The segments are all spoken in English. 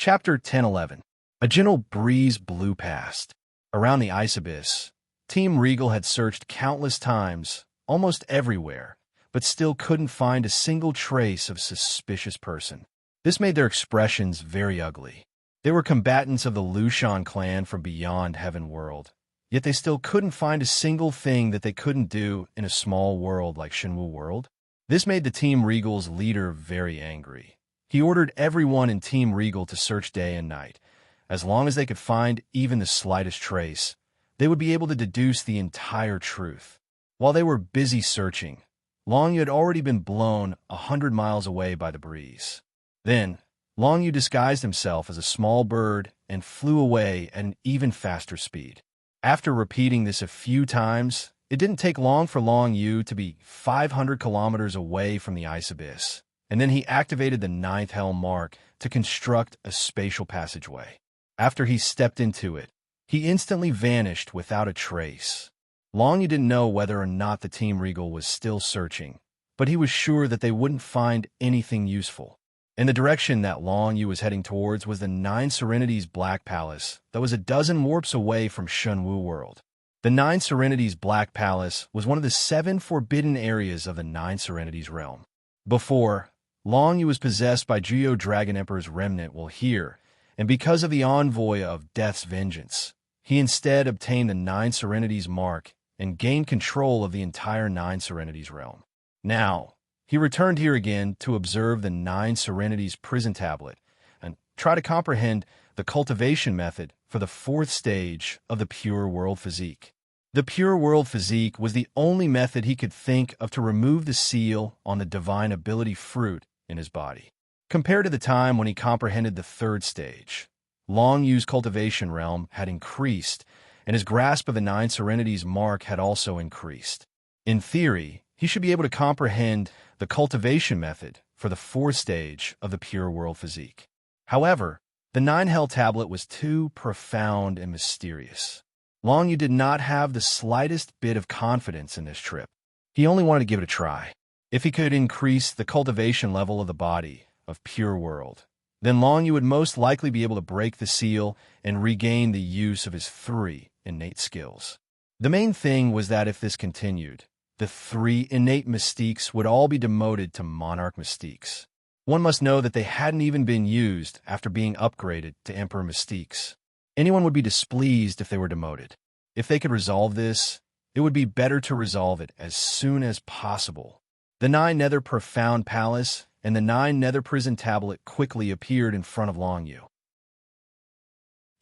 Chapter 1011. A gentle breeze blew past. Around the ice abyss, Team Regal had searched countless times, almost everywhere, but still couldn't find a single trace of suspicious person. This made their expressions very ugly. They were combatants of the Lushan clan from beyond Heaven World, yet they still couldn't find a single thing that they couldn't do in a small world like Shenwu World. This made the Team Regal's leader very angry. He ordered everyone in Team Regal to search day and night. As long as they could find even the slightest trace, they would be able to deduce the entire truth. While they were busy searching, Long Yu had already been blown 100 miles away by the breeze. Then, Long Yu disguised himself as a small bird and flew away at an even faster speed. After repeating this a few times, it didn't take long for Long Yu to be 500 kilometers away from the ice abyss, and then he activated the 9th Helm mark to construct a spatial passageway. After he stepped into it, he instantly vanished without a trace. Long Yu didn't know whether or not the Team Regal was still searching, but he was sure that they wouldn't find anything useful. In the direction that Long Yu was heading towards was the 9 Serenities Black Palace that was a dozen warps away from Shenwu World. The 9 Serenities Black Palace was one of the 7 forbidden areas of the 9 Serenities realm. Before, Long Yu was possessed by Geo Dragon Emperor's remnant while here, and because of the envoy of Death's vengeance, he instead obtained the 9 Serenities mark and gained control of the entire 9 Serenities realm. Now, he returned here again to observe the 9 Serenities prison tablet and try to comprehend the cultivation method for the 4th stage of the Pure World Physique. The Pure World Physique was the only method he could think of to remove the seal on the Divine Ability fruit in his body. Compared to the time when he comprehended the 3rd stage, Long Yu's cultivation realm had increased, and his grasp of the 9 Serenities mark had also increased. In theory, he should be able to comprehend the cultivation method for the 4th stage of the Pure World Physique. However, the 9 Hell Tablet was too profound and mysterious. Long Yu did not have the slightest bit of confidence in this trip. He only wanted to give it a try. If he could increase the cultivation level of the body of Pure World, then Long Yu would most likely be able to break the seal and regain the use of his 3 innate skills. The main thing was that if this continued, the 3 innate mystiques would all be demoted to Monarch mystiques. One must know that they hadn't even been used after being upgraded to Emperor mystiques. Anyone would be displeased if they were demoted. If they could resolve this, it would be better to resolve it as soon as possible. The 9 Nether Profound Palace and the 9 Nether Prison Tablet quickly appeared in front of Long Yu.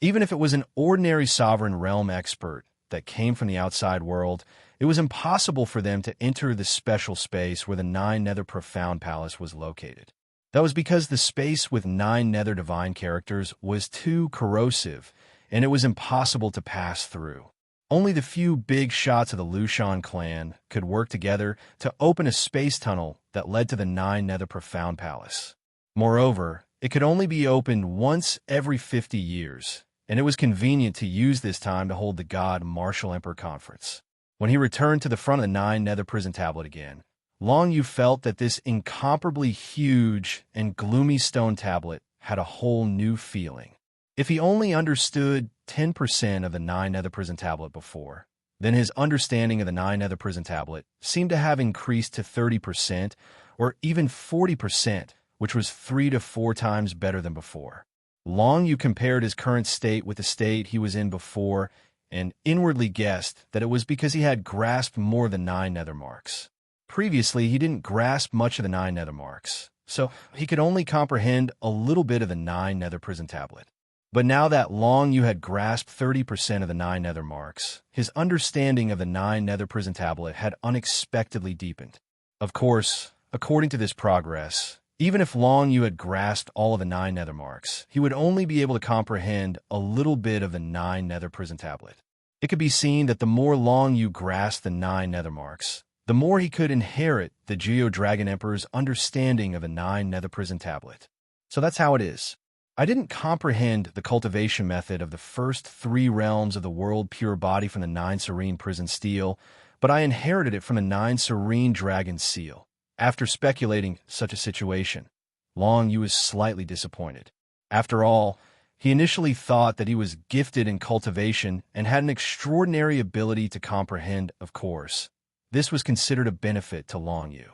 Even if it was an ordinary Sovereign Realm expert that came from the outside world, it was impossible for them to enter the special space where the 9 Nether Profound Palace was located. That was because the space with 9 Nether Divine characters was too corrosive, and it was impossible to pass through. Only the few big shots of the Lushan clan could work together to open a space tunnel that led to the 9 Nether Profound Palace. Moreover, it could only be opened once every 50 years, and it was convenient to use this time to hold the God Martial Emperor Conference. When he returned to the front of the 9 Nether Prison Tablet again, Long Yu felt that this incomparably huge and gloomy stone tablet had a whole new feeling. If he only understood 10% of the 9 Nether Prison Tablet before, then his understanding of the 9 Nether Prison Tablet seemed to have increased to 30% or even 40%, which was 3 to 4 times better than before. Long Yu compared his current state with the state he was in before and inwardly guessed that it was because he had grasped more of the 9 Nether marks. Previously, he didn't grasp much of the 9 Nether marks, so he could only comprehend a little bit of the 9 Nether Prison Tablet. But now that Long Yu had grasped 30% of the 9 Nether marks, his understanding of the 9 Nether Prison Tablet had unexpectedly deepened. Of course, according to this progress, even if Long Yu had grasped all of the 9 Nether marks, he would only be able to comprehend a little bit of the 9 Nether Prison Tablet. It could be seen that the more Long Yu grasped the 9 Nether marks, the more he could inherit the Geo Dragon Emperor's understanding of the 9 Nether Prison Tablet. So that's how it is. I didn't comprehend the cultivation method of the first 3 realms of the world pure body from the 9 Serene Prison Steel, but I inherited it from the 9 Serene Dragon Seal. After speculating such a situation, Long Yu was slightly disappointed. After all, he initially thought that he was gifted in cultivation and had an extraordinary ability to comprehend, of course. This was considered a benefit to Long Yu.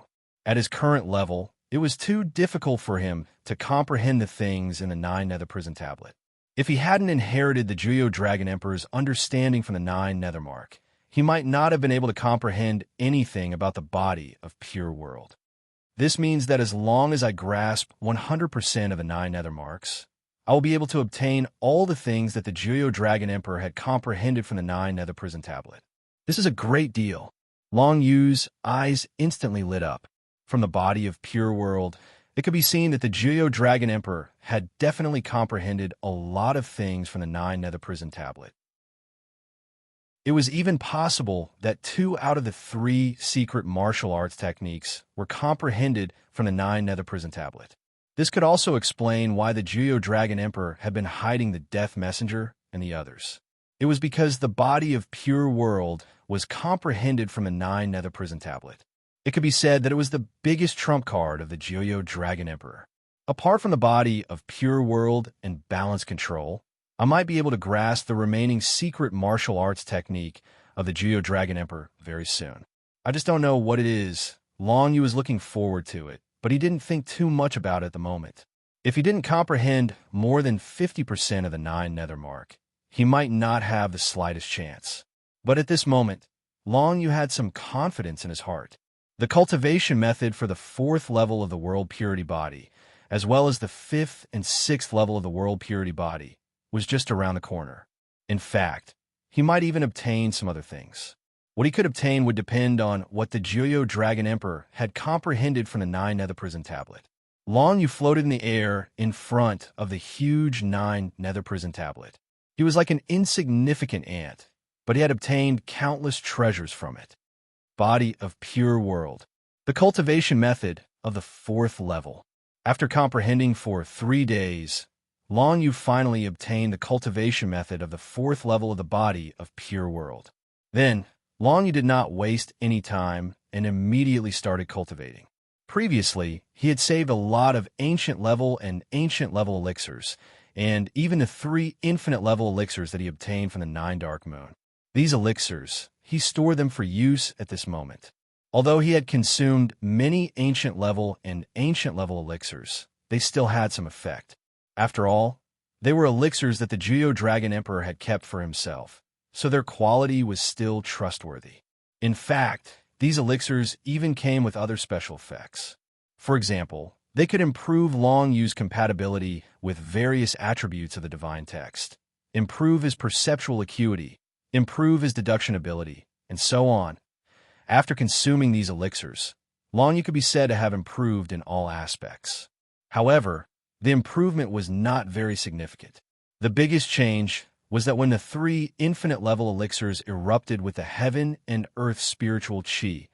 At his current level, it was too difficult for him to comprehend the things in the Nine Nether Prison Tablet. If he hadn't inherited the Juyo Dragon Emperor's understanding from the Nine Nethermark, he might not have been able to comprehend anything about the body of Pure World. This means that as long as I grasp 100% of the Nine Nethermarks, I will be able to obtain all the things that the Juyo Dragon Emperor had comprehended from the Nine Nether Prison Tablet. This is a great deal. Long Yu's eyes instantly lit up. From the body of Pure World, it could be seen that the Juyo Dragon Emperor had definitely comprehended a lot of things from the Nine Nether Prison Tablet. It was even possible that 2 out of the 3 secret martial arts techniques were comprehended from the Nine Nether Prison Tablet. This could also explain why the Juyo Dragon Emperor had been hiding the Death Messenger and the others. It was because the body of Pure World was comprehended from the Nine Nether Prison Tablet. It could be said that it was the biggest trump card of the Juyo Dragon Emperor. Apart from the body of Pure World and balance control, I might be able to grasp the remaining secret martial arts technique of the Juyo Dragon Emperor very soon. I just don't know what it is. Long Yu was looking forward to it, but he didn't think too much about it at the moment. If he didn't comprehend more than 50% of the Nine Nethermark, he might not have the slightest chance. But at this moment, Long Yu had some confidence in his heart. The cultivation method for the 4th level of the World Purity Body, as well as the 5th and 6th level of the World Purity Body, was just around the corner. In fact, he might even obtain some other things. What he could obtain would depend on what the Juyo Dragon Emperor had comprehended from the Nine Nether Prison Tablet. Long Yu floated in the air in front of the huge Nine Nether Prison Tablet. He was like an insignificant ant, but he had obtained countless treasures from it. Body of Pure World. The cultivation method of the 4th level. After comprehending for 3 days, Long Yu finally obtained the cultivation method of the 4th level of the body of Pure World. Then, Long Yu did not waste any time and immediately started cultivating. Previously, he had saved a lot of ancient level and ancient level elixirs, and even the 3 infinite level elixirs that he obtained from the 9 Dark Moon. These elixirs, he stored them for use at this moment. Although he had consumed many ancient level and ancient level elixirs, they still had some effect. After all, they were elixirs that the Juyo Dragon Emperor had kept for himself, so their quality was still trustworthy. In fact, these elixirs even came with other special effects. For example, they could improve Long Yu's compatibility with various attributes of the divine text, improve his perceptual acuity, improve his deduction ability, and so on. After consuming these elixirs, Long Yu could be said to have improved in all aspects. However, the improvement was not very significant. The biggest change was that when the 3 infinite level elixirs erupted with the heaven and earth spiritual chi,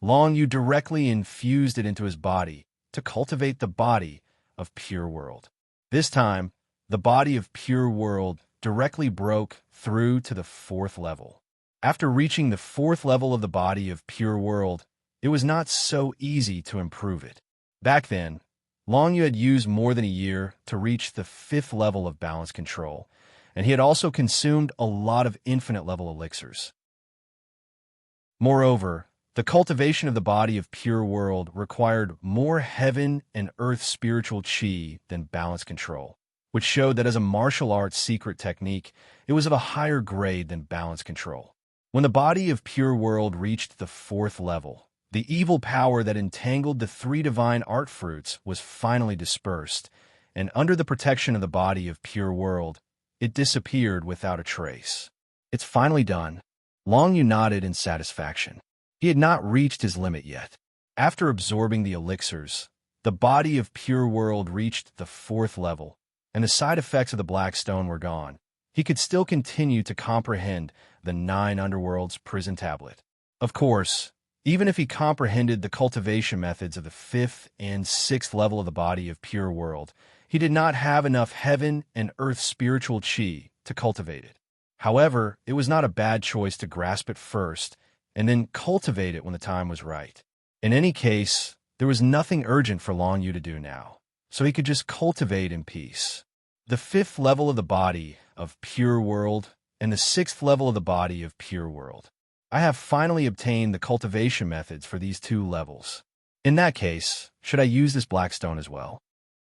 Long Yu directly infused it into his body to cultivate the body of Pure World. This time, the body of Pure World directly broke through to the 4th level. After reaching the 4th level of the body of Pure World, it was not so easy to improve it. Back then, Long Yu had used more than a year to reach the 5th level of balance control, and he had also consumed a lot of infinite level elixirs. Moreover, the cultivation of the body of Pure World required more heaven and earth spiritual chi than balance control, which showed that as a martial arts secret technique, it was of a higher grade than balance control. When the body of Pure World reached the 4th level, the evil power that entangled the 3 divine art fruits was finally dispersed, and under the protection of the body of Pure World, it disappeared without a trace. It's finally done. Long Yu nodded in satisfaction. He had not reached his limit yet. After absorbing the elixirs, the body of Pure World reached the 4th level, and the side effects of the Black Stone were gone. He could still continue to comprehend the 9 underworlds prison tablet. Of course, even if he comprehended the cultivation methods of the 5th and 6th level of the body of Pure World, he did not have enough heaven and earth spiritual chi to cultivate it. However, it was not a bad choice to grasp it first and then cultivate it when the time was right. In any case, there was nothing urgent for Long Yu to do now, so he could just cultivate in peace. the 5th level of the body of Pure World, and the 6th level of the body of Pure World. I have finally obtained the cultivation methods for these 2 levels. In that case, should I use this black stone as well?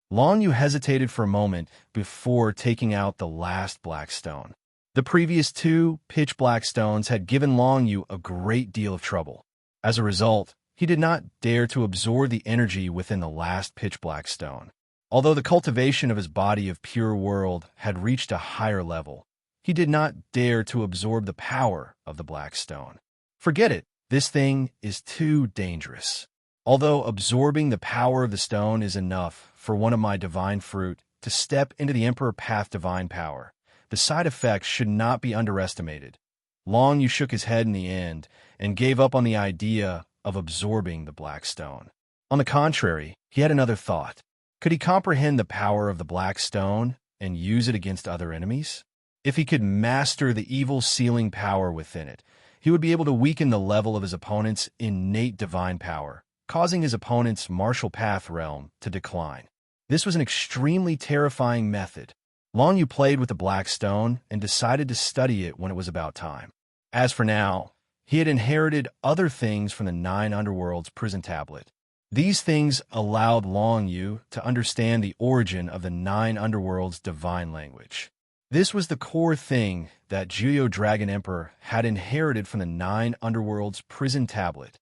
Long Yu hesitated for a moment before taking out the last black stone. The previous 2 pitch black stones had given Long Yu a great deal of trouble. As a result, he did not dare to absorb the energy within the last pitch black stone. Although the cultivation of his body of Pure World had reached a higher level, he did not dare to absorb the power of the black stone. Forget it, this thing is too dangerous. Although absorbing the power of the stone is enough for one of my divine fruit to step into the Emperor Path divine power, the side effects should not be underestimated. Long Yu shook his head in the end and gave up on the idea of absorbing the black stone. On the contrary, he had another thought. Could he comprehend the power of the black stone and use it against other enemies? If he could master the evil sealing power within it, he would be able to weaken the level of his opponent's innate divine power, causing his opponent's martial path realm to decline. This was an extremely terrifying method. Long Yu played with the black stone and decided to study it when it was about time. As for now, he had inherited other things from the 9 Underworlds prison tablet. These things allowed Long Yu to understand the origin of the 9 Underworlds divine language. This was the core thing that Juyo Dragon Emperor had inherited from the 9 Underworlds prison tablet.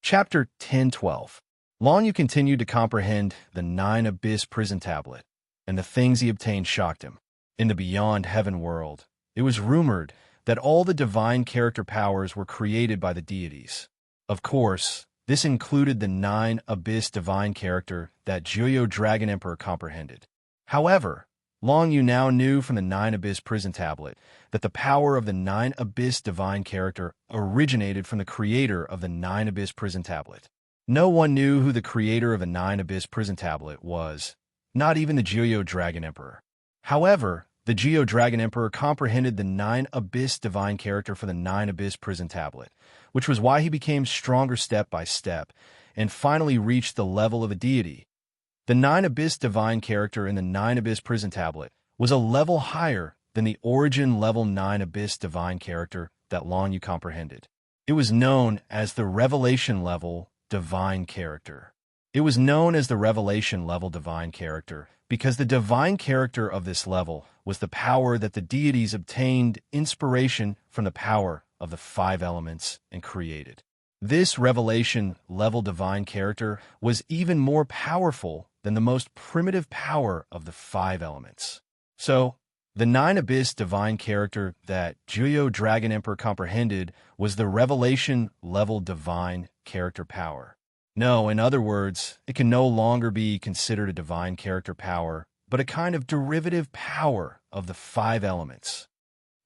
Chapter 10-12. Long Yu continued to comprehend the 9 Abyss prison tablet, and the things he obtained shocked him. In the Beyond Heaven world, it was rumored that all the divine character powers were created by the deities. Of course, this included the 9 Abyss divine character that Juyo Dragon Emperor comprehended. However, Long Yu now knew from the 9 Abyss prison tablet that the power of the 9 Abyss divine character originated from the creator of the 9 Abyss prison tablet. No one knew who the creator of the 9 Abyss prison tablet was, not even the Juyo Dragon Emperor. However, the Juyo Dragon Emperor comprehended the 9 Abyss divine character for the 9 Abyss prison tablet, which was why he became stronger step by step and finally reached the level of a deity. The 9 Abyss divine character in the 9 Abyss prison tablet was a level higher than the origin level 9 Abyss divine character that Long Yu comprehended. It was known as the Revelation level divine character. It was known as the Revelation level divine character because the divine character of this level was the power that the deities obtained inspiration from the power of the 5 elements and created. This Revelation level divine character was even more powerful than the most primitive power of the 5 elements. So, the 9 Abyss divine character that Juyo Dragon Emperor comprehended was the Revelation level divine character power. No, in other words, it can no longer be considered a divine character power, but a kind of derivative power of the 5 elements.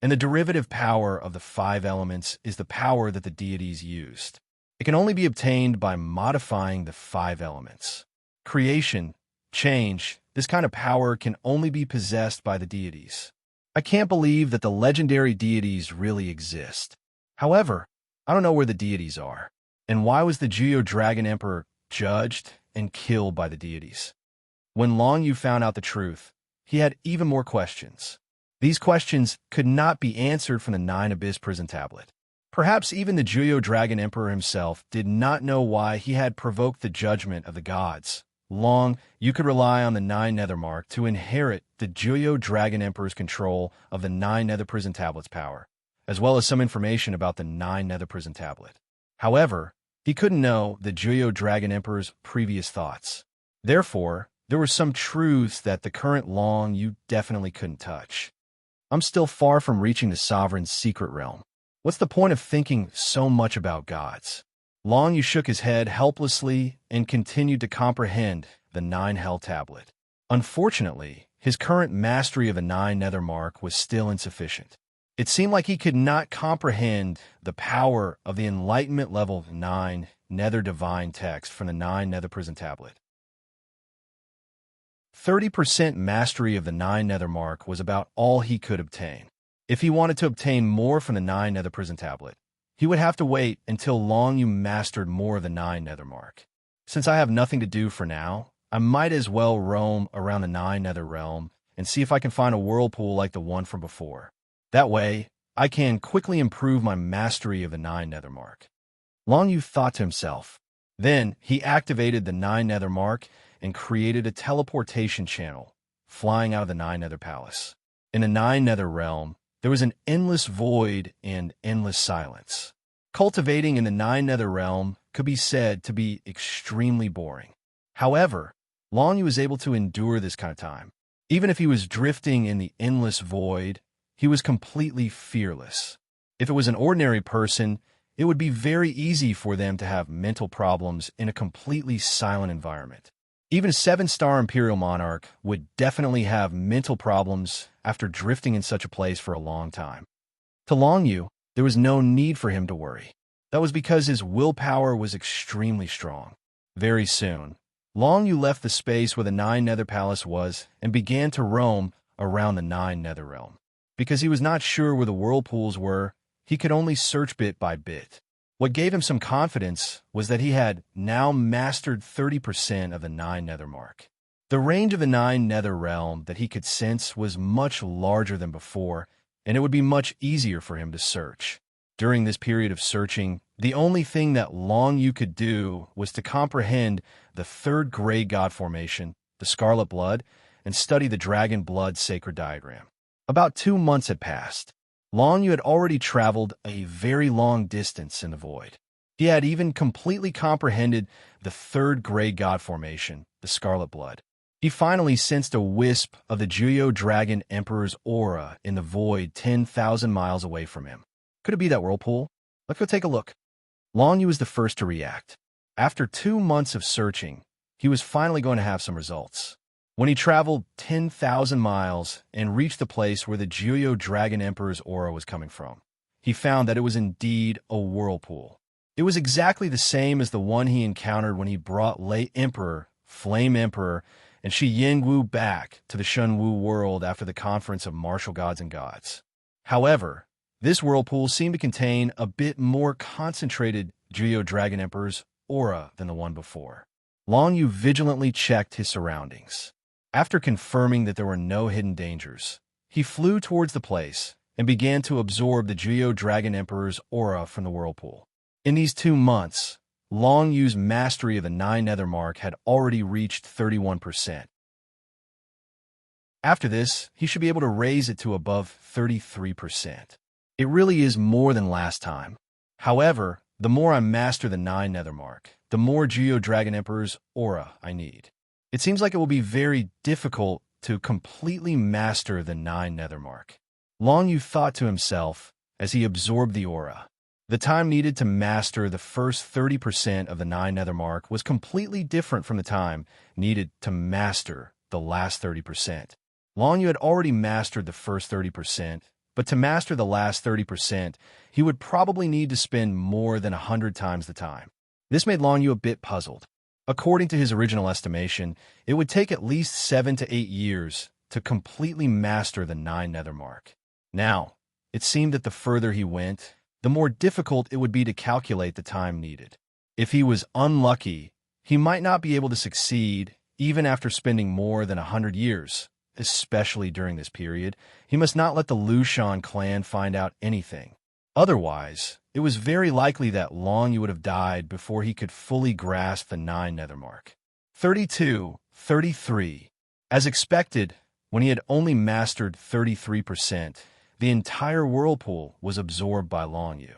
And the derivative power of the 5 elements is the power that the deities used. It can only be obtained by modifying the 5 elements. Creation, change, this kind of power can only be possessed by the deities. I can't believe that the legendary deities really exist. However, I don't know where the deities are. And why was the Juyo Dragon Emperor judged and killed by the deities? When Long Yu found out the truth, he had even more questions. These questions could not be answered from the 9 Abyss prison tablet. Perhaps even the Juyo Dragon Emperor himself did not know why he had provoked the judgment of the gods. Long Yu could rely on the 9 Nethermark to inherit the Juyo Dragon Emperor's control of the 9 Nether prison tablet's power, as well as some information about the 9 Nether prison tablet. However, he couldn't know the Juyo Dragon Emperor's previous thoughts. Therefore, there were some truths that the current Long Yu definitely couldn't touch. I'm still far from reaching the Sovereign's secret realm. What's the point of thinking so much about gods? Long Yu shook his head helplessly and continued to comprehend the 9 Hell Tablet. Unfortunately, his current mastery of the 9 Nethermark was still insufficient. It seemed like he could not comprehend the power of the Enlightenment level 9 Nether Divine text from the 9 Nether Prison Tablet. 30% mastery of the 9 Nethermark was about all he could obtain. If he wanted to obtain more from the 9 Nether Prison Tablet, he would have to wait until Long Yu mastered more of the 9 Nethermark. Since I have nothing to do for now, I might as well roam around the Nine Nether Realm and see if I can find a whirlpool like the one from before. That way, I can quickly improve my mastery of the Nine Nether Mark. Long Yu thought to himself. Then, he activated the Nine Nether Mark and created a teleportation channel, flying out of the Nine Nether Palace. In the Nine Nether Realm, there was an endless void and endless silence. Cultivating in the Nine Nether Realm could be said to be extremely boring. However, Long Yu was able to endure this kind of time. Even if he was drifting in the endless void, he was completely fearless. If it was an ordinary person, it would be very easy for them to have mental problems in a completely silent environment. Even a 7-star Imperial Monarch would definitely have mental problems after drifting in such a place for a long time. To Long Yu, there was no need for him to worry. That was because his willpower was extremely strong. Very soon, Long Yu left the space where the Nine Nether Palace was and began to roam around the Nine Nether Realm. Because he was not sure where the whirlpools were, he could only search bit by bit. What gave him some confidence was that he had now mastered 30% of the Nine Nether Mark. The range of the Nine Nether Realm that he could sense was much larger than before, and it would be much easier for him to search. During this period of searching, the only thing that Long Yu could do was to comprehend the third gray god formation, the Scarlet Blood, and study the Dragon Blood Sacred Diagram. About 2 months had passed. Long Yu had already traveled a very long distance in the void. He had even completely comprehended the third gray god formation, the Scarlet Blood. He finally sensed a wisp of the Juyo Dragon Emperor's aura in the void 10,000 miles away from him. Could it be that whirlpool? Let's go take a look. Long Yu was the first to react. After 2 months of searching, he was finally going to have some results. When he traveled 10,000 miles and reached the place where the Juyo Dragon Emperor's aura was coming from, he found that it was indeed a whirlpool. It was exactly the same as the one he encountered when he brought Lei Emperor, Flame Emperor, and Shi Yingwu back to the Shunwu world after the conference of martial gods and gods. However, this whirlpool seemed to contain a bit more concentrated Juyo Dragon Emperor's aura than the one before. Long Yu vigilantly checked his surroundings. After confirming that there were no hidden dangers, he flew towards the place and began to absorb the Juyo Dragon Emperor's aura from the whirlpool. In these 2 months, Long Yu's mastery of the Nine Nether Mark had already reached 31%. After this, he should be able to raise it to above 33%. It really is more than last time. However, the more I master the Nine Nether Mark, the more Juyo Dragon Emperor's aura I need. It seems like it will be very difficult to completely master the Nine Nether Mark. Long Yu thought to himself as he absorbed the aura. The time needed to master the first 30% of the Nine Nether Mark was completely different from the time needed to master the last 30%. Long Yu had already mastered the first 30%, but to master the last 30%, he would probably need to spend more than 100 times the time. This made Long Yu a bit puzzled. According to his original estimation, it would take at least 7 to 8 years to completely master the Nine Nether Mark. Now, it seemed that the further he went, the more difficult it would be to calculate the time needed. If he was unlucky, he might not be able to succeed even after spending more than 100 years, especially during this period. He must not let the Lushan clan find out anything. Otherwise, it was very likely that Long Yu would have died before he could fully grasp the Nine Nether Mark. 32, 33. As expected, when he had only mastered 33%, the entire whirlpool was absorbed by Long Yu.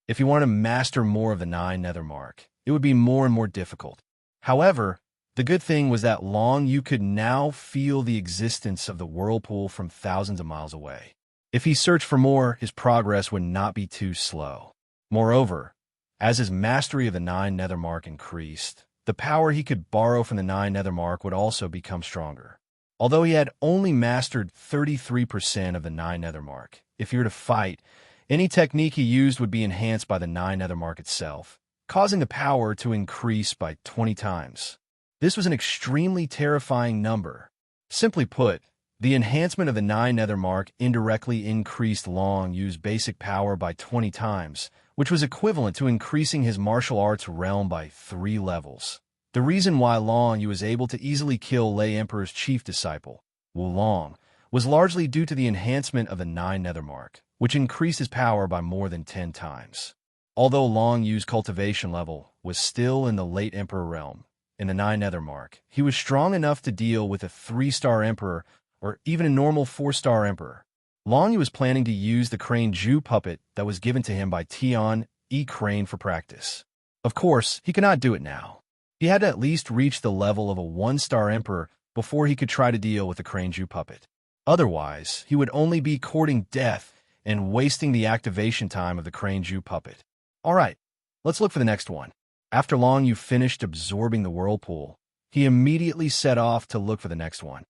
If he wanted to master more of the Nine Nether Mark, it would be more and more difficult. However, the good thing was that Long Yu could now feel the existence of the whirlpool from thousands of miles away. If he searched for more, his progress would not be too slow. Moreover, as his mastery of the Nine Nether Mark increased, the power he could borrow from the Nine Nether Mark would also become stronger. Although he had only mastered 33% of the Nine Nether Mark, if he were to fight, any technique he used would be enhanced by the Nine Nether Mark itself, causing the power to increase by 20 times. This was an extremely terrifying number. Simply put, the enhancement of the Nine Nether Mark indirectly increased Long Yu's basic power by 20 times, which was equivalent to increasing his martial arts realm by 3 levels. The reason why Long Yu was able to easily kill Lei Emperor's chief disciple, Wulong, was largely due to the enhancement of the 9 nether mark, which increased his power by more than 10 times. Although Long Yu's cultivation level was still in the late Emperor realm, in the 9 nether mark, he was strong enough to deal with a 3-star Emperor or even a normal 4-star Emperor. Long Yu was planning to use the Crane Ju puppet that was given to him by Tian E. Crane for practice. Of course, he could not do it now. He had to at least reach the level of a 1-star Emperor before he could try to deal with the Crane Ju puppet. Otherwise, he would only be courting death and wasting the activation time of the Crane Ju puppet. Alright, let's look for the next one. After Long Yu finished absorbing the whirlpool, he immediately set off to look for the next one.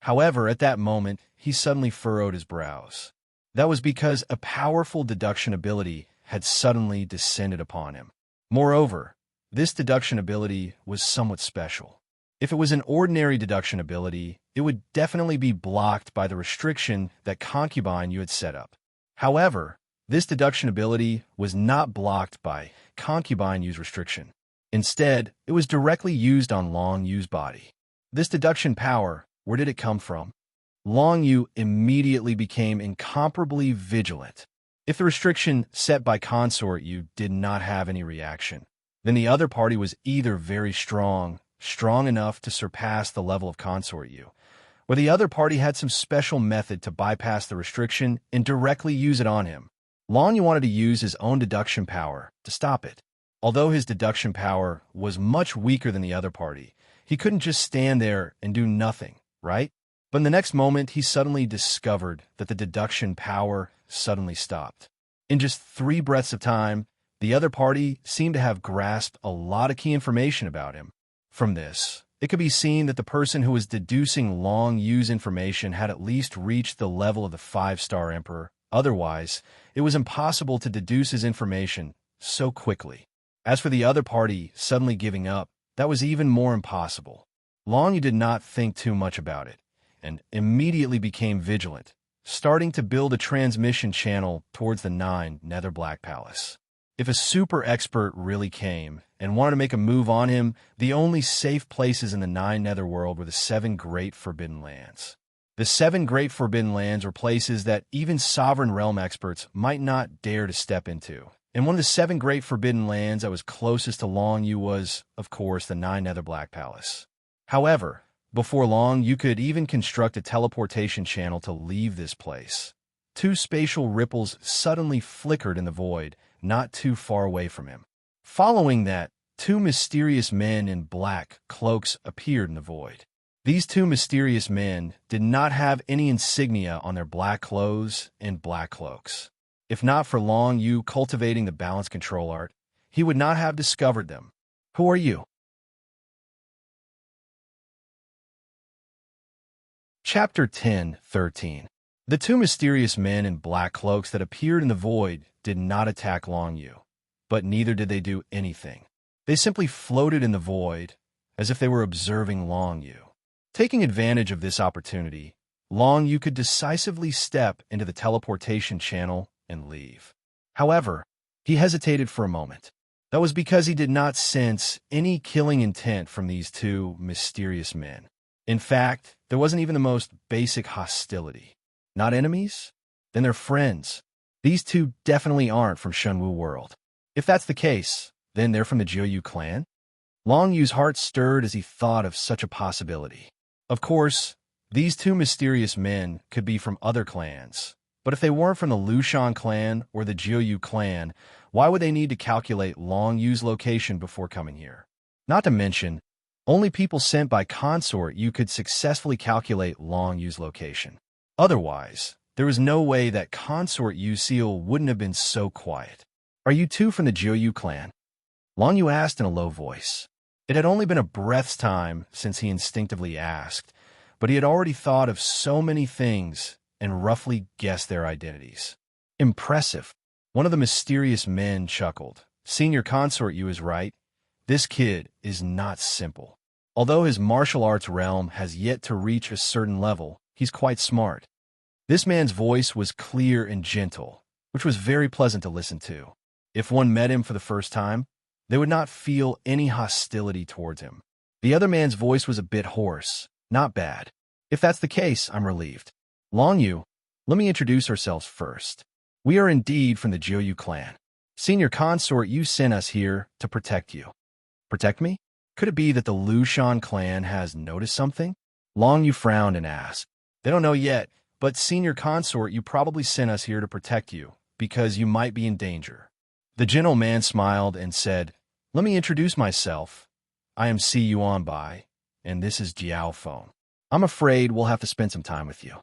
However, at that moment, he suddenly furrowed his brows. That was because a powerful deduction ability had suddenly descended upon him. Moreover, this deduction ability was somewhat special. If it was an ordinary deduction ability, it would definitely be blocked by the restriction that Concubine you had set up. However, this deduction ability was not blocked by Concubine Yu's restriction. Instead, it was directly used on Long Yu's body. This deduction power, where did it come from? Long Yu immediately became incomparably vigilant. If the restriction set by Consort Yu did not have any reaction, then the other party was either very strong enough to surpass the level of Consort Yu, or the other party had some special method to bypass the restriction and directly use it on him. Long Yu wanted to use his own deduction power to stop it. Although his deduction power was much weaker than the other party, he couldn't just stand there and do nothing, right? But in the next moment, he suddenly discovered that the deduction power suddenly stopped. In just 3 breaths of time, the other party seemed to have grasped a lot of key information about him. From this, it could be seen that the person who was deducing Long Yu's information had at least reached the level of the 5-star Emperor. Otherwise, it was impossible to deduce his information so quickly. As for the other party suddenly giving up, that was even more impossible. Long Yu did not think too much about it, and immediately became vigilant, starting to build a transmission channel towards the 9 Nether Black Palace. If a super expert really came and wanted to make a move on him, the only safe places in the 9 Netherworld were the 7 Great Forbidden Lands. The 7 Great Forbidden Lands were places that even Sovereign Realm experts might not dare to step into. And one of the 7 Great Forbidden Lands that was closest to Long Yu was, of course, the 9 Nether Black Palace. However, before long, you could even construct a teleportation channel to leave this place. 2 spatial ripples suddenly flickered in the void, not too far away from him. Following that, 2 mysterious men in black cloaks appeared in the void. These 2 mysterious men did not have any insignia on their black clothes and black cloaks. If not for Long Yu cultivating the balance control art, he would not have discovered them. Who are you? Chapter 10:13. The 2 mysterious men in black cloaks that appeared in the void did not attack Long Yu, but neither did they do anything. They simply floated in the void as if they were observing Long Yu. Taking advantage of this opportunity, Long Yu could decisively step into the teleportation channel and leave. However, he hesitated for a moment. That was because he did not sense any killing intent from these 2 mysterious men. In fact, there wasn't even the most basic hostility. Not enemies? Then they're friends. These 2 definitely aren't from Shenwu World. If that's the case, then they're from the Jiuyu clan? Long Yu's heart stirred as he thought of such a possibility. Of course, these 2 mysterious men could be from other clans, but if they weren't from the Lushan clan or the Jiuyu clan, why would they need to calculate Long Yu's location before coming here? Not to mention, only people sent by Consort Yu could successfully calculate Long Yu's location. Otherwise, there was no way that Consort Yu Seal wouldn't have been so quiet. Are you 2 from the Jiuyu clan? Long Yu asked in a low voice. It had only been a breath's time since he instinctively asked, but he had already thought of so many things and roughly guessed their identities. Impressive. One of the mysterious men chuckled. Senior Consort Yu is right. This kid is not simple. Although his martial arts realm has yet to reach a certain level, he's quite smart. This man's voice was clear and gentle, which was very pleasant to listen to. If one met him for the first time, They would not feel any hostility towards him. The other man's voice was a bit hoarse. Not bad. If that's the case, I'm relieved. Long Yu, let me introduce ourselves first. We are indeed from the Jiuyu clan. Senior consort, you sent us here to protect you. Protect me? Could it be that the Lushan clan has noticed something? Long Yu frowned and asked. They don't know yet, but senior consort, you probably sent us here to protect you, because you might be in danger. The gentle man smiled and said, let me introduce myself. I am Si Yuan Bai, and this is Jiao Feng. I'm afraid we'll have to spend some time with you.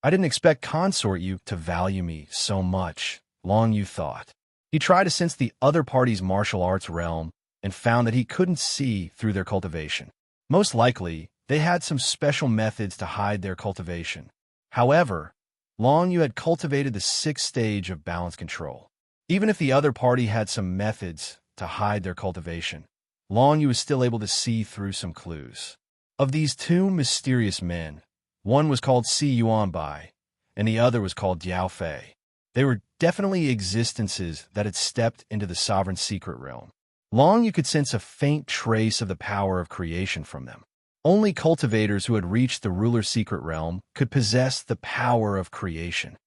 I didn't expect consort you to value me so much, Long Yu thought. He tried to sense the other party's martial arts realm and found that he couldn't see through their cultivation. Most likely, they had some special methods to hide their cultivation. However, Long Yu had cultivated the 6th stage of balance control. Even if the other party had some methods to hide their cultivation, Long Yu was still able to see through some clues. Of these two mysterious men, one was called Si Yuan Bai, and the other was called Jiao Fei. They were definitely existences that had stepped into the sovereign secret realm. Long Yu could sense a faint trace of the power of creation from them. Only cultivators who had reached the ruler's secret realm could possess the power of creation.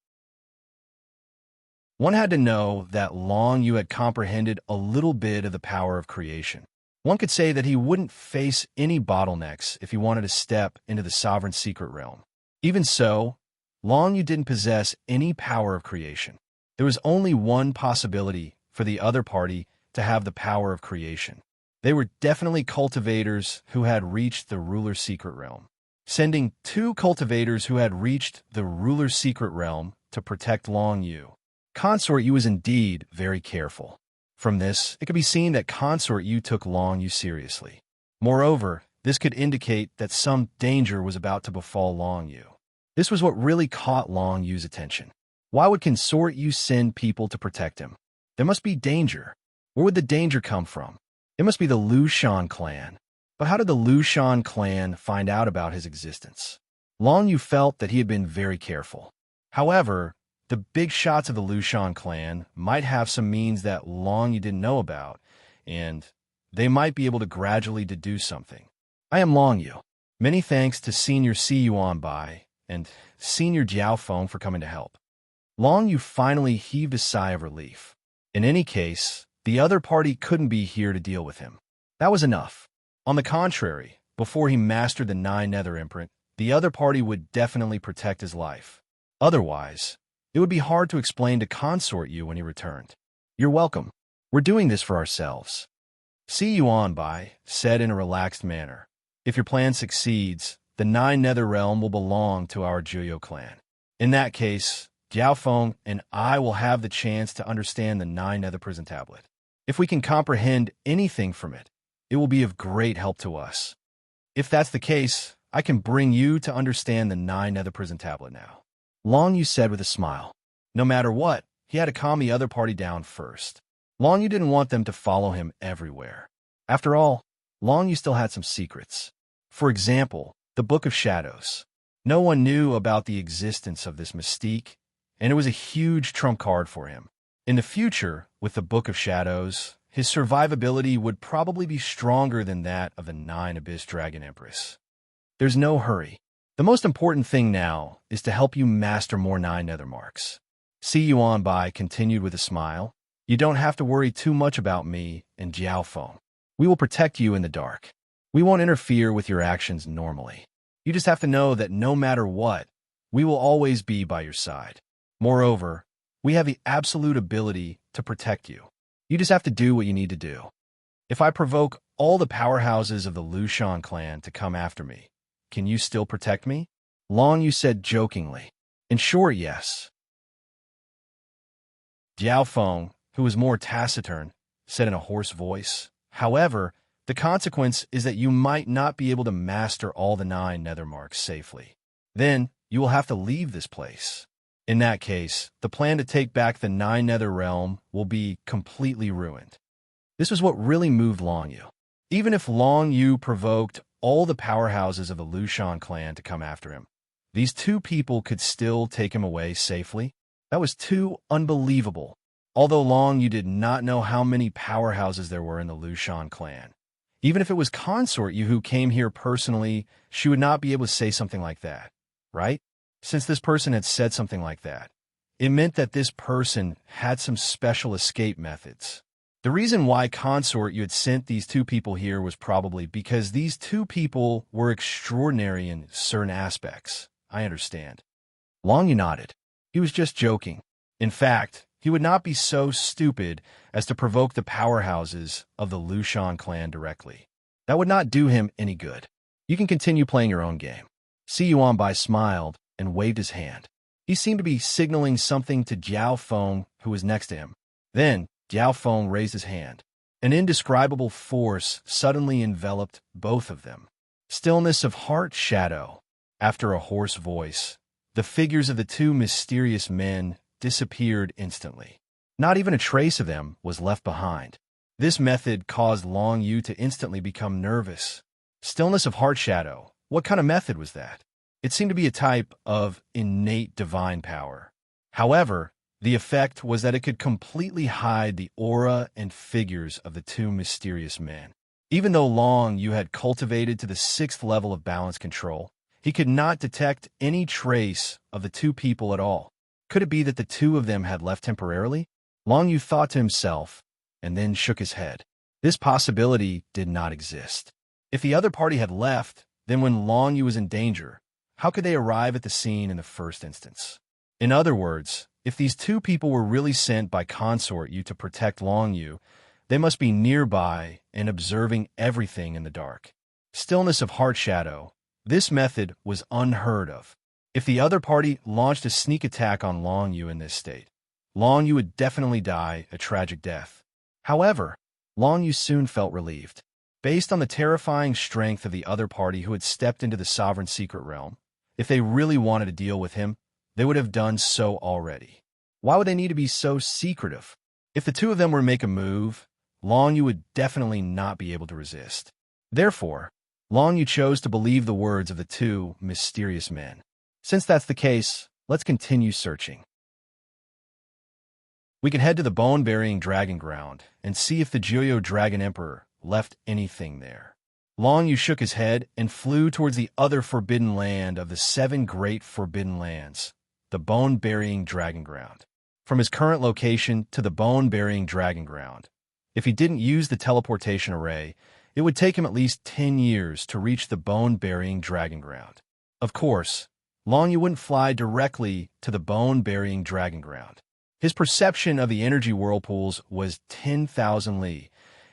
One had to know that Long Yu had comprehended a little bit of the power of creation. One could say that he wouldn't face any bottlenecks if he wanted to step into the sovereign secret realm. Even so, Long Yu didn't possess any power of creation. There was only one possibility for the other party to have the power of creation. They were definitely cultivators who had reached the ruler's secret realm. Sending 2 cultivators who had reached the ruler's secret realm to protect Long Yu. Consort Yu was indeed very careful. From this, it could be seen that Consort Yu took Long Yu seriously. Moreover, this could indicate that some danger was about to befall Long Yu. This was what really caught Long Yu's attention. Why would Consort Yu send people to protect him? There must be danger. Where would the danger come from? It must be the Lushan clan. But how did the Lushan clan find out about his existence? Long Yu felt that he had been very careful. However, the big shots of the Lushan clan might have some means that Long Yu didn't know about, and they might be able to gradually deduce something. I am Long Yu. Many thanks to Senior Si Yuan Bai and Senior Jiao Feng for coming to help. Long Yu finally heaved a sigh of relief. In any case, the other party couldn't be here to deal with him. That was enough. On the contrary, before he mastered the 9 nether imprint, the other party would definitely protect his life. Otherwise, it would be hard to explain to Consort Yu when he returned. You're welcome. We're doing this for ourselves. Si Yuan Bai said in a relaxed manner. If your plan succeeds, the 9 nether realm will belong to our Jiuyu clan. In that case, Jiao Feng and I will have the chance to understand the 9 nether prison tablet. If we can comprehend anything from it, it will be of great help to us. If that's the case, I can bring you to understand the 9 nether prison tablet now. Long Yu said with a smile. No matter what, he had to calm the other party down first. Long Yu didn't want them to follow him everywhere. After all, Long Yu still had some secrets. For example, the Book of Shadows. No one knew about the existence of this mystique, and it was a huge trump card for him. In the future, with the Book of Shadows, his survivability would probably be stronger than that of the 9 Abyss Dragon Empress. There's no hurry. The most important thing now is to help you master more 9 nether marks. Si Yuan Bai continued with a smile. You don't have to worry too much about me and Jiao Feng. We will protect you in the dark. We won't interfere with your actions normally. You just have to know that no matter what, we will always be by your side. Moreover, we have the absolute ability to protect you. You just have to do what you need to do. If I provoke all the powerhouses of the Lushan clan to come after me, can you still protect me? Long Yu said jokingly. In short, yes. Jiao Feng, who was more taciturn, said in a hoarse voice. However, the consequence is that you might not be able to master all the 9 nether marks safely. Then, you will have to leave this place. In that case, the plan to take back the 9 nether realm will be completely ruined. This was what really moved Long Yu. Even if Long Yu provoked all the powerhouses of the Lushan clan to come after him, these 2 people could still take him away safely. That was too unbelievable. Although Long Yu did not know how many powerhouses there were in the Lushan clan. Even if it was Consort Yu who came here personally, she would not be able to say something like that, right? Since this person had said something like that, it meant that this person had some special escape methods. The reason why Consort Yu had sent these two people here was probably because these two people were extraordinary in certain aspects. I understand. Long Yu nodded. He was just joking. In fact, he would not be so stupid as to provoke the powerhouses of the Lushan clan directly. That would not do him any good. You can continue playing your own game. Si Yuanbai smiled and waved his hand. He seemed to be signaling something to Jiao Feng, who was next to him. Then, Jiao Feng raised his hand. An indescribable force suddenly enveloped both of them. Stillness of heart shadow. After a hoarse voice, the figures of the two mysterious men disappeared instantly. Not even a trace of them was left behind. This method caused Long Yu to instantly become nervous. Stillness of heart shadow. What kind of method was that? It seemed to be a type of innate divine power. However, the effect was that it could completely hide the aura and figures of the two mysterious men. Even though Long Yu had cultivated to the 6th level of balance control, he could not detect any trace of the two people at all. Could it be that the two of them had left temporarily? Long Yu thought to himself, and then shook his head. This possibility did not exist. If the other party had left, then when Long Yu was in danger, how could they arrive at the scene in the first instance? In other words, if these two people were really sent by Consort Yu to protect Long Yu, they must be nearby and observing everything in the dark. Stillness of heart shadow. This method was unheard of. If the other party launched a sneak attack on Long Yu in this state, Long Yu would definitely die a tragic death. However, Long Yu soon felt relieved. Based on the terrifying strength of the other party who had stepped into the sovereign secret realm, if they really wanted to deal with him, they would have done so already. Why would they need to be so secretive? If the two of them were to make a move, Long Yu would definitely not be able to resist. Therefore, Long Yu chose to believe the words of the two mysterious men. Since that's the case, let's continue searching. We can head to the bone-burying dragon ground and see if the Jiuyo Dragon Emperor left anything there. Long Yu shook his head and flew towards the other forbidden land of the 7 great forbidden lands, the bone-burying dragon ground. From his current location to the bone-burying dragon ground, if he didn't use the teleportation array, it would take him at least 10 years to reach the bone-burying dragon ground. Of course, Long Yu wouldn't fly directly to the bone-burying dragon ground. His perception of the energy whirlpools was 10,000 li,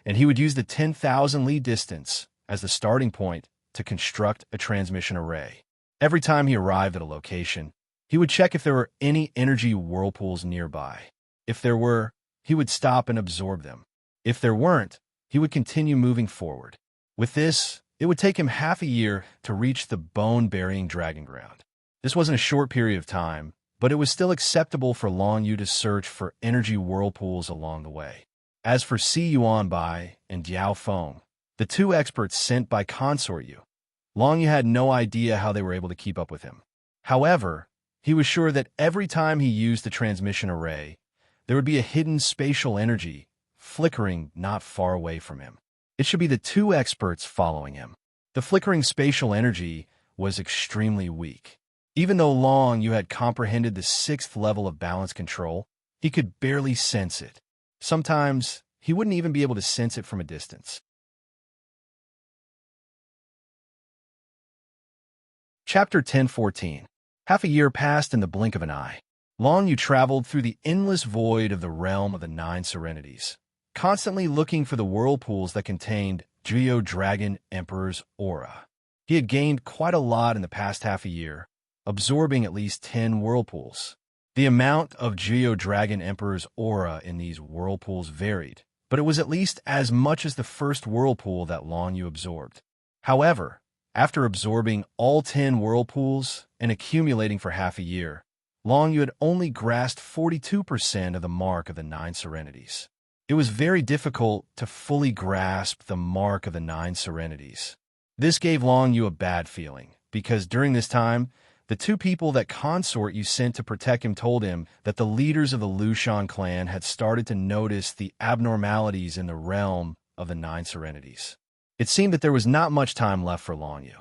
and he would use the 10,000 li distance as the starting point to construct a transmission array. Every time he arrived at a location, he would check if there were any energy whirlpools nearby. If there were, he would stop and absorb them. If there weren't, he would continue moving forward. With this, it would take him half a year to reach the bone-burying dragon ground. This wasn't a short period of time, but it was still acceptable for Long Yu to search for energy whirlpools along the way. As for Si Yuanbai and Jiao Feng, the two experts sent by Consort Yu, Long Yu had no idea how they were able to keep up with him. However, he was sure that every time he used the transmission array, there would be a hidden spatial energy flickering not far away from him. It should be the two experts following him. The flickering spatial energy was extremely weak. Even though Long Yu had comprehended the 6th level of balance control, he could barely sense it. Sometimes, he wouldn't even be able to sense it from a distance. Chapter 10:14. Half a year passed in the blink of an eye. Long Yu traveled through the endless void of the realm of the 9 serenities, constantly looking for the whirlpools that contained Jiuyo Dragon Emperor's aura. He had gained quite a lot in the past half a year, absorbing at least 10 whirlpools. The amount of Jiuyo Dragon Emperor's aura in these whirlpools varied, but it was at least as much as the first whirlpool that Long Yu absorbed. However, after absorbing all 10 whirlpools and accumulating for half a year, Long Yu had only grasped 42% of the mark of the 9 serenities. It was very difficult to fully grasp the mark of the 9 serenities. This gave Long Yu a bad feeling, because during this time, The two people that consort you sent to protect him told him that the leaders of the Lushan clan had started to notice the abnormalities in the realm of the Nine Serenities. It seemed that there was not much time left for Long Yu.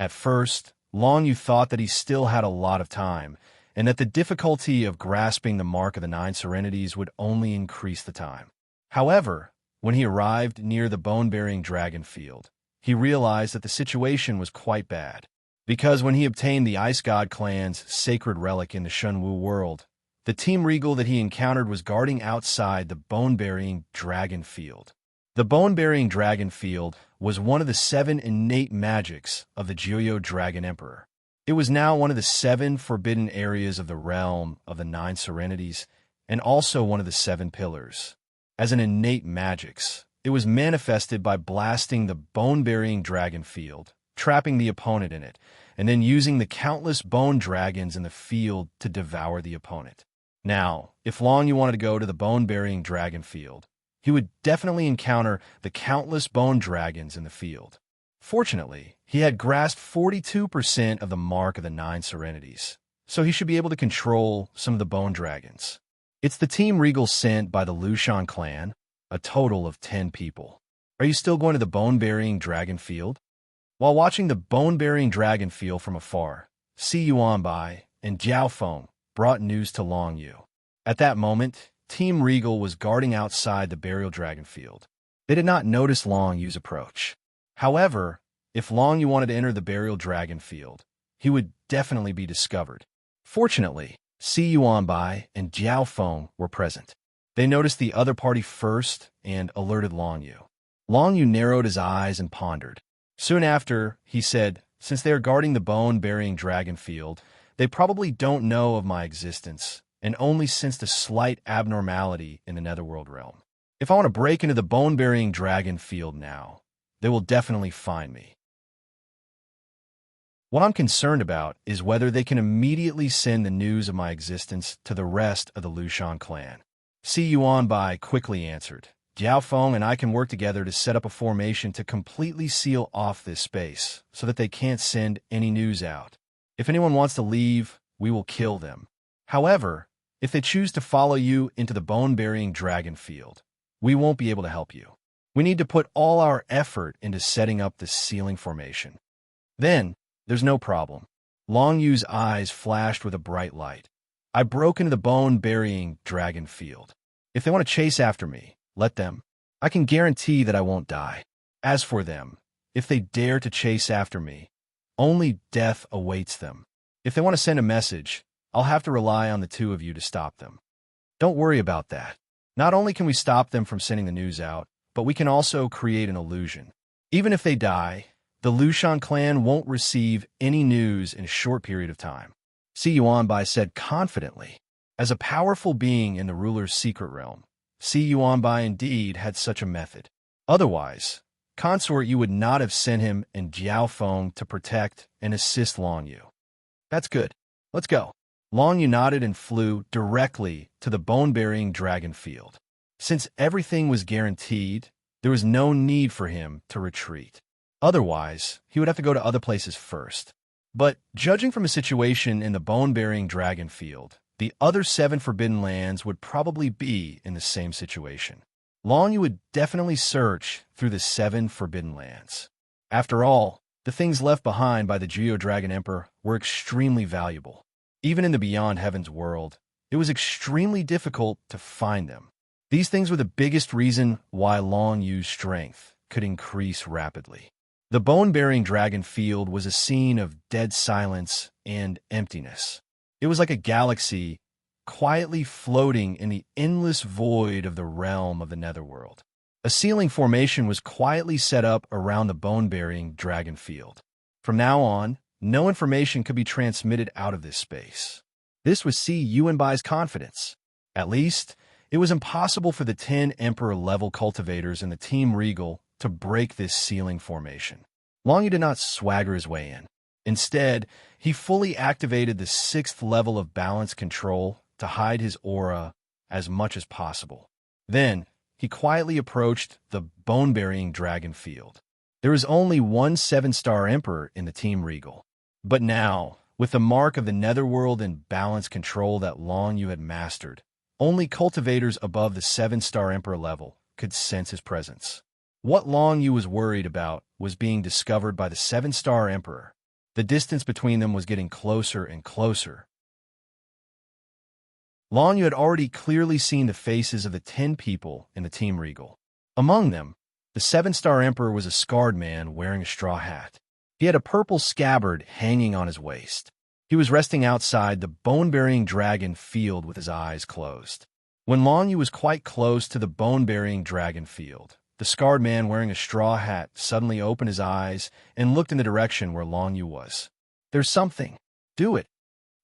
At first, Long Yu thought that he still had a lot of time, and that the difficulty of grasping the mark of the Nine Serenities would only increase the time. However, when he arrived near the bone-bearing dragon field, he realized that the situation was quite bad. Because when he obtained the Ice God clan's sacred relic in the Shunwu world, the Team Regal that he encountered was guarding outside the bone-bearing dragon field. The bone-bearing dragon field was one of the 7 innate magics of the Jiuyo Dragon Emperor. It was now one of the 7 forbidden areas of the realm of the Nine Serenities, and also one of the 7 pillars. As an innate magics, it was manifested by blasting the bone-bearing dragon field, trapping the opponent in it, and then using the countless bone dragons in the field to devour the opponent. Now, if Long Yu wanted to go to the bone-bearing dragon field, he would definitely encounter the countless bone dragons in the field. Fortunately, he had grasped 42% of the mark of the Nine Serenities, so he should be able to control some of the bone dragons. It's the Team Regal sent by the Lushan clan, a total of 10 people. Are you still going to the bone-bearing dragon field? While watching the bone-bearing dragon field from afar, Si Yuanbai and Jiao Feng brought news to Long Yu. At that moment, Team Regal was guarding outside the burial dragon field. They did not notice Long Yu's approach. However, if Long Yu wanted to enter the burial dragon field, he would definitely be discovered. Fortunately, Si Yuanbai and Jiao Feng were present. They noticed the other party first and alerted Long Yu. Long Yu narrowed his eyes and pondered. Soon after, he said, since they are guarding the bone-bearing dragon field, they probably don't know of my existence and only sensed a slight abnormality in the netherworld realm. If I want to break into the bone-bearing dragon field now, they will definitely find me. What I'm concerned about is whether they can immediately send the news of my existence to the rest of the Lushan clan. Si Yuanbai quickly answered. Jiao Feng and I can work together to set up a formation to completely seal off this space so that they can't send any news out. If anyone wants to leave, we will kill them. However, if they choose to follow you into the bone-bearing dragon field, we won't be able to help you. We need to put all our effort into setting up this sealing formation. Then, there's no problem. Long Yu's eyes flashed with a bright light. I broke into the bone-bearing dragon field. If they want to chase after me, let them. I can guarantee that I won't die. As for them, if they dare to chase after me, only death awaits them. If they want to send a message, I'll have to rely on the two of you to stop them. Don't worry about that. Not only can we stop them from sending the news out, but we can also create an illusion. Even if they die, the Lushan clan won't receive any news in a short period of time. Si Yuanbai said confidently. As a powerful being in the ruler's secret realm, Si Yuanbai indeed had such a method. Otherwise, consort you would not have sent him and Jiao Feng to protect and assist Long Yu. That's good. Let's go. Long Yu nodded and flew directly to the bone-bearing dragon field. Since everything was guaranteed, there was no need for him to retreat. Otherwise, he would have to go to other places first. But judging from a situation in the bone-bearing dragon field, the other 7 forbidden lands would probably be in the same situation. Long Yu would definitely search through the 7 forbidden lands. After all, the things left behind by the Jiuyo Dragon Emperor were extremely valuable. Even in the Beyond Heavens world, it was extremely difficult to find them. These things were the biggest reason why Long Yu's strength could increase rapidly. The bone-bearing dragon field was a scene of dead silence and emptiness. It was like a galaxy quietly floating in the endless void of the realm of the netherworld. A sealing formation was quietly set up around the bone-bearing dragon field. From now on, no information could be transmitted out of this space. This was Si Yuanbai's confidence. At least, it was impossible for the 10 Emperor-level cultivators in the Team Regal to break this sealing formation. Long Yu did not swagger his way in. Instead, he fully activated the 6th level of balance control to hide his aura as much as possible. Then, he quietly approached the bone-bearing dragon field. There was only one 7-star emperor in the Team Regal. But now, With the mark of the netherworld and balance control that Long Yu had mastered, only cultivators above the 7-star Emperor level could sense his presence. What Long Yu was worried about was being discovered by the 7-star Emperor. The distance between them was getting closer and closer. Long Yu had already clearly seen the faces of the 10 people in the Team Regal. Among them, the 7-star Emperor was a scarred man wearing a straw hat. He had a purple scabbard hanging on his waist. He was resting outside the bone-burying dragon field with his eyes closed. When Long Yu was quite close to the bone-burying dragon field, the scarred man wearing a straw hat suddenly opened his eyes and looked in the direction where Long Yu was. "There's something. Do it."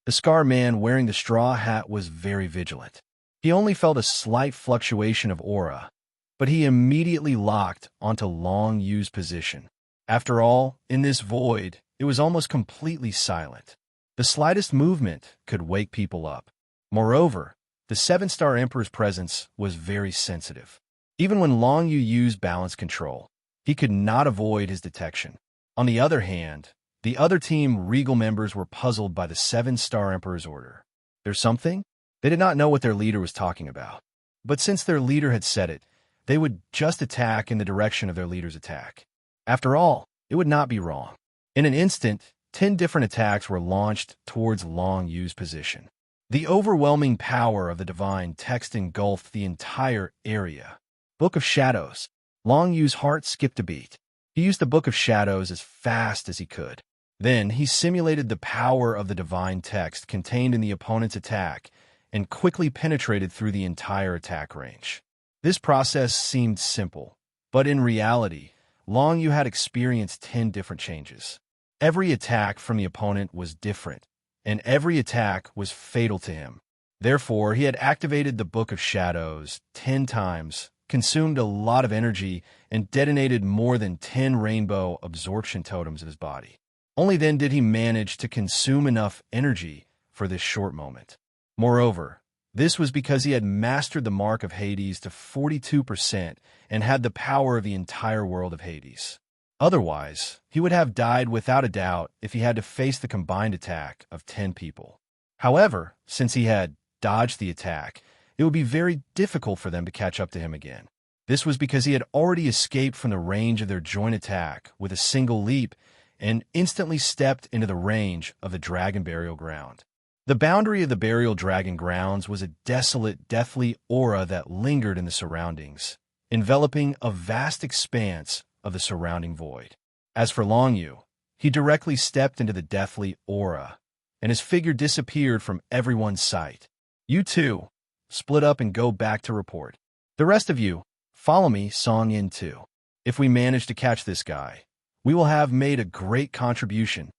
The scarred man wearing the straw hat was very vigilant. He only felt a slight fluctuation of aura, but he immediately locked onto Long Yu's position. After all, in this void, it was almost completely silent. The slightest movement could wake people up. Moreover, the 7-star Emperor's presence was very sensitive. Even when Long Yu used balance control, he could not avoid his detection. On the other hand, the other Team Regal members were puzzled by the 7-star Emperor's order. "There's something?" They did not know what their leader was talking about. But since their leader had said it, they would just attack in the direction of their leader's attack. After all, it would not be wrong. In an instant, 10 different attacks were launched towards Long Yu's position. The overwhelming power of the divine text engulfed the entire area. Book of Shadows. Long Yu's heart skipped a beat. He used the Book of Shadows as fast as he could. Then he simulated the power of the divine text contained in the opponent's attack and quickly penetrated through the entire attack range. This process seemed simple, but in reality, Long Yu had experienced 10 different changes. Every attack from the opponent was different, and every attack was fatal to him. Therefore, he had activated the Book of Shadows 10 times, consumed a lot of energy, and detonated more than 10 rainbow absorption totems of his body. Only then did he manage to consume enough energy for this short moment. Moreover, this was because he had mastered the mark of Hades to 42% and had the power of the entire world of Hades. Otherwise, he would have died without a doubt if he had to face the combined attack of 10 people. However, since he had dodged the attack, it would be very difficult for them to catch up to him again. This was because he had already escaped from the range of their joint attack with a single leap and instantly stepped into the range of the dragon burial ground. The boundary of the burial dragon grounds was a desolate, deathly aura that lingered in the surroundings, enveloping a vast expanse of the surrounding void. As for Long Yu, he directly stepped into the deathly aura, and his figure disappeared from everyone's sight. "You two, split up and go back to report. The rest of you, follow me, Song Yin too. If we manage to catch this guy, we will have made a great contribution."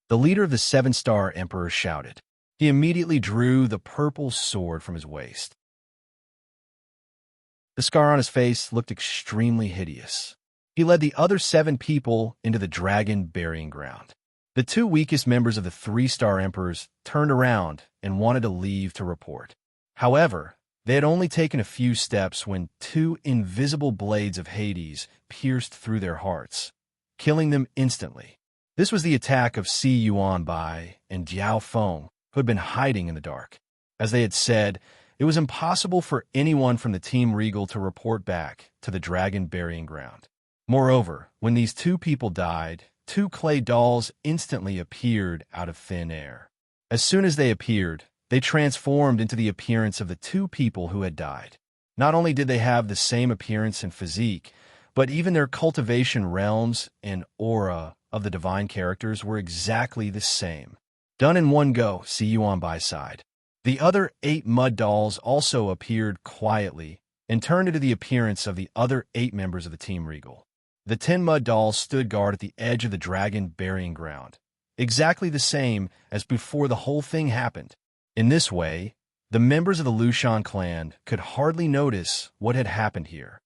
The leader of the 7-star Emperor shouted. He immediately drew the purple sword from his waist. The scar on his face looked extremely hideous. He led the other 7 people into the dragon burying ground. The 2 weakest members of the 3-star Emperors turned around and wanted to leave to report. However, they had only taken a few steps when 2 invisible blades of Hades pierced through their hearts, killing them instantly. This was the attack of Si Yuan Bai and Jiao Feng, who had been hiding in the dark. As they had said, it was impossible for anyone from the Team Regal to report back to the dragon burying ground. Moreover, when these 2 people died, 2 clay dolls instantly appeared out of thin air. As soon as they appeared, they transformed into the appearance of the 2 people who had died. Not only did they have the same appearance and physique, but even their cultivation realms and aura of the divine characters were exactly the same. Done in one go, see you on by side. The other 8 mud dolls also appeared quietly and turned into the appearance of the other 8 members of the Team Regal. The 10 mud dolls stood guard at the edge of the dragon burying ground, exactly the same as before the whole thing happened. In this way, the members of the Lushan clan could hardly notice what had happened here.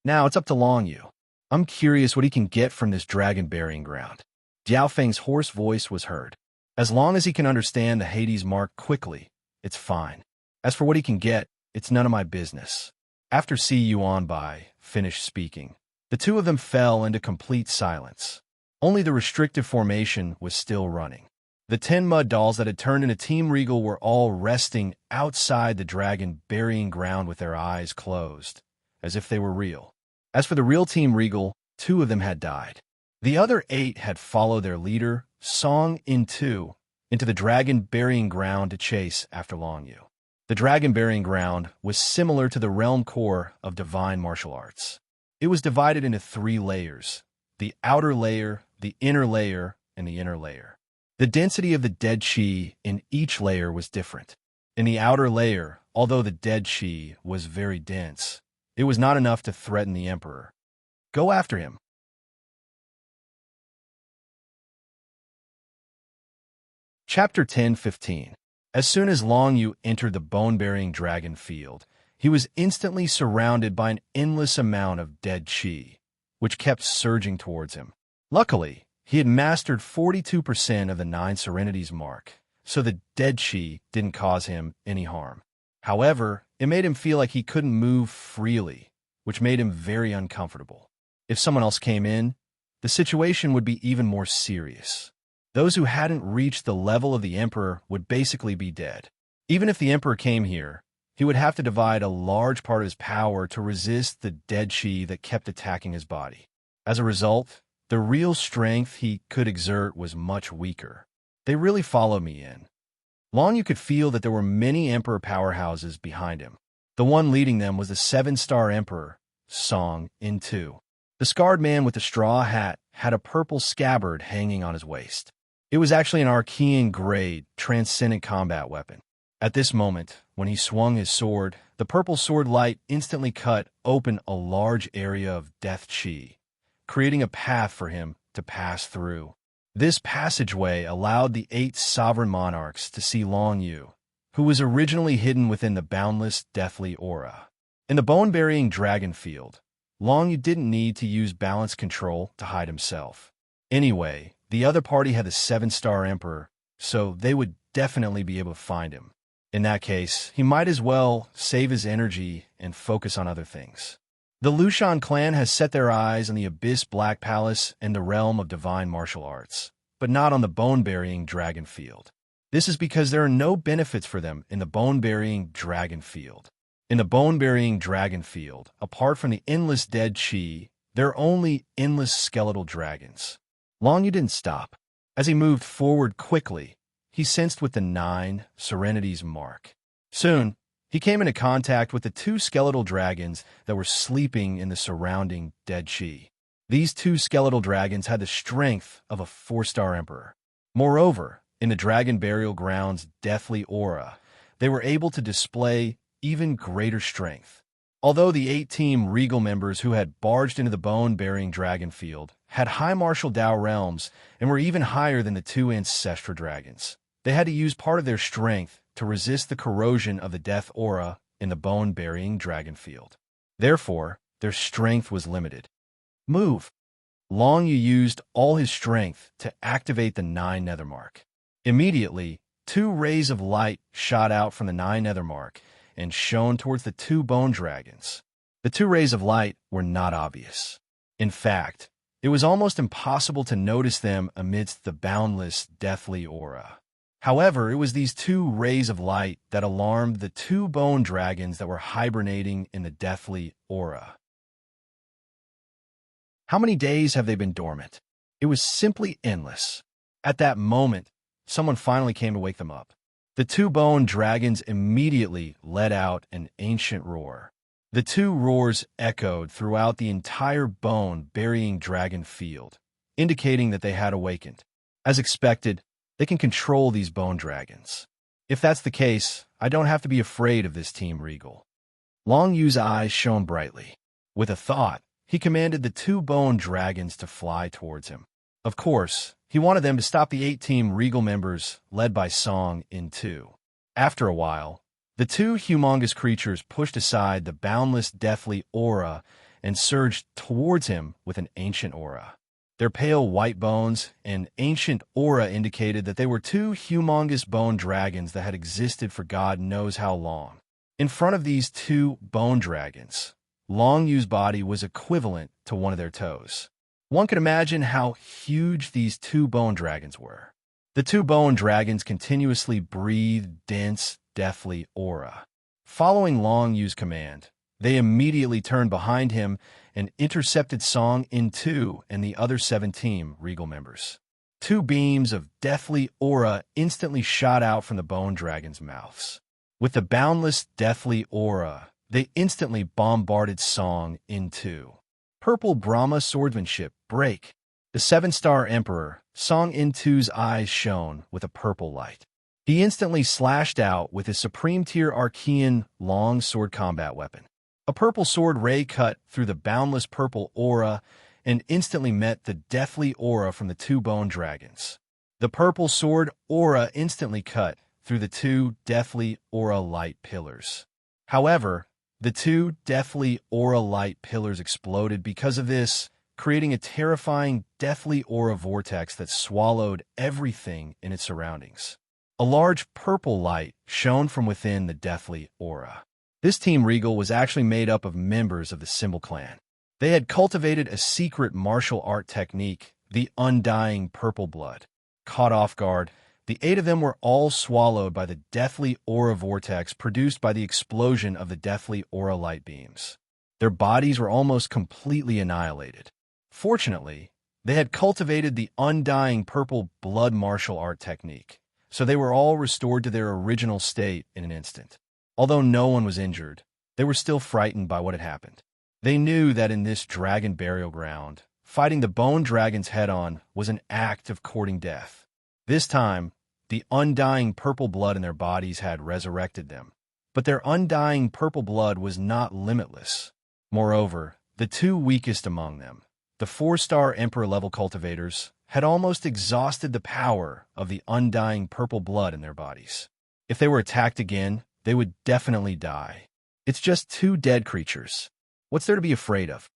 Now it's up to Long Yu. I'm curious what he can get from this dragon burying ground. Jiao Feng's hoarse voice was heard. As long as he can understand the Hades mark quickly, it's fine. As for what he can get, it's none of my business. After Si Yuan Bai finished speaking, the 2 of them fell into complete silence. Only the restrictive formation was still running. The 10 mud dolls that had turned into Team Regal were all resting outside the dragon burying ground with their eyes closed, as if they were real. As for the real Team Regal, 2 of them had died. The other 8 had followed their leader, Song into the dragon burying ground to chase after Long Yu. The dragon burying ground was similar to the realm core of divine martial arts. It was divided into 3 layers: the outer layer, the inner layer, and the inner layer. The density of the dead chi in each layer was different. In the outer layer, although the dead chi was very dense, it was not enough to threaten the Emperor. Go after him. Chapter 10:15. As soon as Long Yu entered the bone-bearing dragon field, he was instantly surrounded by an endless amount of dead chi, which kept surging towards him. Luckily, he had mastered 42% of the 9 serenities mark, so the dead chi didn't cause him any harm. However, it made him feel like he couldn't move freely, which made him very uncomfortable. If someone else came in, the situation would be even more serious. Those who hadn't reached the level of the Emperor would basically be dead. Even if the Emperor came here, he would have to divide a large part of his power to resist the dead chi that kept attacking his body. As a result, the real strength he could exert was much weaker. They really followed me in. Long Yu could feel that there were many Emperor powerhouses behind him. The one leading them was the 7-star Emperor, Song into. The scarred man with the straw hat had a purple scabbard hanging on his waist. It was actually an Archean-grade, transcendent combat weapon. At this moment, when he swung his sword, the purple sword light instantly cut open a large area of death chi, creating a path for him to pass through. This passageway allowed the 8 sovereign monarchs to see Long Yu, who was originally hidden within the boundless, deathly aura. In the bone-burying dragon field, Long Yu didn't need to use balance control to hide himself. Anyway, the other party had the 7-star Emperor, so they would definitely be able to find him. In that case, he might as well save his energy and focus on other things. The Lushan clan has set their eyes on the Abyss Black Palace and the realm of divine martial arts, but not on the bone-burying dragon field. This is because there are no benefits for them in the bone-burying dragon field. In the bone-burying dragon field, apart from the endless dead chi, there are only endless skeletal dragons. Long Yu didn't stop. As he moved forward quickly, he sensed with the 9 serenities mark. Soon, he came into contact with the 2 skeletal dragons that were sleeping in the surrounding dead chi. These 2 skeletal dragons had the strength of a 4-star Emperor. Moreover, in the dragon burial ground's deathly aura, they were able to display even greater strength. Although the 8 Team Regal members who had barged into the bone-bearing dragon field had high martial Dao realms and were even higher than the 2 ancestral dragons, they had to use part of their strength to resist the corrosion of the death aura in the bone-burying dragon field. Therefore, their strength was limited. Move! Long Yu used all his strength to activate the 9 nethermark. Immediately, 2 rays of light shot out from the 9 nethermark and shone towards the 2 bone dragons. The 2 rays of light were not obvious. In fact, it was almost impossible to notice them amidst the boundless, deathly aura. However, it was these 2 rays of light that alarmed the 2 bone dragons that were hibernating in the deathly aura. How many days have they been dormant? It was simply endless. At that moment, someone finally came to wake them up. The 2 bone dragons immediately let out an ancient roar. The 2 roars echoed throughout the entire bone-burying dragon field, indicating that they had awakened. As expected, they can control these bone dragons. If that's the case, I don't have to be afraid of this Team Regal. Long Yu's eyes shone brightly. With a thought, he commanded the 2 bone dragons to fly towards him. Of course, he wanted them to stop the 8 Team Regal members led by Song into. After a while, the 2 humongous creatures pushed aside the boundless deathly aura and surged towards him with an ancient aura. Their pale white bones and ancient aura indicated that they were 2 humongous bone dragons that had existed for God knows how long. In front of these 2 bone dragons, Long Yu's body was equivalent to one of their toes. One could imagine how huge these 2 bone dragons were. The two bone dragons continuously breathed dense, deathly aura. Following Long Yu's command, they immediately turned behind him and intercepted Song in two and the other 7 Team Regal members. Two beams of deathly aura instantly shot out from the bone dragons' mouths. With the boundless deathly aura, they instantly bombarded Song in two. Purple Brahma swordsmanship break. The 7-star Emperor, Song In-Two's eyes shone with a purple light. He instantly slashed out with his supreme-tier Archean long sword combat weapon. A purple sword ray cut through the boundless purple aura and instantly met the deathly aura from the two bone dragons. The purple sword aura instantly cut through the two deathly aura light pillars. However, the two deathly aura light pillars exploded because of this, creating a terrifying deathly aura vortex that swallowed everything in its surroundings. A large purple light shone from within the deathly aura. This Team Regal was actually made up of members of the Symbol clan. They had cultivated a secret martial art technique, the undying purple blood. Caught off guard, the 8 of them were all swallowed by the deathly aura vortex produced by the explosion of the deathly aura light beams. Their bodies were almost completely annihilated. Fortunately, they had cultivated the undying purple blood martial art technique, so they were all restored to their original state in an instant. Although no one was injured, they were still frightened by what had happened. They knew that in this dragon burial ground, fighting the bone dragons head-on was an act of courting death. This time, the undying purple blood in their bodies had resurrected them. But their undying purple blood was not limitless. Moreover, the 2 weakest among them, the 4-star Emperor-level cultivators, had almost exhausted the power of the undying purple blood in their bodies. If they were attacked again, they would definitely die. It's just 2 dead creatures. What's there to be afraid of?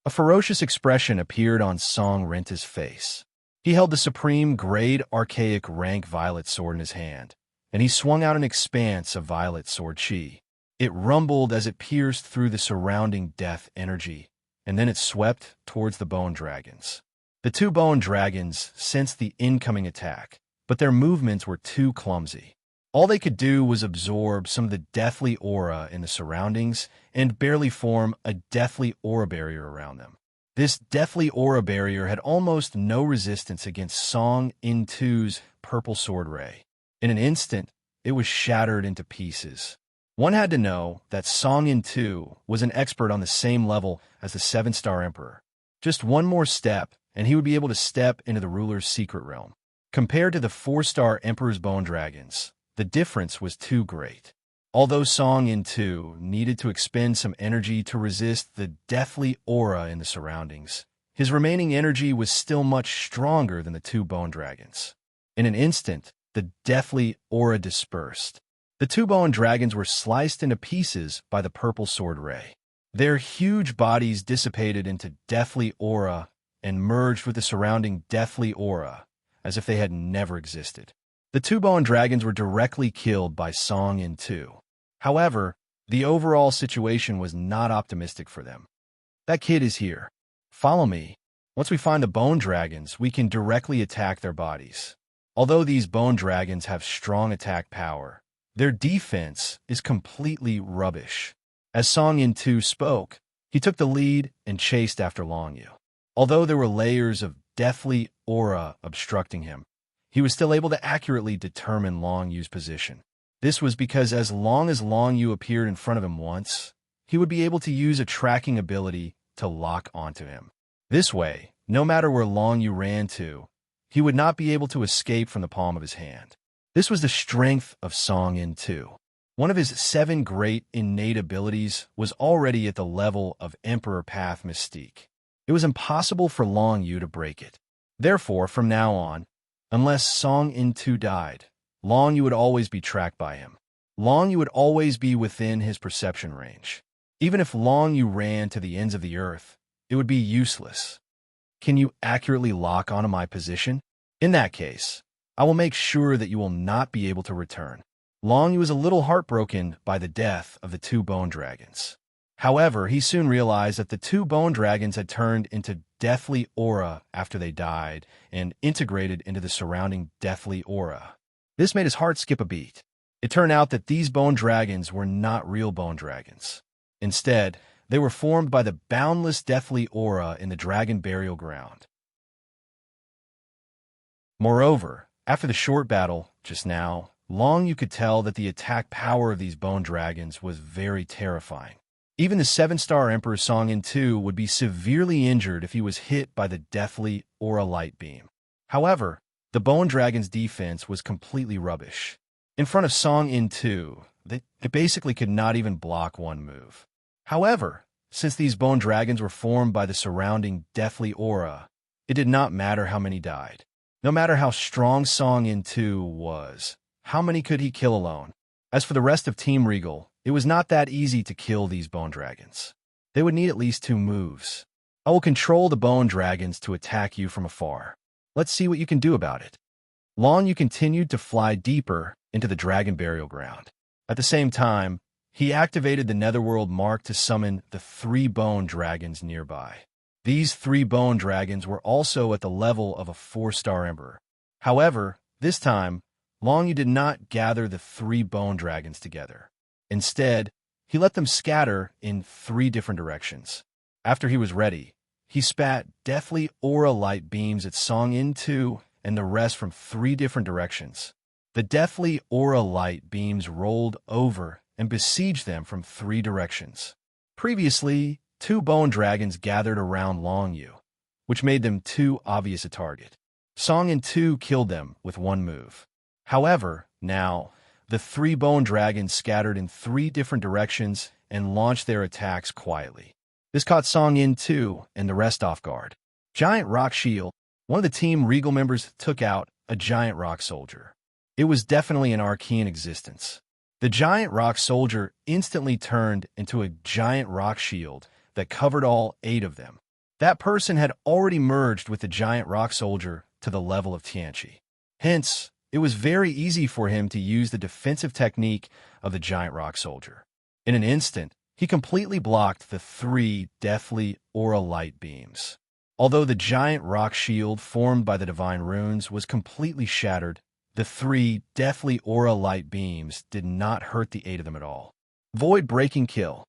A ferocious expression appeared on Song Renta's face. He held the supreme grade archaic rank violet sword in his hand, and he swung out an expanse of violet sword chi. It rumbled as it pierced through the surrounding death energy, and then it swept towards the bone dragons. The 2 bone dragons sensed the incoming attack, but their movements were too clumsy. All they could do was absorb some of the deathly aura in the surroundings and barely form a deathly aura barrier around them. This deathly aura barrier had almost no resistance against Song In-Two's purple sword ray. In an instant, it was shattered into pieces. One had to know that Song In-Two was an expert on the same level as the 7-star Emperor. Just one more step, and he would be able to step into the ruler's secret realm. Compared to the 4-star Emperor's bone dragons, the difference was too great. Although Song In-Two needed to expend some energy to resist the deathly aura in the surroundings, his remaining energy was still much stronger than the 2 bone dragons. In an instant, the deathly aura dispersed. The 2 bone dragons were sliced into pieces by the purple sword ray. Their huge bodies dissipated into deathly aura and merged with the surrounding deathly aura, as if they had never existed. The 2 bone dragons were directly killed by Song In-Two. However, the overall situation was not optimistic for them. That kid is here. Follow me. Once we find the bone dragons, we can directly attack their bodies. Although these bone dragons have strong attack power, their defense is completely rubbish. As Song In-Two spoke, he took the lead and chased after Long Yu. Although there were layers of deathly aura obstructing him, he was still able to accurately determine Long Yu's position. This was because as long as Long Yu appeared in front of him once, he would be able to use a tracking ability to lock onto him. This way, no matter where Long Yu ran to, he would not be able to escape from the palm of his hand. This was the strength of Song In-Two. One of his 7 great innate abilities was already at the level of Emperor Path Mystique. It was impossible for Long Yu to break it. Therefore, from now on, unless Song In-Two died, Long Yu would always be tracked by him. Long Yu would always be within his perception range. Even if Long Yu ran to the ends of the earth, it would be useless. Can you accurately lock onto my position? In that case, I will make sure that you will not be able to return. Long Yu was a little heartbroken by the death of the 2 bone dragons. However, he soon realized that the 2 bone dragons had turned into deathly aura after they died and integrated into the surrounding deathly aura. This made his heart skip a beat. It turned out that these bone dragons were not real bone dragons. Instead, they were formed by the boundless deathly aura in the dragon burial ground. Moreover, after the short battle just now, you could tell that the attack power of these bone dragons was very terrifying. Even the 7-star Emperor Song In 2 would be severely injured if he was hit by the deathly aura light beam. However, the bone dragon's defense was completely rubbish. In front of Song In 2, they basically could not even block one move. However, since these bone dragons were formed by the surrounding deathly aura, it did not matter how many died. No matter how strong Song In 2 was, how many could he kill alone? As for the rest of Team Regal, it was not that easy to kill these bone dragons. They would need at least 2 moves. I will control the bone dragons to attack you from afar. Let's see what you can do about it. You continued to fly deeper into the dragon burial ground. At the same time, he activated the Netherworld Mark to summon the 3 bone dragons nearby. These 3 bone dragons were also at the level of a 4-star Emperor. However, this time, Yu did not gather the 3 bone dragons together. Instead, he let them scatter in 3 different directions. After he was ready, he spat deathly aura light beams at Song In 2 and the rest from 3 different directions. The deathly aura light beams rolled over and besieged them from 3 directions. Previously, 2 bone dragons gathered around Yu, which made them too obvious a target. Song In 2 killed them with 1 move. However, now, the 3 bone dragons scattered in 3 different directions and launched their attacks quietly. This caught Song In 2 and the rest off guard. Giant Rock Shield. One of the Team Regal members took out a giant rock soldier. It was definitely an arcane existence. The giant rock soldier instantly turned into a giant rock shield that covered all 8 of them. That person had already merged with the giant rock soldier to the level of Tianqi. Hence, it was very easy for him to use the defensive technique of the giant rock soldier. In an instant, he completely blocked the 3 deathly aura light beams. Although the giant rock shield formed by the divine runes was completely shattered, the 3 deathly aura light beams did not hurt the 8 of them at all. Void-breaking kill.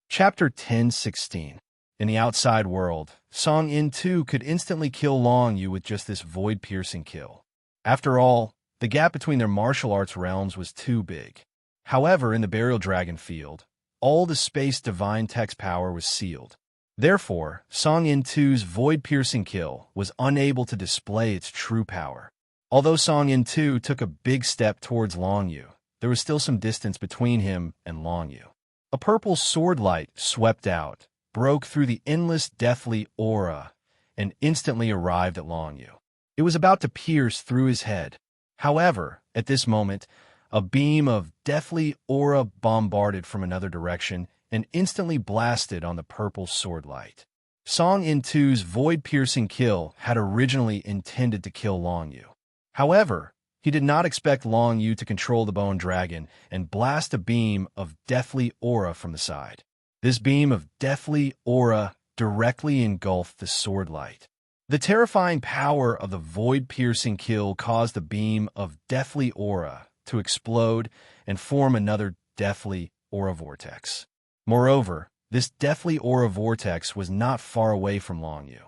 Chapter 10:16. In the outside world, Song In 2 could instantly kill Yu with just this void-piercing kill. After all, the gap between their martial arts realms was too big. However, in the Burial Dragon field, all the space divine text power was sealed. Therefore, Song In 2's void-piercing kill was unable to display its true power. Although Song In 2 took a big step towards Yu, there was still some distance between him and Yu. A purple sword light swept out, broke through the endless deathly aura, and instantly arrived at Yu. It was about to pierce through his head. However, at this moment, a beam of deathly aura bombarded from another direction and instantly blasted on the purple sword light. Song In 2's void-piercing kill had originally intended to kill Yu. However, he did not expect Yu to control the bone dragon and blast a beam of deathly aura from the side. This beam of deathly aura directly engulfed the sword light. The terrifying power of the void-piercing kill caused the beam of deathly aura to explode and form another deathly aura vortex. Moreover, this deathly aura vortex was not far away from Yu.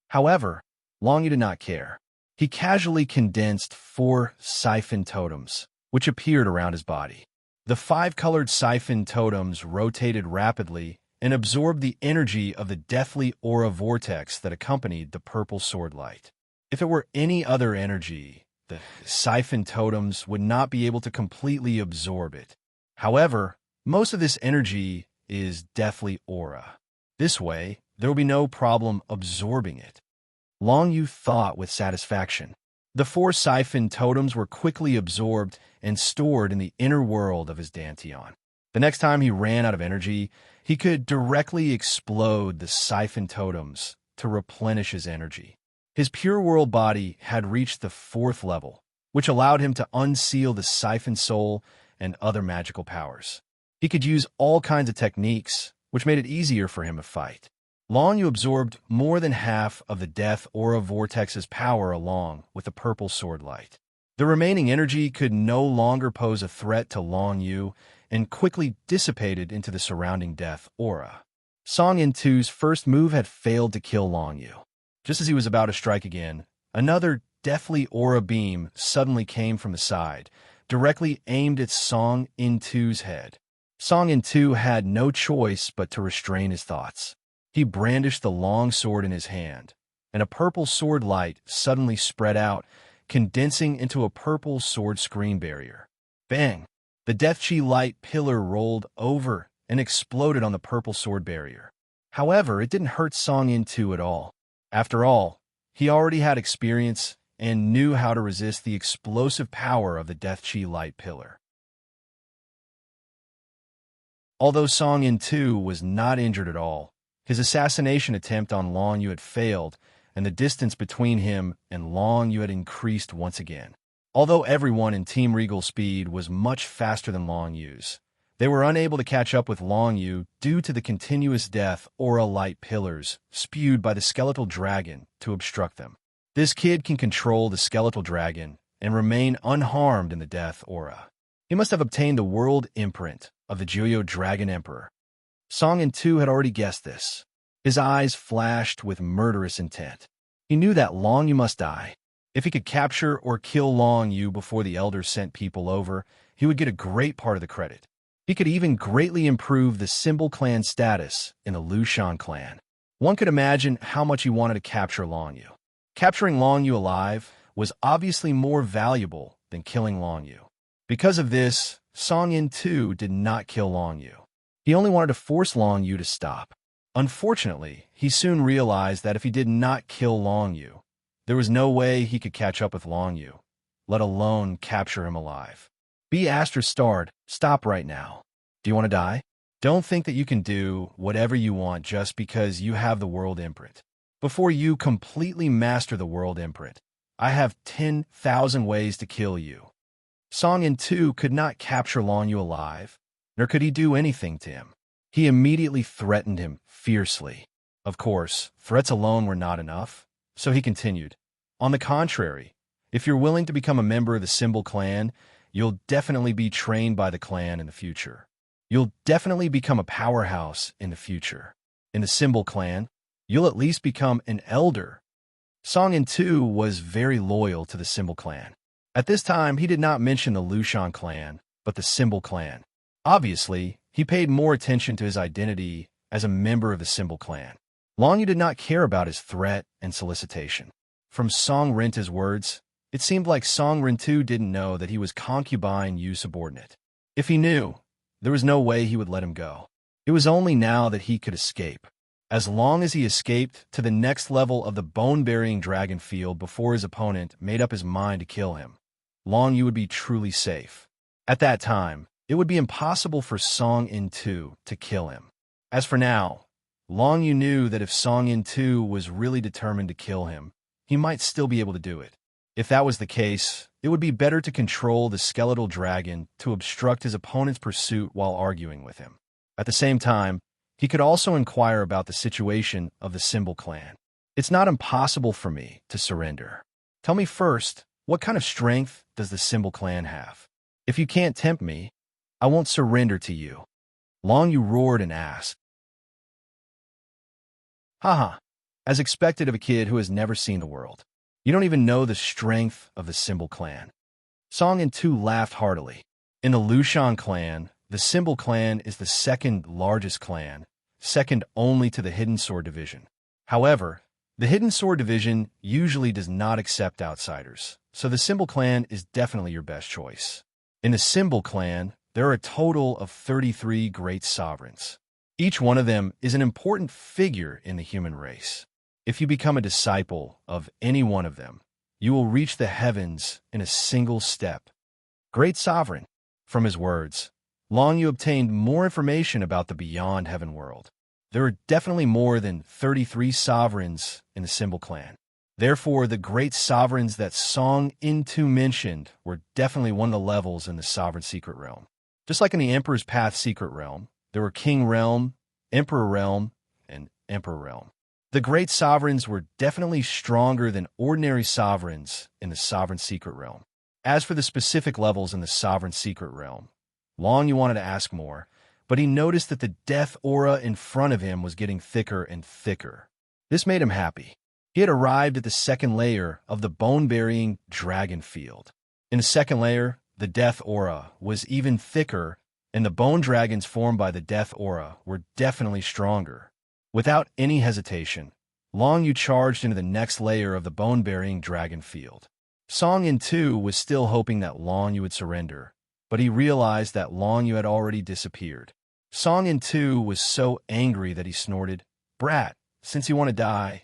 However, Yu did not care. He casually condensed 4 siphon totems, which appeared around his body. The 5-colored siphon totems rotated rapidly and absorbed the energy of the deathly aura vortex that accompanied the purple sword light. If it were any other energy, the siphon totems would not be able to completely absorb it. However, most of this energy is deathly aura. This way, there will be no problem absorbing it. Yu thought with satisfaction. The 4 siphon totems were quickly absorbed and stored in the inner world of his Dantian. The next time he ran out of energy, he could directly explode the siphon totems to replenish his energy. His pure world body had reached the 4th level, which allowed him to unseal the siphon soul and other magical powers. He could use all kinds of techniques, which made it easier for him to fight. Long Yu absorbed more than half of the Death Aura Vortex's power along with the purple sword light. The remaining energy could no longer pose a threat to Long Yu and quickly dissipated into the surrounding Death Aura. Song Yin-Tu's first move had failed to kill Long Yu. Just as he was about to strike again, another deathly aura beam suddenly came from the side, directly aimed at Song Yin-Tu's head. Song Yin-Tu had no choice but to restrain his thoughts. He brandished the long sword in his hand, and a purple sword light suddenly spread out, condensing into a purple sword screen barrier. Bang! The Death Chi light pillar rolled over and exploded on the purple sword barrier. However, it didn't hurt Song Yin-Tu at all. After all, he already had experience and knew how to resist the explosive power of the Death Chi light pillar. Although Song Yin-Tu was not injured at all, his assassination attempt on Long Yu had failed, and the distance between him and Long Yu had increased once again. Although everyone in Team Regal's speed was much faster than Long Yu's, they were unable to catch up with Long Yu due to the continuous death aura light pillars spewed by the skeletal dragon to obstruct them. This kid can control the skeletal dragon and remain unharmed in the death aura. He must have obtained the world imprint of the Jiuyo Dragon Emperor. Song Yin-Tu had already guessed this. His eyes flashed with murderous intent. He knew that Long Yu must die. If he could capture or kill Long Yu before the elders sent people over, he would get a great part of the credit. He could even greatly improve the Symbol Clan status in the Lushan clan. One could imagine how much he wanted to capture Long Yu. Capturing Long Yu alive was obviously more valuable than killing Long Yu. Because of this, Song Yin-Tu did not kill Long Yu. He only wanted to force Long Yu to stop. Unfortunately, he soon realized that if he did not kill Long Yu, there was no way he could catch up with Long Yu, let alone capture him alive. Be Astra-starred, stop right now. Do you want to die? Don't think that you can do whatever you want just because you have the world imprint. Before you completely master the world imprint, I have 10,000 ways to kill you. Song Yin-Tu could not capture Long Yu alive, nor could he do anything to him. He immediately threatened him fiercely. Of course, threats alone were not enough, so he continued. On the contrary, if you're willing to become a member of the Symbol Clan, you'll definitely be trained by the clan in the future. You'll definitely become a powerhouse in the future. In the Symbol Clan, you'll at least become an elder. Song Yin-Tu was very loyal to the Symbol Clan. At this time, he did not mention the Lushan clan, but the Symbol Clan. Obviously, he paid more attention to his identity as a member of the Symbol Clan. Long Yu did not care about his threat and solicitation. From Song Rinta's words, it seemed like Song Rintu didn't know that he was concubine Yu's subordinate. If he knew, there was no way he would let him go. It was only now that he could escape. As long as he escaped to the next level of the bone-burying dragon field before his opponent made up his mind to kill him, Long Yu would be truly safe. At that time, it would be impossible for Song Yin-Tu to kill him. As for now, Long Yu knew that if Song Yin-Tu was really determined to kill him, he might still be able to do it. If that was the case, it would be better to control the skeletal dragon to obstruct his opponent's pursuit while arguing with him. At the same time, he could also inquire about the situation of the Symbol Clan. It's not impossible for me to surrender. Tell me first, what kind of strength does the Symbol Clan have? If you can't tempt me, I won't surrender to you. Long Yu roared and asked. Haha, as expected of a kid who has never seen the world. You don't even know the strength of the Symbol Clan. Song Yin-Tu laughed heartily. In the Lushan clan, the Symbol Clan is the second largest clan, second only to the Hidden Sword Division. However, the Hidden Sword Division usually does not accept outsiders, so the Symbol Clan is definitely your best choice. In the Symbol Clan, there are a total of 33 great sovereigns. Each one of them is an important figure in the human race. If you become a disciple of any one of them, you will reach the heavens in a single step. Great Sovereign. From his words, Long Yu obtained more information about the Beyond Heaven world. There are definitely more than 33 sovereigns in the Symbol Clan. Therefore, the great sovereigns that Song Yin-Tu mentioned were definitely one of the levels in the Sovereign Secret Realm. Just like in the Emperor's Path Secret Realm, there were King Realm, Emperor Realm, and Emperor Realm. The great sovereigns were definitely stronger than ordinary sovereigns in the Sovereign Secret Realm. As for the specific levels in the Sovereign Secret Realm, Long Yu wanted to ask more, but he noticed that the death aura in front of him was getting thicker and thicker. This made him happy. He had arrived at the second layer of the bone-burying dragon field. In the second layer, the death aura was even thicker, and the bone dragons formed by the death aura were definitely stronger. Without any hesitation, Long Yu charged into the next layer of the bone-burying dragon field. Song Yin too was still hoping that Long Yu would surrender, but he realized that Long Yu had already disappeared. Song Yin too was so angry that he snorted, "Brat, since you want to die,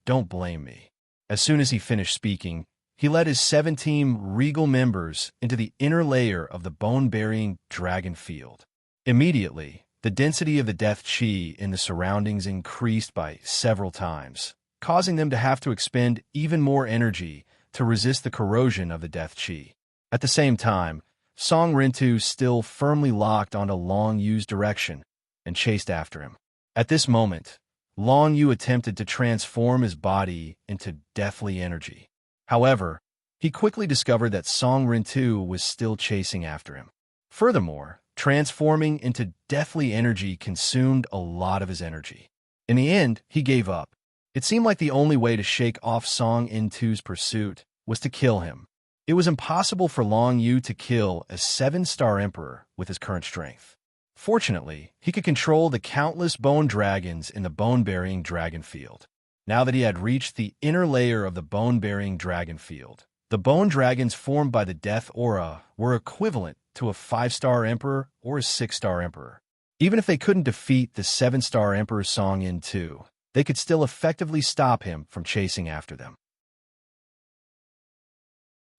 don't blame me." As soon as he finished speaking, he led his 17 regal members into the inner layer of the bone-burying dragon field. Immediately, the density of the death chi in the surroundings increased by several times, causing them to have to expend even more energy to resist the corrosion of the death chi. At the same time, Song Rintu still firmly locked onto Long Yu's direction and chased after him. At this moment, Long Yu attempted to transform his body into deathly energy. However, he quickly discovered that Song Rintu was still chasing after him. Furthermore, transforming into deathly energy consumed a lot of his energy. In the end, he gave up. It seemed like the only way to shake off Song Rintu's pursuit was to kill him. It was impossible for Long Yu to kill a 7-star emperor with his current strength. Fortunately, he could control the countless bone dragons in the bone-burying dragon field. Now that he had reached the inner layer of the bone-burying dragon field, the bone dragons formed by the death aura were equivalent to a 5-star emperor or a 6-star emperor. Even if they couldn't defeat the 7-star emperor Song Yin too, they could still effectively stop him from chasing after them.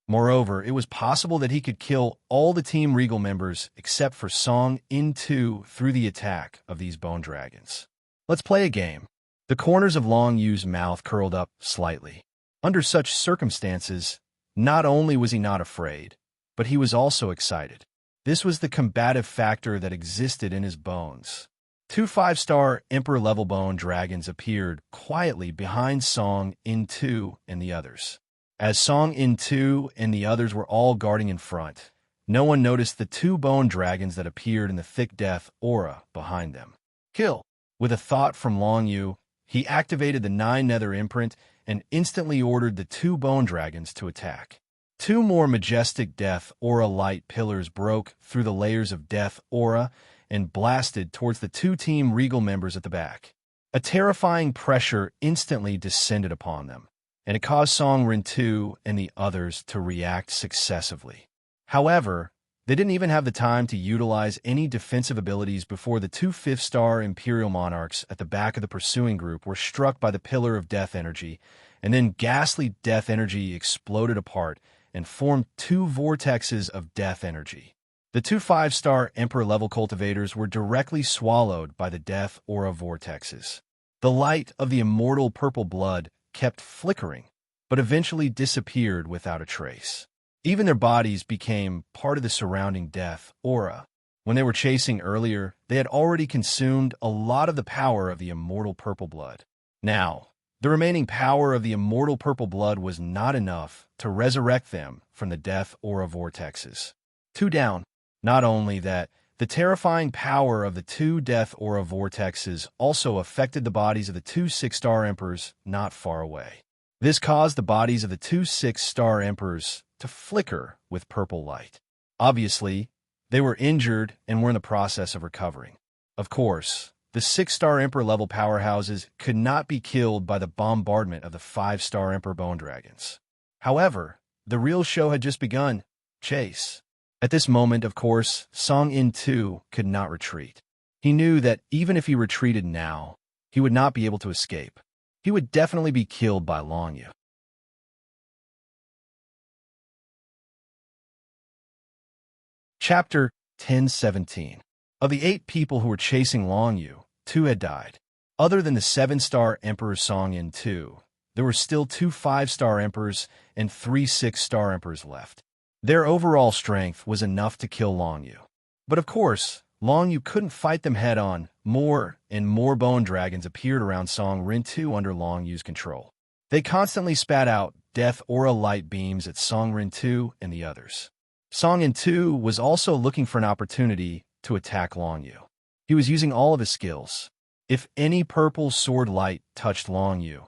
Moreover, it was possible that he could kill all the Team Regal members except for Song Yin too through the attack of these bone dragons. Let's play a game. The corners of Long Yu's mouth curled up slightly. Under such circumstances, not only was he not afraid, but he was also excited. This was the combative factor that existed in his bones. 2 5-star Emperor-level bone dragons appeared quietly behind Song Yin too and the others. As Song Yin too and the others were all guarding in front, no one noticed the 2 bone dragons that appeared in the thick death aura behind them. Kill! With a thought from Long Yu, he activated the 9 nether imprint and instantly ordered the 2 bone dragons to attack. 2 more majestic death aura light pillars broke through the layers of death aura and blasted towards the 2 Team Regal members at the back. A terrifying pressure instantly descended upon them, and it caused Song Rintu and the others to react successively. However, they didn't even have the time to utilize any defensive abilities before the 2 5-star Imperial Monarchs at the back of the pursuing group were struck by the Pillar of Death Energy, and then ghastly death energy exploded apart and formed 2 vortexes of death energy. The 2 5-star Emperor-level cultivators were directly swallowed by the death aura vortexes. The light of the immortal purple blood kept flickering, but eventually disappeared without a trace. Even their bodies became part of the surrounding death aura. When they were chasing earlier, they had already consumed a lot of the power of the immortal purple blood. Now, the remaining power of the immortal purple blood was not enough to resurrect them from the death aura vortexes. 2 down. Not only that, the terrifying power of the 2 death aura vortexes also affected the bodies of the 2 6-star emperors not far away. This caused the bodies of the 2 6-star emperors to flicker with purple light. Obviously, they were injured and were in the process of recovering. Of course, the 6-star emperor-level powerhouses could not be killed by the bombardment of the 5-star emperor bone dragons. However, the real show had just begun. Chase. At this moment, of course, Song Yin too could not retreat. He knew that even if he retreated now, he would not be able to escape. He would definitely be killed by Long Yu. Chapter 1017. Of the 8 people who were chasing Long Yu, 2 had died. Other than the 7-star Emperor Song Yin too, there were still 2 5-star emperors and 3 6-star emperors left. Their overall strength was enough to kill Long Yu. But of course, Long Yu couldn't fight them head-on. More and more bone dragons appeared around Song Rin-Tu under Long Yu's control. They constantly spat out death aura light beams at Song Rin-Tu and the others. Song Rin-Tu was also looking for an opportunity to attack Long Yu. He was using all of his skills. If any purple sword light touched Long Yu,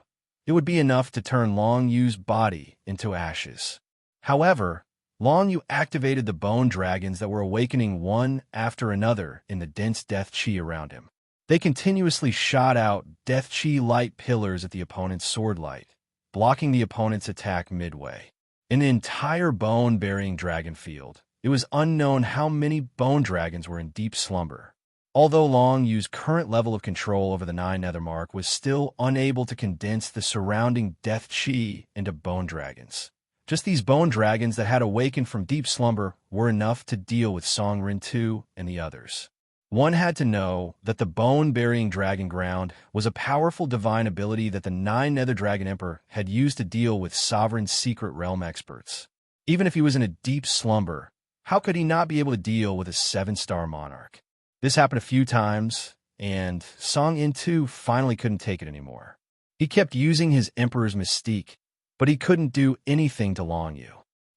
it would be enough to turn Long Yu's body into ashes. However, Long Yu activated the bone dragons that were awakening one after another in the dense death chi around him. They continuously shot out death chi light pillars at the opponent's sword light, blocking the opponent's attack midway. In the entire bone-bearing dragon field, it was unknown how many bone dragons were in deep slumber. Although Long Yu's current level of control over the Nine Nethermark was still unable to condense the surrounding death chi into bone dragons. Just these bone dragons that had awakened from deep slumber were enough to deal with Song Rin-Tu and the others. One had to know that the bone-bearing dragon ground was a powerful divine ability that the Nine Nether Dragon Emperor had used to deal with sovereign secret realm experts. Even if he was in a deep slumber, how could he not be able to deal with a 7-star monarch? This happened a few times, and Song Rin-Tu finally couldn't take it anymore. He kept using his Emperor's mystique, but he couldn't do anything to Long Yu.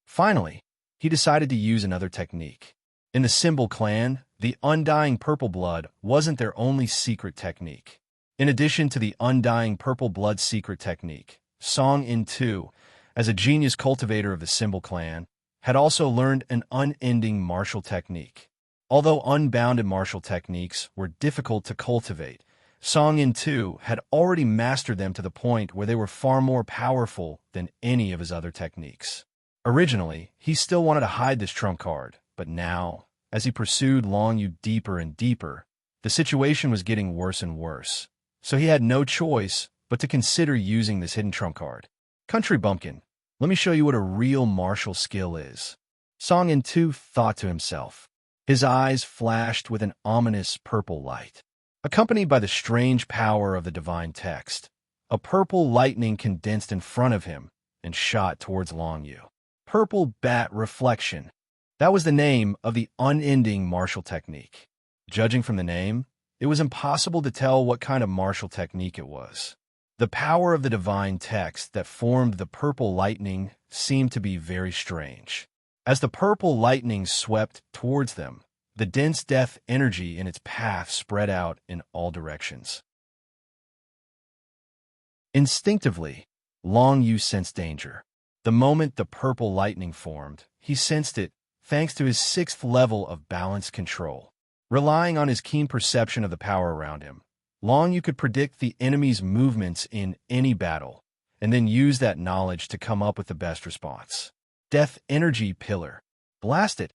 Finally, he decided to use another technique. In the Symbol clan, the Undying Purple Blood wasn't their only secret technique. In addition to the Undying Purple Blood secret technique, Song Rin-Tu, as a genius cultivator of the Symbol clan, had also learned an unending martial technique. Although unbounded martial techniques were difficult to cultivate, Song Rin-Tu had already mastered them to the point where they were far more powerful than any of his other techniques. Originally, he still wanted to hide this trump card, but now, as he pursued Long Yu deeper and deeper, the situation was getting worse and worse. So he had no choice but to consider using this hidden trump card. Country bumpkin, let me show you what a real martial skill is. Song Rin-Tu thought to himself. His eyes flashed with an ominous purple light. Accompanied by the strange power of the divine text, a purple lightning condensed in front of him and shot towards Long Yu. Purple Bat Reflection. That was the name of the unending martial technique. Judging from the name, it was impossible to tell what kind of martial technique it was. The power of the divine text that formed the purple lightning seemed to be very strange. As the purple lightning swept towards them, the dense death energy in its path spread out in all directions. Instinctively, Long Yu sensed danger. The moment the purple lightning formed, he sensed it thanks to his 6th level of balance control. Relying on his keen perception of the power around him, Long Yu could predict the enemy's movements in any battle, and then use that knowledge to come up with the best response. Death Energy Pillar. Blast it!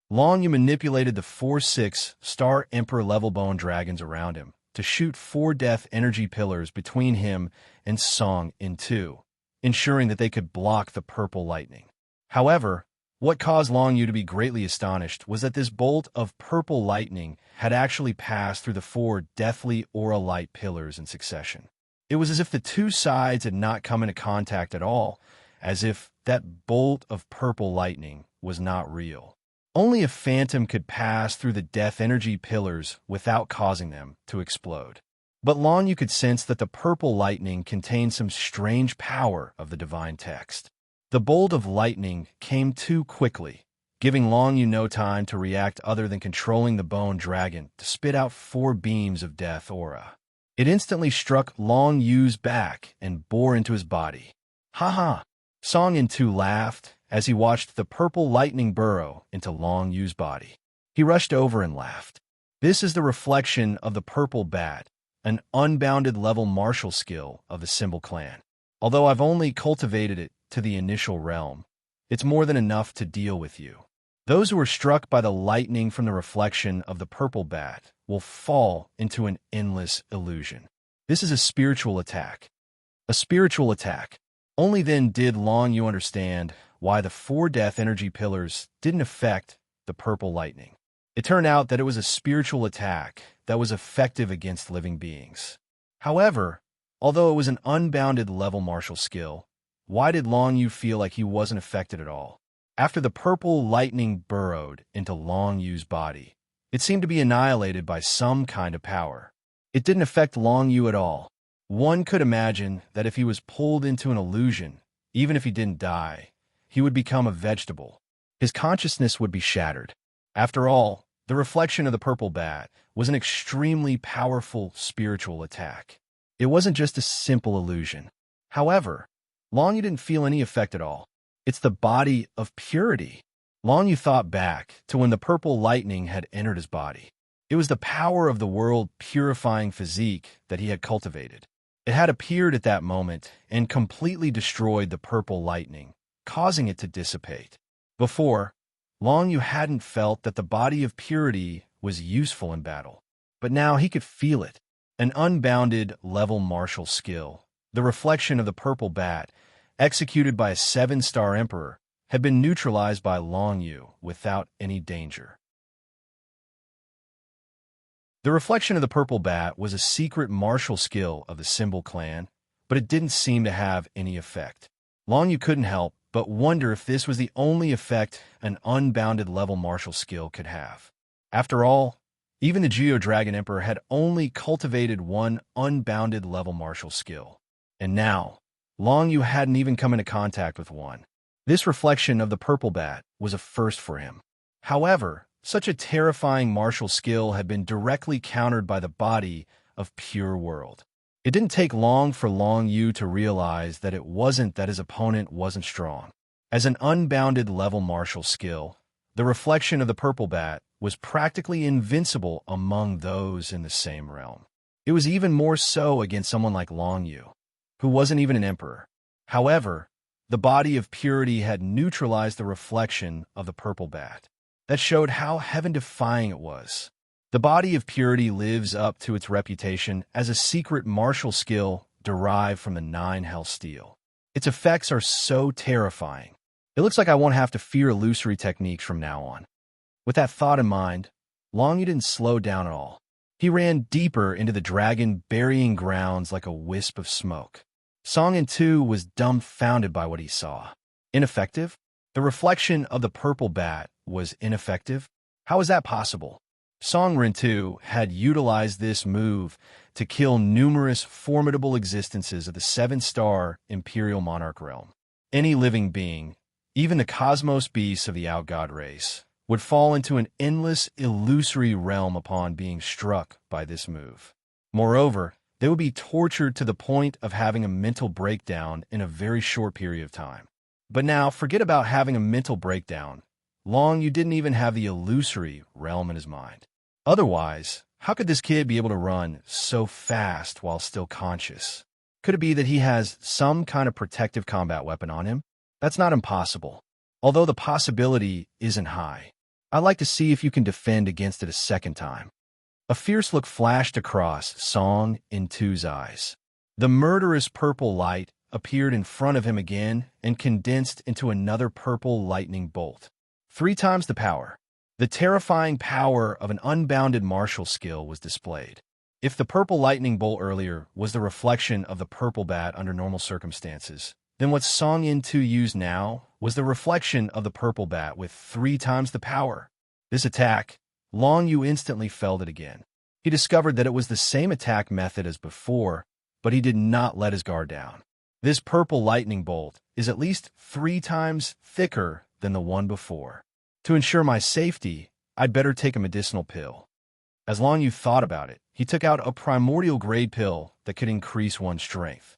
Long Yu manipulated the 4-6-star Emperor level bone dragons around him to shoot 4 death energy pillars between him and Song Rin-Tu, ensuring that they could block the purple lightning. However, what caused Long Yu to be greatly astonished was that this bolt of purple lightning had actually passed through the 4 deathly aura light pillars in succession. It was as if the 2 sides had not come into contact at all, as if that bolt of purple lightning was not real. Only a phantom could pass through the death energy pillars without causing them to explode. But Long Yu could sense that the purple lightning contained some strange power of the divine text. The bolt of lightning came too quickly, giving Long Yu no time to react other than controlling the bone dragon to spit out 4 beams of death aura. It instantly struck Long Yu's back and bore into his body. Ha ha! Song Rin-Tu laughed as he watched the purple lightning burrow into Long Yu's body. He rushed over and laughed. This is the reflection of the purple bat, an unbounded level martial skill of the Symbol clan. Although I've only cultivated it to the initial realm, it's more than enough to deal with you. Those who are struck by the lightning from the reflection of the purple bat will fall into an endless illusion. This is a spiritual attack. A spiritual attack. Only then did Long Yu understand why the 4 death energy pillars didn't affect the purple lightning. It turned out that it was a spiritual attack that was effective against living beings. However, although it was an unbounded level martial skill, why did Long Yu feel like he wasn't affected at all? After the purple lightning burrowed into Long Yu's body, It seemed to be annihilated by some kind of power. It didn't affect Long Yu at all. One could imagine that if he was pulled into an illusion, even if he didn't die, he would become a vegetable. His consciousness would be shattered. After all, the reflection of the purple bat was an extremely powerful spiritual attack. It wasn't just a simple illusion. However, Long Yu didn't feel any effect at all. It's the body of purity. Long Yu thought back to when the purple lightning had entered his body. It was the power of the world-purifying physique that he had cultivated. It had appeared at that moment and completely destroyed the purple lightning, causing it to dissipate. Before, Long Yu hadn't felt that the body of purity was useful in battle. But now he could feel it. An unbounded level martial skill, the reflection of the purple bat, executed by a 7-star emperor, had been neutralized by Long Yu without any danger. The reflection of the purple bat was a secret martial skill of the Symbol clan, but it didn't seem to have any effect. Long Yu couldn't help but wonder if this was the only effect an unbounded level martial skill could have. After all, even the Geo-Dragon Emperor had only cultivated one unbounded level martial skill. And now, Long Yu hadn't even come into contact with one. This reflection of the purple bat was a first for him. However, such a terrifying martial skill had been directly countered by the body of pure world. It didn't take long for Long Yu to realize that it wasn't that his opponent wasn't strong. As an unbounded level martial skill, the reflection of the purple bat was practically invincible among those in the same realm. It was even more so against someone like Long Yu, who wasn't even an emperor. However, the body of purity had neutralized the reflection of the purple bat. That showed how heaven-defying it was. The body of purity lives up to its reputation as a secret martial skill derived from the 9 Hell Steel. Its effects are so terrifying. It looks like I won't have to fear illusory techniques from now on. With that thought in mind, Long Yu didn't slow down at all. He ran deeper into the dragon burying grounds like a wisp of smoke. Song Yin too was dumbfounded by what he saw. Ineffective? The reflection of the purple bat was ineffective? How is that possible? Song Rin-tu had utilized this move to kill numerous formidable existences of the 7-star Imperial Monarch realm. Any living being, even the cosmos beasts of the outgod race, would fall into an endless, illusory realm upon being struck by this move. Moreover, they would be tortured to the point of having a mental breakdown in a very short period of time. But now, forget about having a mental breakdown. Long Yu didn't even have the illusory realm in his mind. Otherwise, how could this kid be able to run so fast while still conscious? Could it be that he has some kind of protective combat weapon on him? That's not impossible, although the possibility isn't high. I'd like to see if you can defend against it a second time. A fierce look flashed across Song Yin-tu's eyes. The murderous purple light appeared in front of him again and condensed into another purple lightning bolt. 3 times the power. The terrifying power of an unbounded martial skill was displayed. If the purple lightning bolt earlier was the reflection of the purple bat under normal circumstances, then what Song Yin-tu used now was the reflection of the purple bat with 3 times the power. This attack, Long Yu instantly felt it again. He discovered that it was the same attack method as before, but he did not let his guard down. This purple lightning bolt is at least 3 times thicker than the one before. To ensure my safety, I'd better take a medicinal pill. As Long Yu thought about it, he took out a primordial grade pill that could increase one's strength.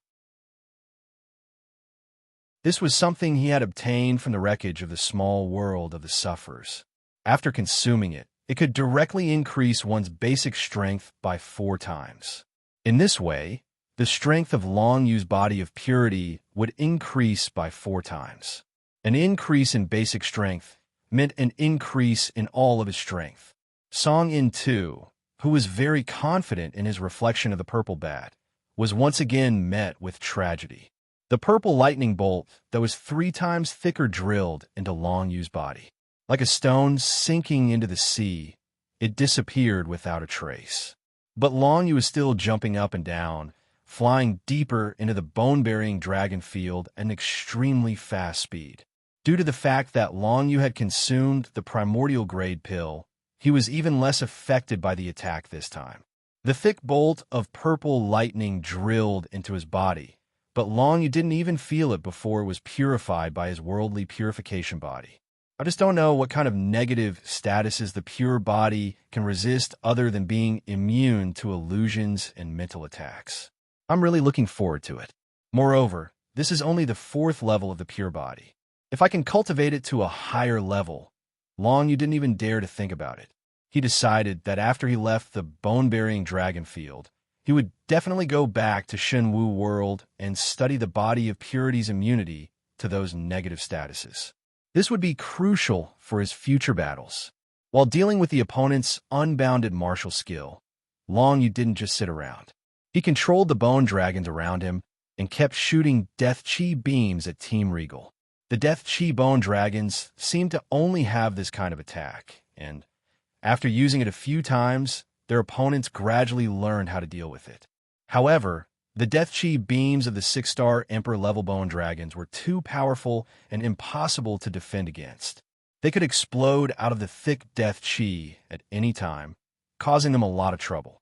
This was something he had obtained from the wreckage of the small world of the sufferers. After consuming it, it could directly increase one's basic strength by 4 times. In this way, the strength of Long Yu's body of purity would increase by 4 times. An increase in basic strength meant an increase in all of his strength. Song Yin-tu, who was very confident in his reflection of the purple bat, was once again met with tragedy. The purple lightning bolt that was 3 times thicker drilled into Long Yu's body. Like a stone sinking into the sea, it disappeared without a trace. But Long Yu was still jumping up and down, flying deeper into the bone-burying dragon field at an extremely fast speed. Due to the fact that Long Yu had consumed the primordial grade pill, he was even less affected by the attack this time. The thick bolt of purple lightning drilled into his body, but Long Yu didn't even feel it before it was purified by his worldly purification body. I just don't know what kind of negative statuses the pure body can resist other than being immune to illusions and mental attacks. I'm really looking forward to it. Moreover, this is only the 4th level of the pure body. If I can cultivate it to a higher level, Long Yu didn't even dare to think about it. He decided that after he left the bone-burying dragon field, he would definitely go back to Shenwu World and study the body of purity's immunity to those negative statuses. This would be crucial for his future battles. While dealing with the opponent's unbounded martial skill, Long Yu didn't just sit around. He controlled the bone dragons around him and kept shooting Death Chi beams at Team Regal. The Death Chi bone dragons seemed to only have this kind of attack, and after using it a few times, their opponents gradually learned how to deal with it. However, the Death Chi beams of the 6-star Emperor-level bone dragons were too powerful and impossible to defend against. They could explode out of the thick Death Chi at any time, causing them a lot of trouble.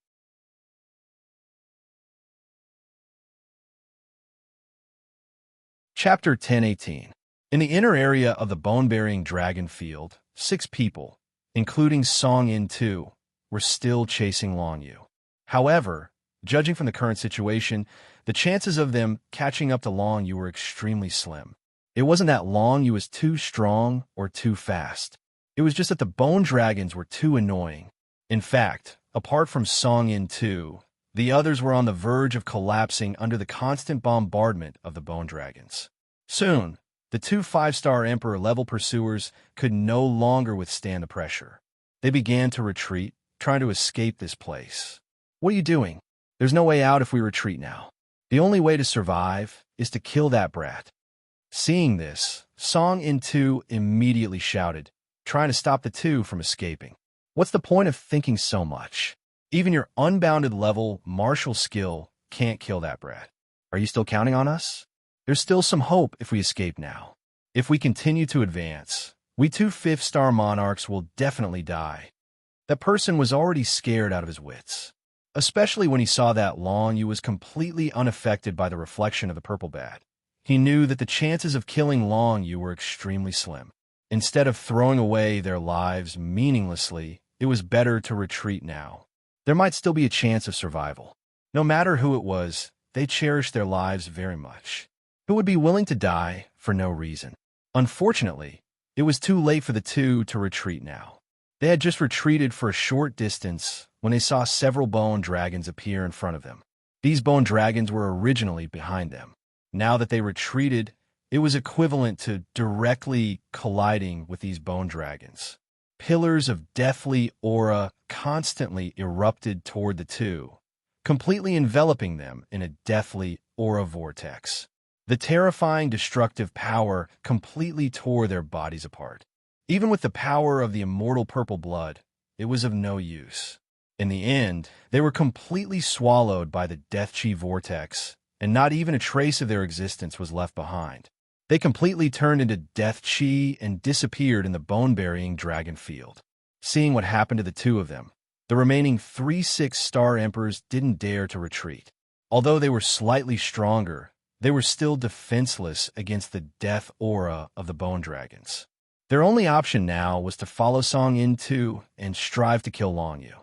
Chapter 1018. In the inner area of the bone-burying dragon field, 6 people, including Song In-tu, were still chasing Long Yu. However, judging from the current situation, the chances of them catching up to Long Yu were extremely slim. It wasn't that Long Yu was too strong or too fast. It was just that the bone dragons were too annoying. In fact, apart from Song In-tu, the others were on the verge of collapsing under the constant bombardment of the bone dragons. Soon, the 2 5-star Emperor-level pursuers could no longer withstand the pressure. They began to retreat, trying to escape this place. What are you doing? There's no way out if we retreat now. The only way to survive is to kill that brat. Seeing this, Song In-tu immediately shouted, trying to stop the 2 from escaping. What's the point of thinking so much? Even your unbounded level martial skill can't kill that brat. Are you still counting on us? There's still some hope if we escape now. If we continue to advance, we 2 5-star monarchs will definitely die. That person was already scared out of his wits, especially when he saw that Long Yu was completely unaffected by the reflection of the purple bat. He knew that the chances of killing Long Yu were extremely slim. Instead of throwing away their lives meaninglessly, it was better to retreat now. There might still be a chance of survival. No matter who it was, they cherished their lives very much. Who would be willing to die for no reason? Unfortunately, it was too late for the 2 to retreat now. They had just retreated for a short distance when they saw several bone dragons appear in front of them. These bone dragons were originally behind them. Now that they retreated, it was equivalent to directly colliding with these bone dragons. Pillars of deathly aura constantly erupted toward the 2, completely enveloping them in a deathly aura vortex. The terrifying destructive power completely tore their bodies apart. Even with the power of the immortal purple blood, it was of no use. In the end, they were completely swallowed by the Death Chi vortex, and not even a trace of their existence was left behind. They completely turned into Death Chi and disappeared in the bone-burying dragon field. Seeing what happened to the 2 of them, the remaining 3 6-star emperors didn't dare to retreat. Although they were slightly stronger, they were still defenseless against the death aura of the bone dragons. Their only option now was to follow Song In-tu and strive to kill Long Yu.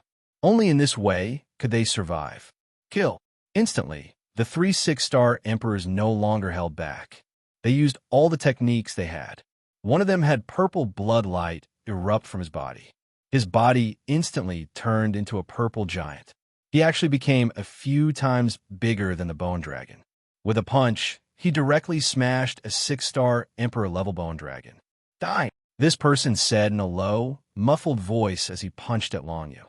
Only in this way could they survive. Kill. Instantly, the 3 6-star emperors no longer held back. They used all the techniques they had. One of them had purple blood light erupt from his body. His body instantly turned into a purple giant. He actually became a few times bigger than the bone dragon. With a punch, he directly smashed a 6-star Emperor-level bone dragon. Die! This person said in a low, muffled voice as he punched at Long Yu.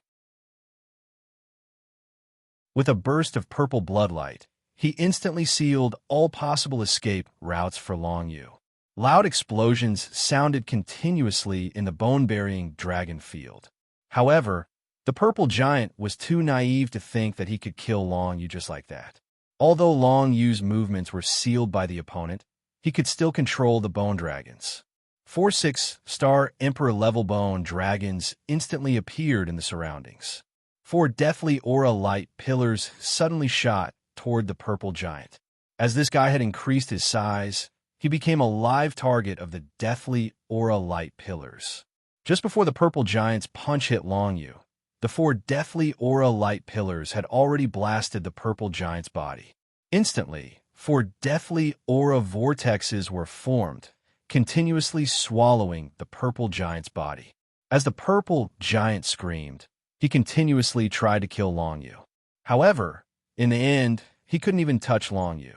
With a burst of purple bloodlight, he instantly sealed all possible escape routes for Long Yu. Loud explosions sounded continuously in the bone-burying dragon field. However, the purple giant was too naive to think that he could kill Long Yu just like that. Although Long Yu's movements were sealed by the opponent, he could still control the bone dragons. 4 6-star Emperor-level bone dragons instantly appeared in the surroundings. 4 deathly aura light pillars suddenly shot toward the purple giant. As this guy had increased his size, he became a live target of the deathly aura light pillars. Just before the purple giant's punch hit Long Yu, the 4 deathly aura light pillars had already blasted the purple giant's body. Instantly, 4 deathly aura vortexes were formed, continuously swallowing the purple giant's body. As the purple giant screamed, he continuously tried to kill Long Yu. However, in the end, he couldn't even touch Long Yu.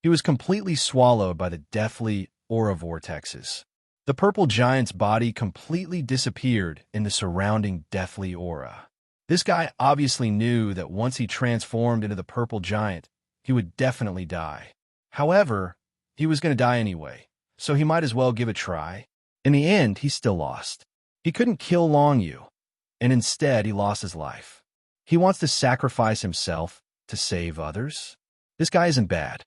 He was completely swallowed by the deathly aura vortexes. The purple giant's body completely disappeared in the surrounding deathly aura. This guy obviously knew that once he transformed into the purple giant, he would definitely die. However, he was going to die anyway, so he might as well give it a try. In the end, he still lost. He couldn't kill Long Yu, and instead he lost his life. He wants to sacrifice himself to save others? This guy isn't bad.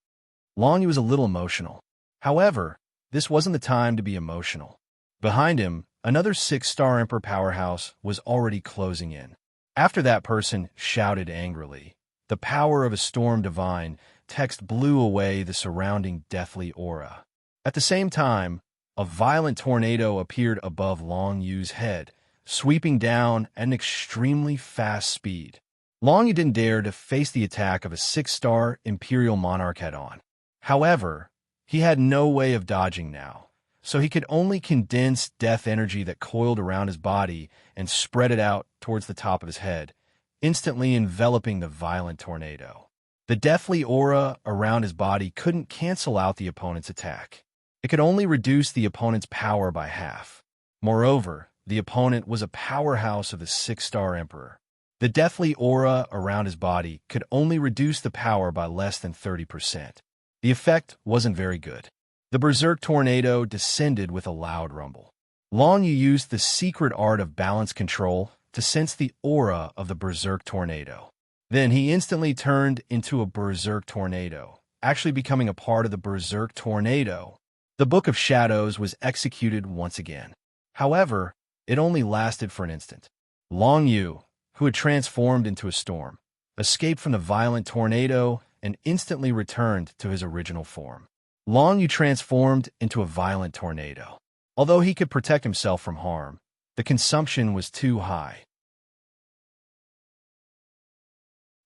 Long Yu was a little emotional. However, this wasn't the time to be emotional. Behind him, another 6-star Emperor powerhouse was already closing in. After that person shouted angrily, the power of a storm divine text blew away the surrounding deathly aura. At the same time, a violent tornado appeared above Long Yu's head, sweeping down at an extremely fast speed. Long Yu didn't dare to face the attack of a 6-star Imperial Monarch head-on. However, he had no way of dodging now, so he could only condense death energy that coiled around his body and spread it out towards the top of his head, instantly enveloping the violent tornado. The deathly aura around his body couldn't cancel out the opponent's attack. It could only reduce the opponent's power by half. Moreover, the opponent was a powerhouse of the 6-star Emperor. The deathly aura around his body could only reduce the power by less than 30%. The effect wasn't very good. The berserk tornado descended with a loud rumble. Long Yu used the secret art of balance control to sense the aura of the berserk tornado. Then he instantly turned into a berserk tornado, actually becoming a part of the berserk tornado. The Book of Shadows was executed once again. However, it only lasted for an instant. Long Yu, who had transformed into a storm, escaped from the violent tornado and instantly returned to his original form. Long Yu transformed into a violent tornado. Although he could protect himself from harm, the consumption was too high.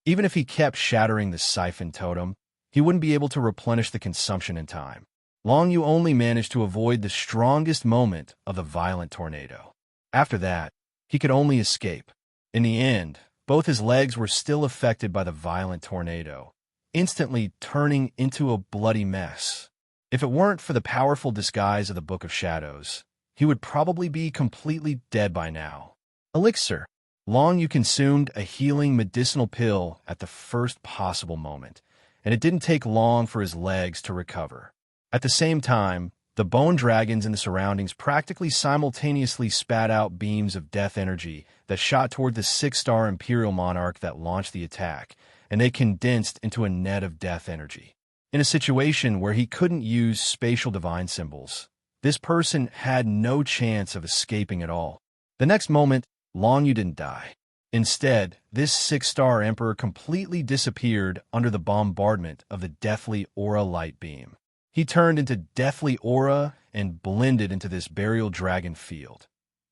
Even if he kept shattering the siphon totem, he wouldn't be able to replenish the consumption in time. Long Yu only managed to avoid the strongest moment of the violent tornado. After that, he could only escape. In the end, both his legs were still affected by the violent tornado, instantly turning into a bloody mess. If it weren't for the powerful disguise of the Book of Shadows, he would probably be completely dead by now. Elixir. Long Yu consumed a healing medicinal pill at the first possible moment, and it didn't take long for his legs to recover. At the same time, the bone dragons in the surroundings practically simultaneously spat out beams of death energy that shot toward the 6-star Imperial Monarch that launched the attack, and they condensed into a net of death energy. In a situation where he couldn't use spatial divine symbols, this person had no chance of escaping at all. The next moment, Long Yu didn't die. Instead, this 6-star Emperor completely disappeared under the bombardment of the deathly aura light beam. He turned into deathly aura and blended into this burial dragon field.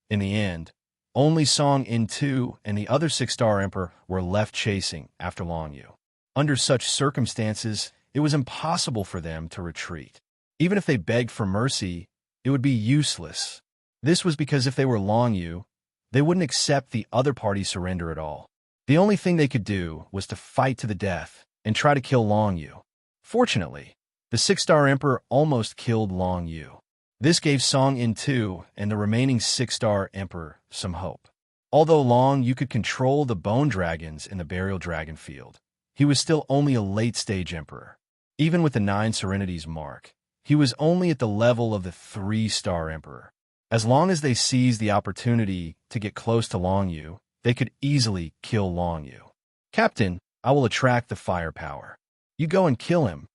In the end, only Song In-2 and the other 6-star Emperor were left chasing after Long Yu. Under such circumstances, it was impossible for them to retreat. Even if they begged for mercy, it would be useless. This was because if they were Long Yu, they wouldn't accept the other party's surrender at all. The only thing they could do was to fight to the death and try to kill Long Yu. Fortunately, the 6-star Emperor almost killed Long Yu. This gave Song In-2 and the remaining 6-star Emperor some hope. Although Long Yu could control the bone dragons in the burial dragon field, he was still only a late-stage Emperor. Even with the 9 Serenities mark, he was only at the level of the 3-star Emperor. As long as they seized the opportunity to get close to Long Yu, they could easily kill Long Yu. Captain, I will attract the firepower. You go and kill him.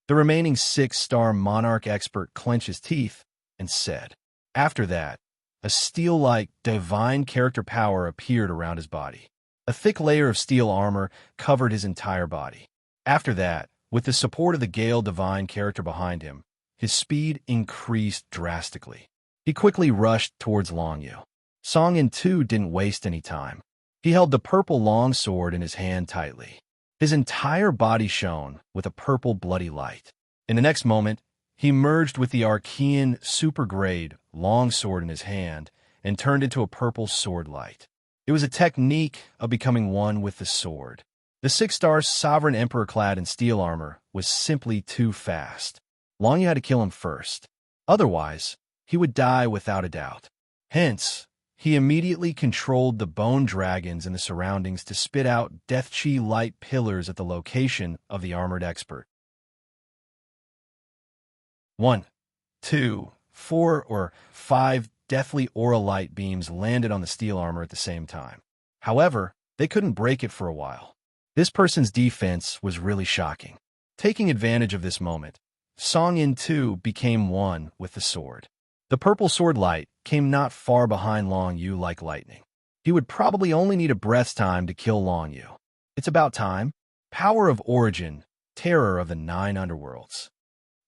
The remaining 6-star Monarch expert clenched his teeth and said. After that, a steel-like, divine character power appeared around his body. A thick layer of steel armor covered his entire body. After that, with the support of the Gale divine character behind him, his speed increased drastically. He quickly rushed towards Long Yu. Song In too didn't waste any time. He held the purple longsword in his hand tightly. His entire body shone with a purple bloody light. In the next moment, he merged with the Archean super-grade longsword in his hand and turned into a purple sword light. It was a technique of becoming one with the sword. The six-star sovereign emperor clad in steel armor was simply too fast. Long Yu had to kill him first. Otherwise, he would die without a doubt. Hence, he immediately controlled the bone dragons in the surroundings to spit out death chi light pillars at the location of the armored expert. 1, 2, 4, or 5 deathly aura light beams landed on the steel armor at the same time. However, they couldn't break it for a while. This person's defense was really shocking. Taking advantage of this moment, Song In too became one with the sword. The purple sword light came not far behind Long Yu like lightning. He would probably only need a breath's time to kill Long Yu. It's about time. Power of origin, terror of the 9 underworlds.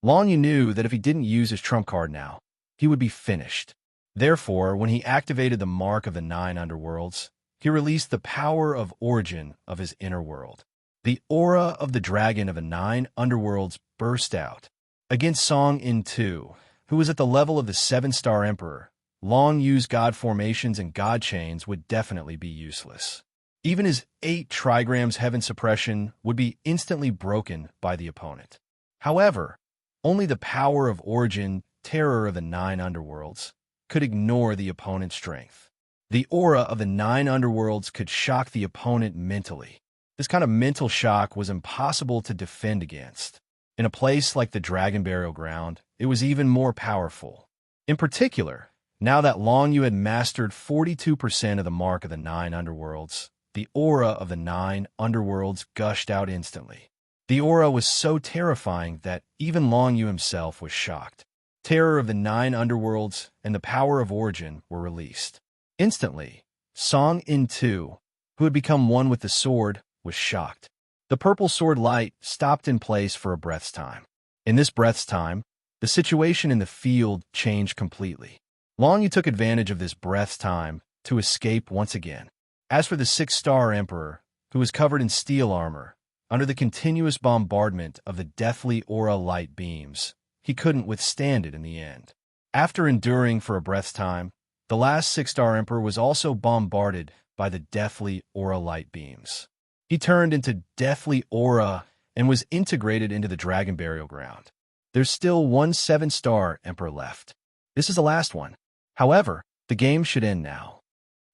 Long Yu knew that if he didn't use his trump card now, he would be finished. Therefore, when he activated the mark of the 9 underworlds, he released the power of origin of his inner world. The aura of the dragon of the 9 underworlds burst out. Against Song In too, who was at the level of the 7-star emperor, Long Yu's god formations and god chains would definitely be useless. Even his 8 trigrams heaven suppression would be instantly broken by the opponent. However, only the power of origin, terror of the 9 underworlds, could ignore the opponent's strength. The aura of the 9 underworlds could shock the opponent mentally. This kind of mental shock was impossible to defend against. In a place like the Dragon Burial Ground, it was even more powerful. In particular, now that Long Yu had mastered 42% of the mark of the 9 underworlds, the aura of the 9 underworlds gushed out instantly. The aura was so terrifying that even Long Yu himself was shocked. Terror of the 9 underworlds and the power of origin were released. Instantly, Song In too, who had become one with the sword, was shocked. The purple sword light stopped in place for a breath's time. In this breath's time, the situation in the field changed completely. Long Yu took advantage of this breath's time to escape once again. As for the 6-star emperor, who was covered in steel armor, under the continuous bombardment of the deathly aura light beams, he couldn't withstand it in the end. After enduring for a breath's time, the last 6-star emperor was also bombarded by the deathly aura light beams. He turned into deathly aura and was integrated into the Dragon Burial Ground. There's still one 7-star emperor left. This is the last one. However, the game should end now.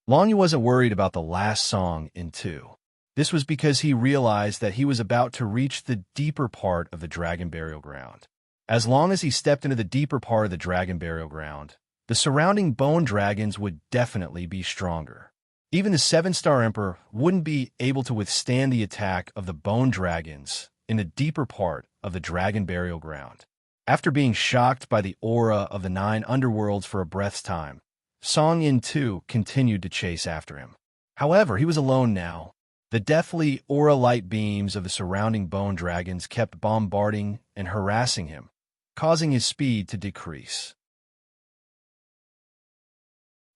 Long Yu wasn't worried about the last Song In too. This was because he realized that he was about to reach the deeper part of the Dragon Burial Ground. As long as he stepped into the deeper part of the Dragon Burial Ground, the surrounding bone dragons would definitely be stronger. Even the 7-star emperor wouldn't be able to withstand the attack of the bone dragons in the deeper part of the Dragon Burial Ground. After being shocked by the aura of the 9 underworlds for a breath's time, Song In too continued to chase after him. However, he was alone now. The deathly aura light beams of the surrounding bone dragons kept bombarding and harassing him, causing his speed to decrease.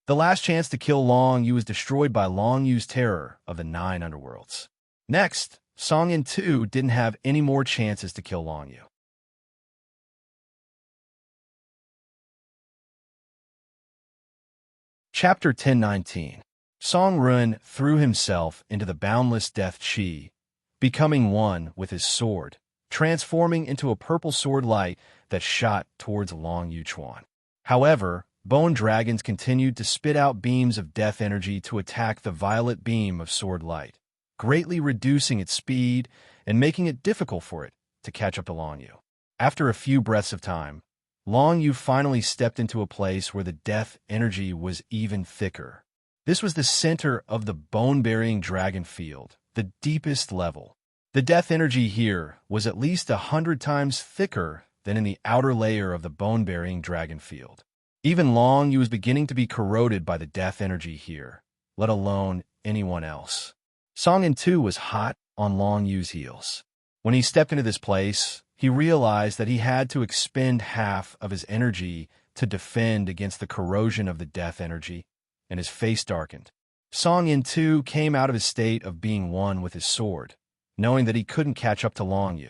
The last chance to kill Long Yu was destroyed by Long Yu's terror of the 9 underworlds. Next, Song In too didn't have any more chances to kill Long Yu. Chapter 1019. Song Run threw himself into the boundless death chi, becoming one with his sword, transforming into a purple sword light that shot towards Long Yu Chuan. However, bone dragons continued to spit out beams of death energy to attack the violet beam of sword light, greatly reducing its speed and making it difficult for it to catch up to Long Yu. After a few breaths of time, Long Yu finally stepped into a place where the death energy was even thicker. This was the center of the bone-burying dragon field, the deepest level. The death energy here was at least 100 times thicker than in the outer layer of the bone-burying dragon field. Even Long Yu was beginning to be corroded by the death energy here, let alone anyone else. Song In Tu was hot on Long Yu's heels. When he stepped into this place, he realized that he had to expend half of his energy to defend against the corrosion of the death energy, and his face darkened. Song In Tu came out of his state of being one with his sword, knowing that he couldn't catch up to Long Yu.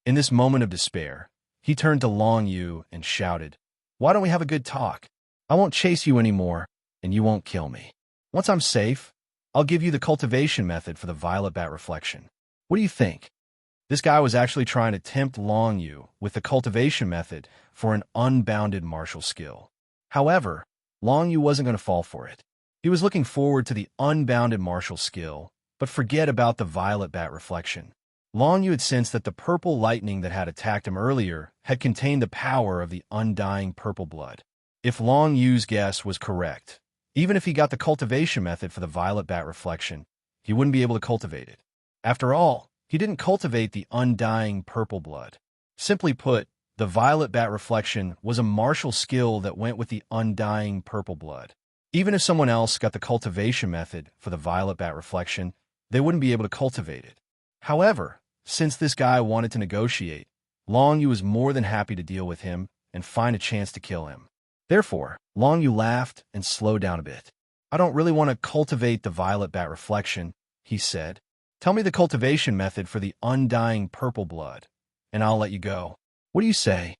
In this moment of despair, he turned to Long Yu and shouted, "Why don't we have a good talk? I won't chase you anymore, and you won't kill me. Once I'm safe, I'll give you the cultivation method for the violet bat reflection. What do you think?" This guy was actually trying to tempt Long Yu with the cultivation method for an unbounded martial skill. However, Long Yu wasn't going to fall for it. He was looking forward to the unbounded martial skill, but forget about the violet bat reflection. Long Yu had sensed that the purple lightning that had attacked him earlier had contained the power of the undying purple blood. If Long Yu's guess was correct, even if he got the cultivation method for the violet bat reflection, he wouldn't be able to cultivate it. After all, he didn't cultivate the undying purple blood. Simply put, the violet bat reflection was a martial skill that went with the undying purple blood. Even if someone else got the cultivation method for the violet bat reflection, they wouldn't be able to cultivate it. However, since this guy wanted to negotiate, Long Yu was more than happy to deal with him and find a chance to kill him. Therefore, Long Yu laughed and slowed down a bit. "I don't really want to cultivate the violet bat reflection," he said. "Tell me the cultivation method for the undying purple blood, and I'll let you go. What do you say?"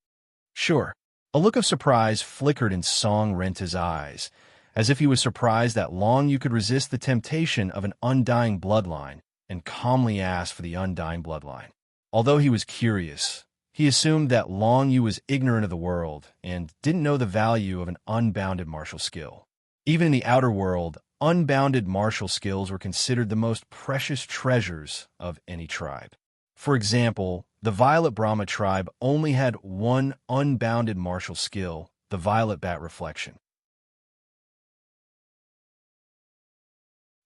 "Sure." A look of surprise flickered in Song Renta's eyes, as if he was surprised that Long Yu could resist the temptation of an undying bloodline and calmly asked for the undying bloodline. Although he was curious, he assumed that Long Yu was ignorant of the world and didn't know the value of an unbounded martial skill. Even in the outer world, unbounded martial skills were considered the most precious treasures of any tribe. For example, the Violet Brahma tribe only had one unbounded martial skill, the Violet Bat Reflection.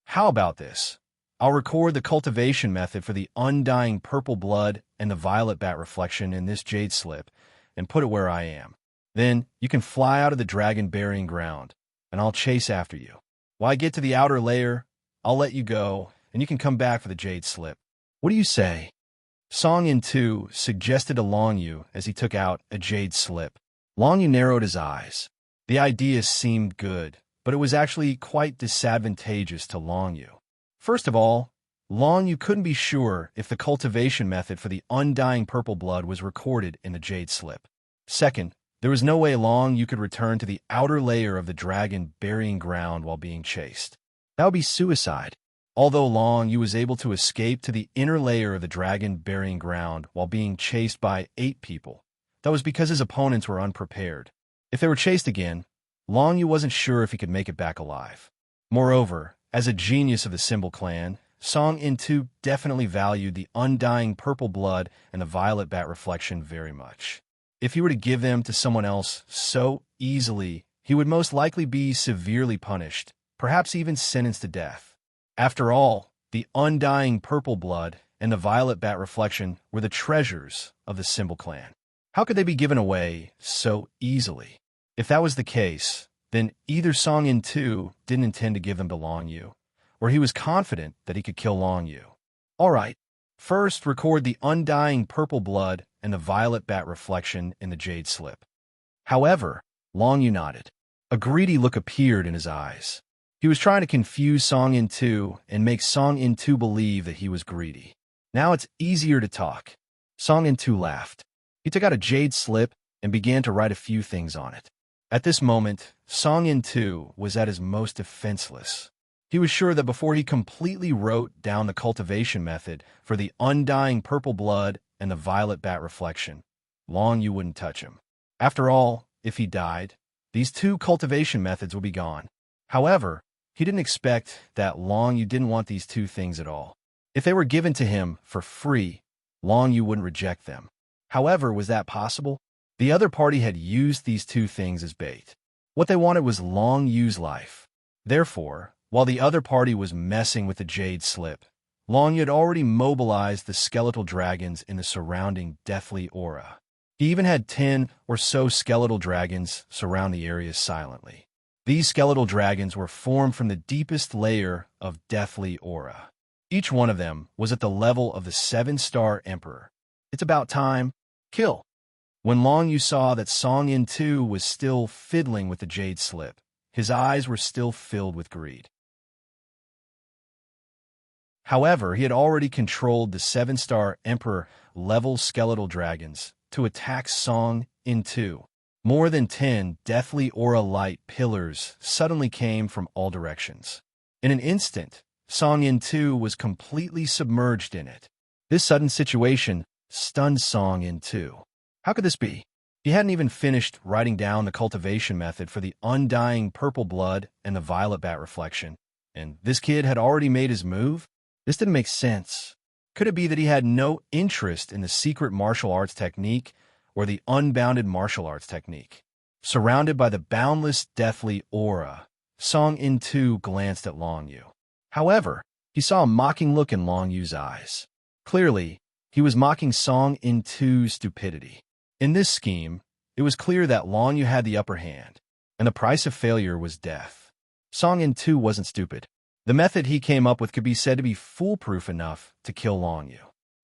How about this? I'll record the cultivation method for the undying purple blood and the Violet Bat Reflection in this jade slip and put it where I am. Then you can fly out of the dragon burying ground, and I'll chase after you. When I get to the outer layer, I'll let you go, and you can come back for the jade slip. What do you say?" Song In Tu suggested to Long Yu as he took out a jade slip. Long Yu narrowed his eyes. The idea seemed good, but it was actually quite disadvantageous to Long Yu. First of all, Long Yu couldn't be sure if the cultivation method for the undying purple blood was recorded in the jade slip. Second, there was no way Long Yu could return to the outer layer of the dragon burying ground while being chased. That would be suicide. Although Long Yu was able to escape to the inner layer of the dragon burying ground while being chased by 8 people, that was because his opponents were unprepared. If they were chased again, Long Yu wasn't sure if he could make it back alive. Moreover, as a genius of the Symbol clan, Song In Tu definitely valued the undying purple blood and the violet bat reflection very much. If he were to give them to someone else so easily, he would most likely be severely punished, perhaps even sentenced to death. After all, the undying purple blood and the violet bat reflection were the treasures of the Symbol clan. How could they be given away so easily? If that was the case, then either Song In Tu didn't intend to give them to Long Yu, or he was confident that he could kill Long Yu. All right, first record the undying purple blood and the violet bat reflection in the jade slip. However, Long Yu nodded. A greedy look appeared in his eyes. He was trying to confuse Song In Tu and make Song In Tu believe that he was greedy. Now it's easier to talk. Song In Tu laughed. He took out a jade slip and began to write a few things on it. At this moment, Song In Tu was at his most defenseless. He was sure that before he completely wrote down the cultivation method for the undying purple blood and the violet bat reflection, Long Yu wouldn't touch him. After all, if he died, these 2 cultivation methods would be gone. However, he didn't expect that Long Yu didn't want these 2 things at all. If they were given to him for free, Long Yu wouldn't reject them. However, was that possible? The other party had used these 2 things as bait. What they wanted was Long Yu's life. Therefore, while the other party was messing with the jade slip, Long Yu had already mobilized the skeletal dragons in the surrounding deathly aura. He even had 10 or so skeletal dragons surround the area silently. These skeletal dragons were formed from the deepest layer of deathly aura. Each one of them was at the level of the 7-star Emperor. It's about time. Kill. When Long Yu saw that Song Yin too was still fiddling with the jade slip, his eyes were still filled with greed. However, he had already controlled the 7-star Emperor level skeletal dragons to attack Song Yin too. More than 10 deathly aura light pillars suddenly came from all directions. In an instant, Song Yin too was completely submerged in it. This sudden situation stunned Song Yin too. How could this be? He hadn't even finished writing down the cultivation method for the undying purple blood and the violet bat reflection, and this kid had already made his move? This didn't make sense. Could it be that he had no interest in the secret martial arts technique or the unbounded martial arts technique? Surrounded by the boundless deathly aura, Song Yin too glanced at Long Yu. However, he saw a mocking look in Long Yu's eyes. Clearly, he was mocking Song Yin too's stupidity. In this scheme, it was clear that Long Yu had the upper hand, and the price of failure was death. Song Yin too wasn't stupid. The method he came up with could be said to be foolproof enough to kill Long Yu.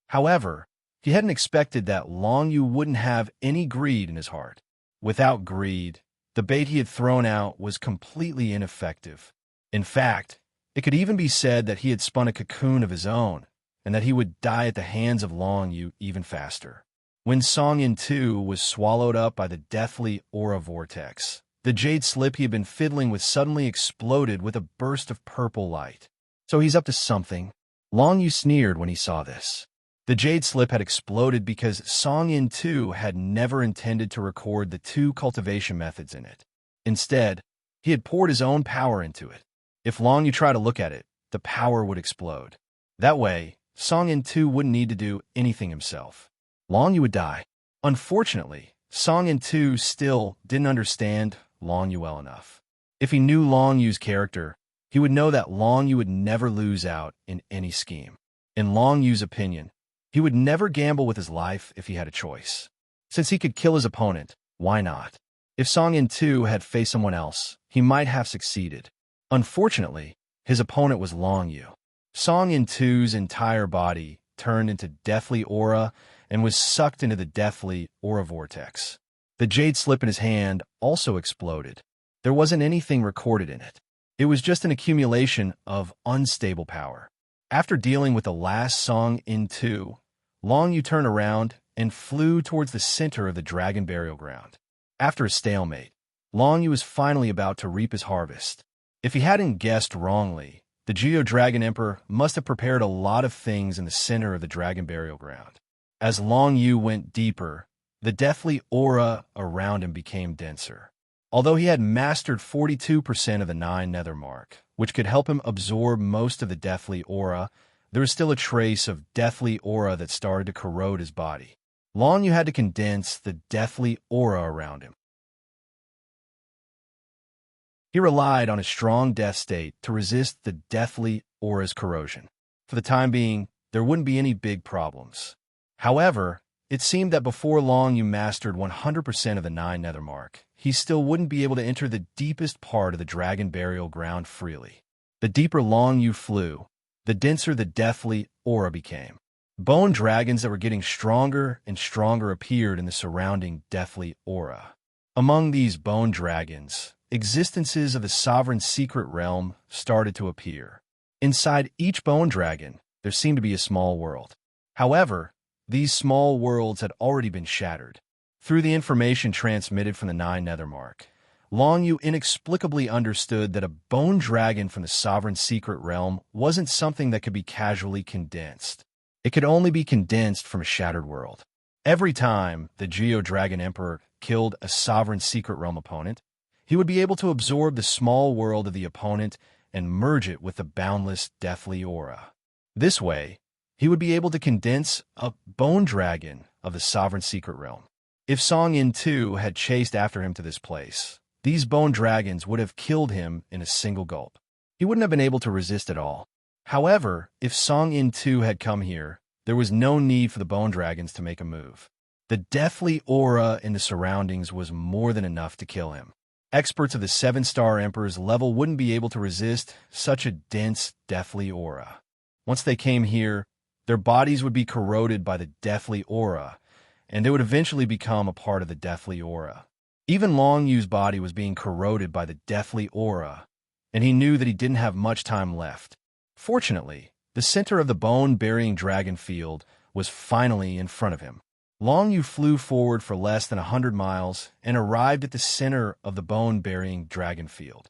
However, he hadn't expected that Long Yu wouldn't have any greed in his heart. Without greed, the bait he had thrown out was completely ineffective. In fact, it could even be said that he had spun a cocoon of his own, and that he would die at the hands of Long Yu even faster. When Song Yin too was swallowed up by the deathly aura vortex, the jade slip he had been fiddling with suddenly exploded with a burst of purple light. So he's up to something. Long Yu sneered when he saw this. The jade slip had exploded because Song Yin too had never intended to record the 2 cultivation methods in it. Instead, he had poured his own power into it. If Long Yu tried to look at it, the power would explode. That way, Song Yin too wouldn't need to do anything himself. Long Yu would die. Unfortunately, Song Yin too still didn't understand Long Yu well enough. If he knew Long Yu's character, he would know that Long Yu would never lose out in any scheme. In Long Yu's opinion, he would never gamble with his life if he had a choice. Since he could kill his opponent, why not? If Song Yin too had faced someone else, he might have succeeded. Unfortunately, his opponent was Long Yu. Song Yin too's entire body turned into deathly aura and was sucked into the deathly aura vortex. The jade slip in his hand also exploded. There wasn't anything recorded in it. It was just an accumulation of unstable power. After dealing with the last Song Yin too, Long Yu turned around and flew towards the center of the dragon burial ground. After a stalemate, Long Yu was finally about to reap his harvest. If he hadn't guessed wrongly, the Geo-Dragon Emperor must have prepared a lot of things in the center of the dragon burial ground. As Long Yu went deeper, the deathly aura around him became denser. Although he had mastered 42% of the 9 nether mark, which could help him absorb most of the deathly aura, there was still a trace of deathly aura that started to corrode his body. Long Yu had to condense the deathly aura around him. He relied on his strong death state to resist the deathly aura's corrosion. For the time being, there wouldn't be any big problems. However, it seemed that before Long Yu mastered 100% of the 9 nether mark, he still wouldn't be able to enter the deepest part of the dragon burial ground freely. The deeper Long Yu flew, the denser the deathly aura became. Bone dragons that were getting stronger and stronger appeared in the surrounding deathly aura. Among these bone dragons, existences of the sovereign secret realm started to appear. Inside each bone dragon, there seemed to be a small world. However, these small worlds had already been shattered. Through the information transmitted from the 9 nether mark, Long Yu inexplicably understood that a bone dragon from the sovereign secret realm wasn't something that could be casually condensed. It could only be condensed from a shattered world. Every time the Geo-Dragon Emperor killed a sovereign secret realm opponent, he would be able to absorb the small world of the opponent and merge it with the boundless deathly aura. This way, he would be able to condense a bone dragon of the sovereign secret realm. If Song Yin too had chased after him to this place, these bone dragons would have killed him in a single gulp. He wouldn't have been able to resist at all. However, if Song Yin too had come here, there was no need for the bone dragons to make a move. The deathly aura in the surroundings was more than enough to kill him. Experts of the 7-star Emperor's level wouldn't be able to resist such a dense, deathly aura. Once they came here, their bodies would be corroded by the deathly aura, and they would eventually become a part of the deathly aura. Even Long Yu's body was being corroded by the deathly aura, and he knew that he didn't have much time left. Fortunately, the center of the bone-burying dragon field was finally in front of him. Long Yu flew forward for less than 100 miles and arrived at the center of the bone-burying dragon field.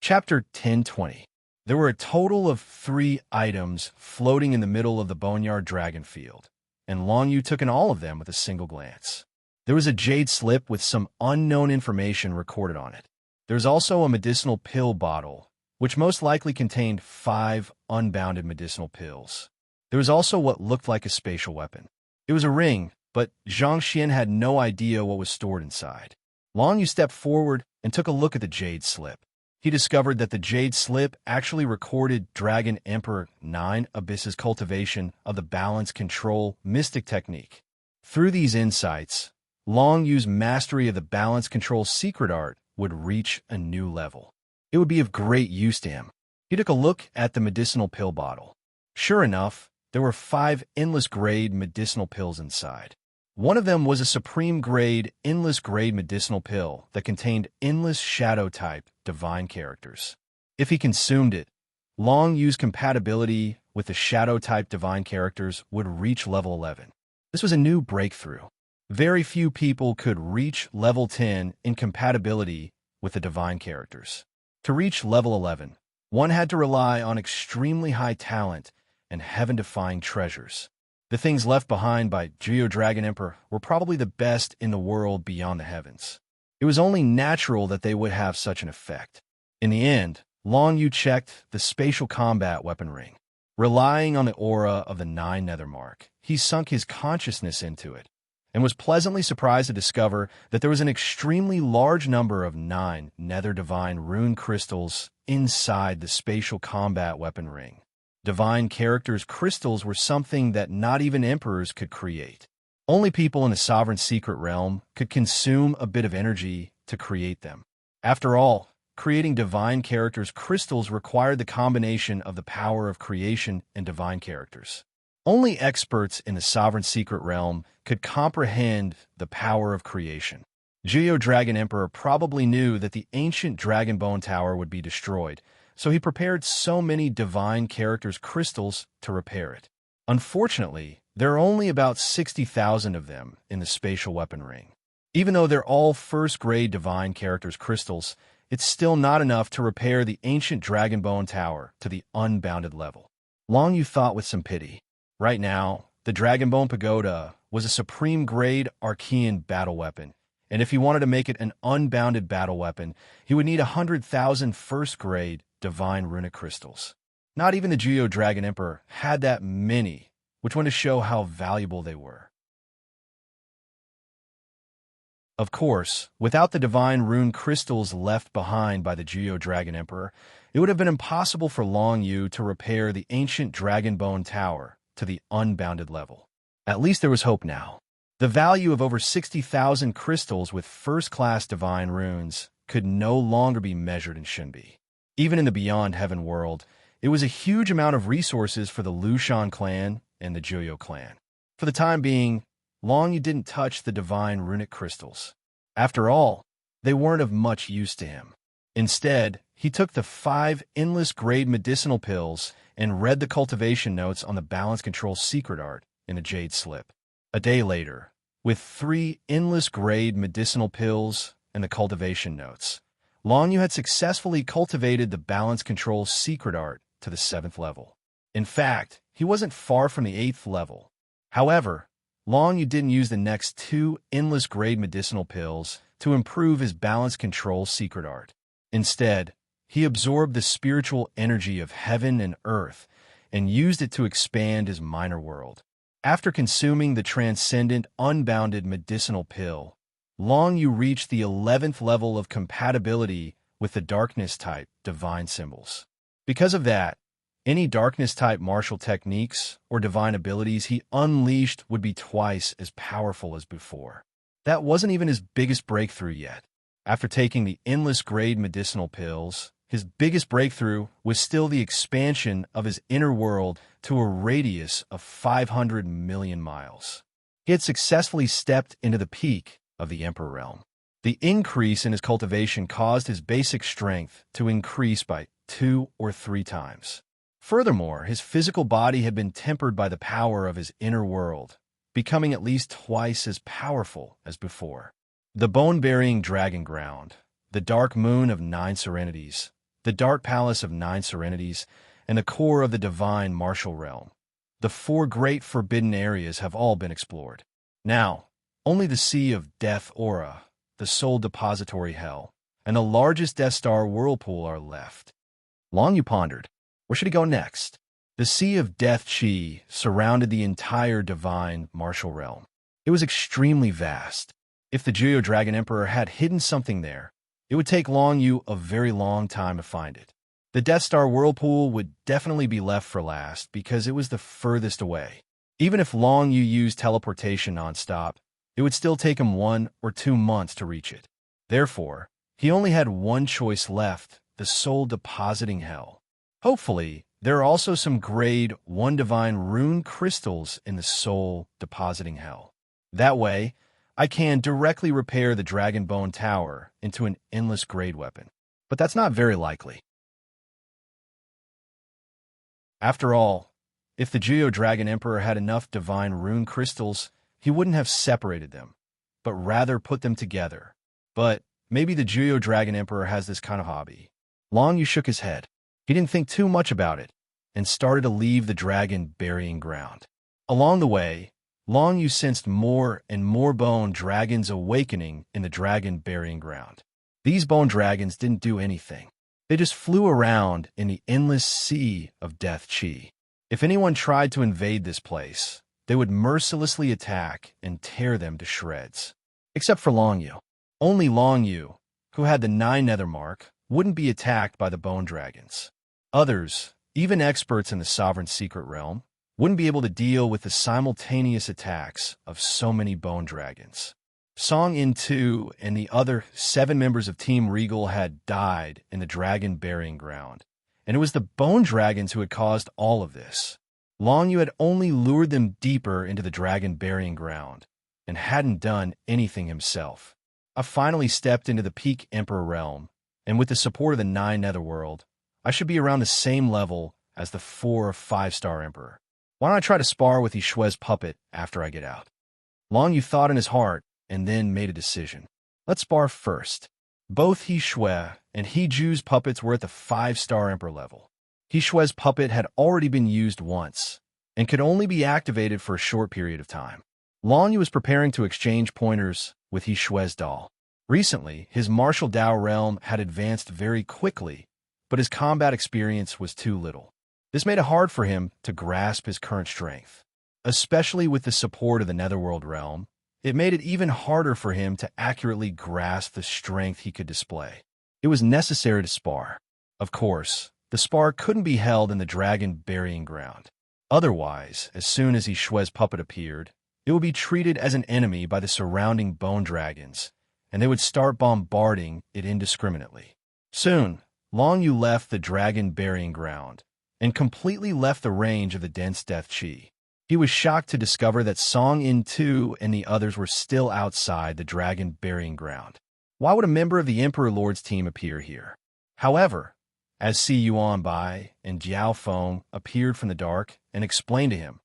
Chapter 1020. There were a total of 3 items floating in the middle of the boneyard dragon field, and Long Yu took in all of them with a single glance. There was a jade slip with some unknown information recorded on it. There was also a medicinal pill bottle, which most likely contained 5 unbounded medicinal pills. There was also what looked like a spatial weapon. It was a ring, but Zhang Xian had no idea what was stored inside. Long Yu stepped forward and took a look at the jade slip. He discovered that the jade slip actually recorded Dragon Emperor 9 Abyss's cultivation of the balance control mystic technique. Through these insights, Long Yu's mastery of the balance control secret art would reach a new level. It would be of great use to him. He took a look at the medicinal pill bottle. Sure enough, there were 5 endless-grade medicinal pills inside. One of them was a supreme-grade, endless-grade medicinal pill that contained endless shadow-type divine characters. If he consumed it, Long Yu's compatibility with the shadow-type divine characters would reach level 11. This was a new breakthrough. Very few people could reach level 10 in compatibility with the divine characters. To reach level 11, one had to rely on extremely high talent and heaven-defying treasures. The things left behind by Geo Dragon Emperor were probably the best in the world beyond the heavens. It was only natural that they would have such an effect. In the end, Long Yu checked the spatial combat weapon ring. Relying on the aura of the 9 Nethermark, he sunk his consciousness into it, and was pleasantly surprised to discover that there was an extremely large number of 9 Nether Divine Rune crystals inside the spatial combat weapon ring. Divine characters' crystals were something that not even emperors could create. Only people in the Sovereign Secret Realm could consume a bit of energy to create them. After all, creating divine characters' crystals required the combination of the power of creation and divine characters. Only experts in the Sovereign Secret Realm could comprehend the power of creation. Geo Dragon Emperor probably knew that the ancient Dragon Bone Tower would be destroyed, so he prepared so many divine characters' crystals to repair it. Unfortunately, there are only about 60,000 of them in the spatial weapon ring. Even though they're all first-grade divine characters' crystals, it's still not enough to repair the ancient Dragon Bone Tower to the unbounded level. Long Yu thought with some pity. Right now, the Dragonbone Pagoda was a supreme-grade Archean battle weapon, and if he wanted to make it an unbounded battle weapon, he would need 100,000 first-grade divine runic crystals. Not even the Geo Dragon Emperor had that many, which went to show how valuable they were. Of course, without the divine rune crystals left behind by the Geo Dragon Emperor, it would have been impossible for Long Yu to repair the ancient Dragonbone Tower to the unbounded level. At least there was hope now. The value of over 60,000 crystals with first-class divine runes could no longer be measured in Shinbi. Even in the Beyond Heaven world, it was a huge amount of resources for the Lushan clan and the Joyo clan. For the time being, Long Yu didn't touch the divine runic crystals. After all, they weren't of much use to him. Instead, he took the 5 endless-grade medicinal pills and read the cultivation notes on the balance control secret art in the jade slip. A day later, with 3 endless-grade medicinal pills and the cultivation notes, Long Yu had successfully cultivated the balance control secret art to the 7th level. In fact, he wasn't far from the 8th level. However, Long Yu didn't use the next 2 endless-grade medicinal pills to improve his balance control secret art. Instead, he absorbed the spiritual energy of heaven and earth and used it to expand his minor world. After consuming the transcendent, unbounded medicinal pill, Long Yu reached the 11th level of compatibility with the darkness-type divine symbols. Because of that, Any darkness-type martial techniques or divine abilities he unleashed would be twice as powerful as before. That wasn't even his biggest breakthrough yet. After taking the endless grade medicinal pills, his biggest breakthrough was still the expansion of his inner world to a radius of 500 million miles. He had successfully stepped into the peak of the Emperor realm. The increase in his cultivation caused his basic strength to increase by 2 or 3 times. Furthermore, his physical body had been tempered by the power of his inner world, becoming at least twice as powerful as before. The bone-burying dragon ground, the dark moon of 9 serenities, the dark palace of 9 serenities, and the core of the divine martial realm. The 4 great forbidden areas have all been explored. Now, only the Sea of Death Aura, the Soul Depository Hell, and the largest Death Star whirlpool are left. Long you pondered. Where should he go next? The Sea of Death Chi surrounded the entire divine martial realm. It was extremely vast. If the Geo Dragon Emperor had hidden something there, it would take Long Yu a very long time to find it. The Death Star whirlpool would definitely be left for last because it was the furthest away. Even if Long Yu used teleportation nonstop, it would still take him 1 or 2 months to reach it. Therefore, he only had one choice left, the Soul Depositing Hell. Hopefully, there are also some Grade 1 divine rune crystals in the Soul Depositing Hell. That way, I can directly repair the Dragon Bone Tower into an endless grade weapon. But that's not very likely. After all, if the Geo Dragon Emperor had enough divine rune crystals, he wouldn't have separated them, but rather put them together. But maybe the Geo Dragon Emperor has this kind of hobby. Long Yu shook his head. He didn't think too much about it, and started to leave the dragon burying ground. Along the way, Long Yu sensed more and more bone dragons awakening in the dragon burying ground. These bone dragons didn't do anything. They just flew around in the endless sea of death chi. If anyone tried to invade this place, they would mercilessly attack and tear them to shreds. Except for Long Yu. Only Long Yu, who had the 9 nether mark, wouldn't be attacked by the bone dragons. Others, even experts in the sovereign secret realm, wouldn't be able to deal with the simultaneous attacks of so many bone dragons. Song In 2 and the other 7 members of Team Regal had died in the dragon burying ground, and it was the bone dragons who had caused all of this. Long Yu had only lured them deeper into the dragon burying ground, and hadn't done anything himself. I finally stepped into the peak Emperor realm, and with the support of the 9 Netherworld, I should be around the same level as the 4 or 5-star Emperor. Why don't I try to spar with Yishue's puppet after I get out? Long Yu thought in his heart, and then made a decision. Let's spar first. Both Yishue and Heju's puppets were at the 5-star Emperor level. Yishue's puppet had already been used once, and could only be activated for a short period of time. Long Yu was preparing to exchange pointers with Yishue's doll. Recently, his martial Dao realm had advanced very quickly, but his combat experience was too little. This made it hard for him to grasp his current strength. Especially with the support of the Netherworld realm, it made it even harder for him to accurately grasp the strength he could display. It was necessary to spar. Of course, the spar couldn't be held in the dragon burying ground. Otherwise, as soon as Yishue's puppet appeared, it would be treated as an enemy by the surrounding bone dragons, and they would start bombarding it indiscriminately. Soon, Long Yu left the dragon burying ground, and completely left the range of the dense death chi. He was shocked to discover that Song In 2 and the others were still outside the dragon burying ground. Why would a member of the Emperor Lord's team appear here? However, as Si Yuan Bai and Jiao Feng appeared from the dark and explained to him,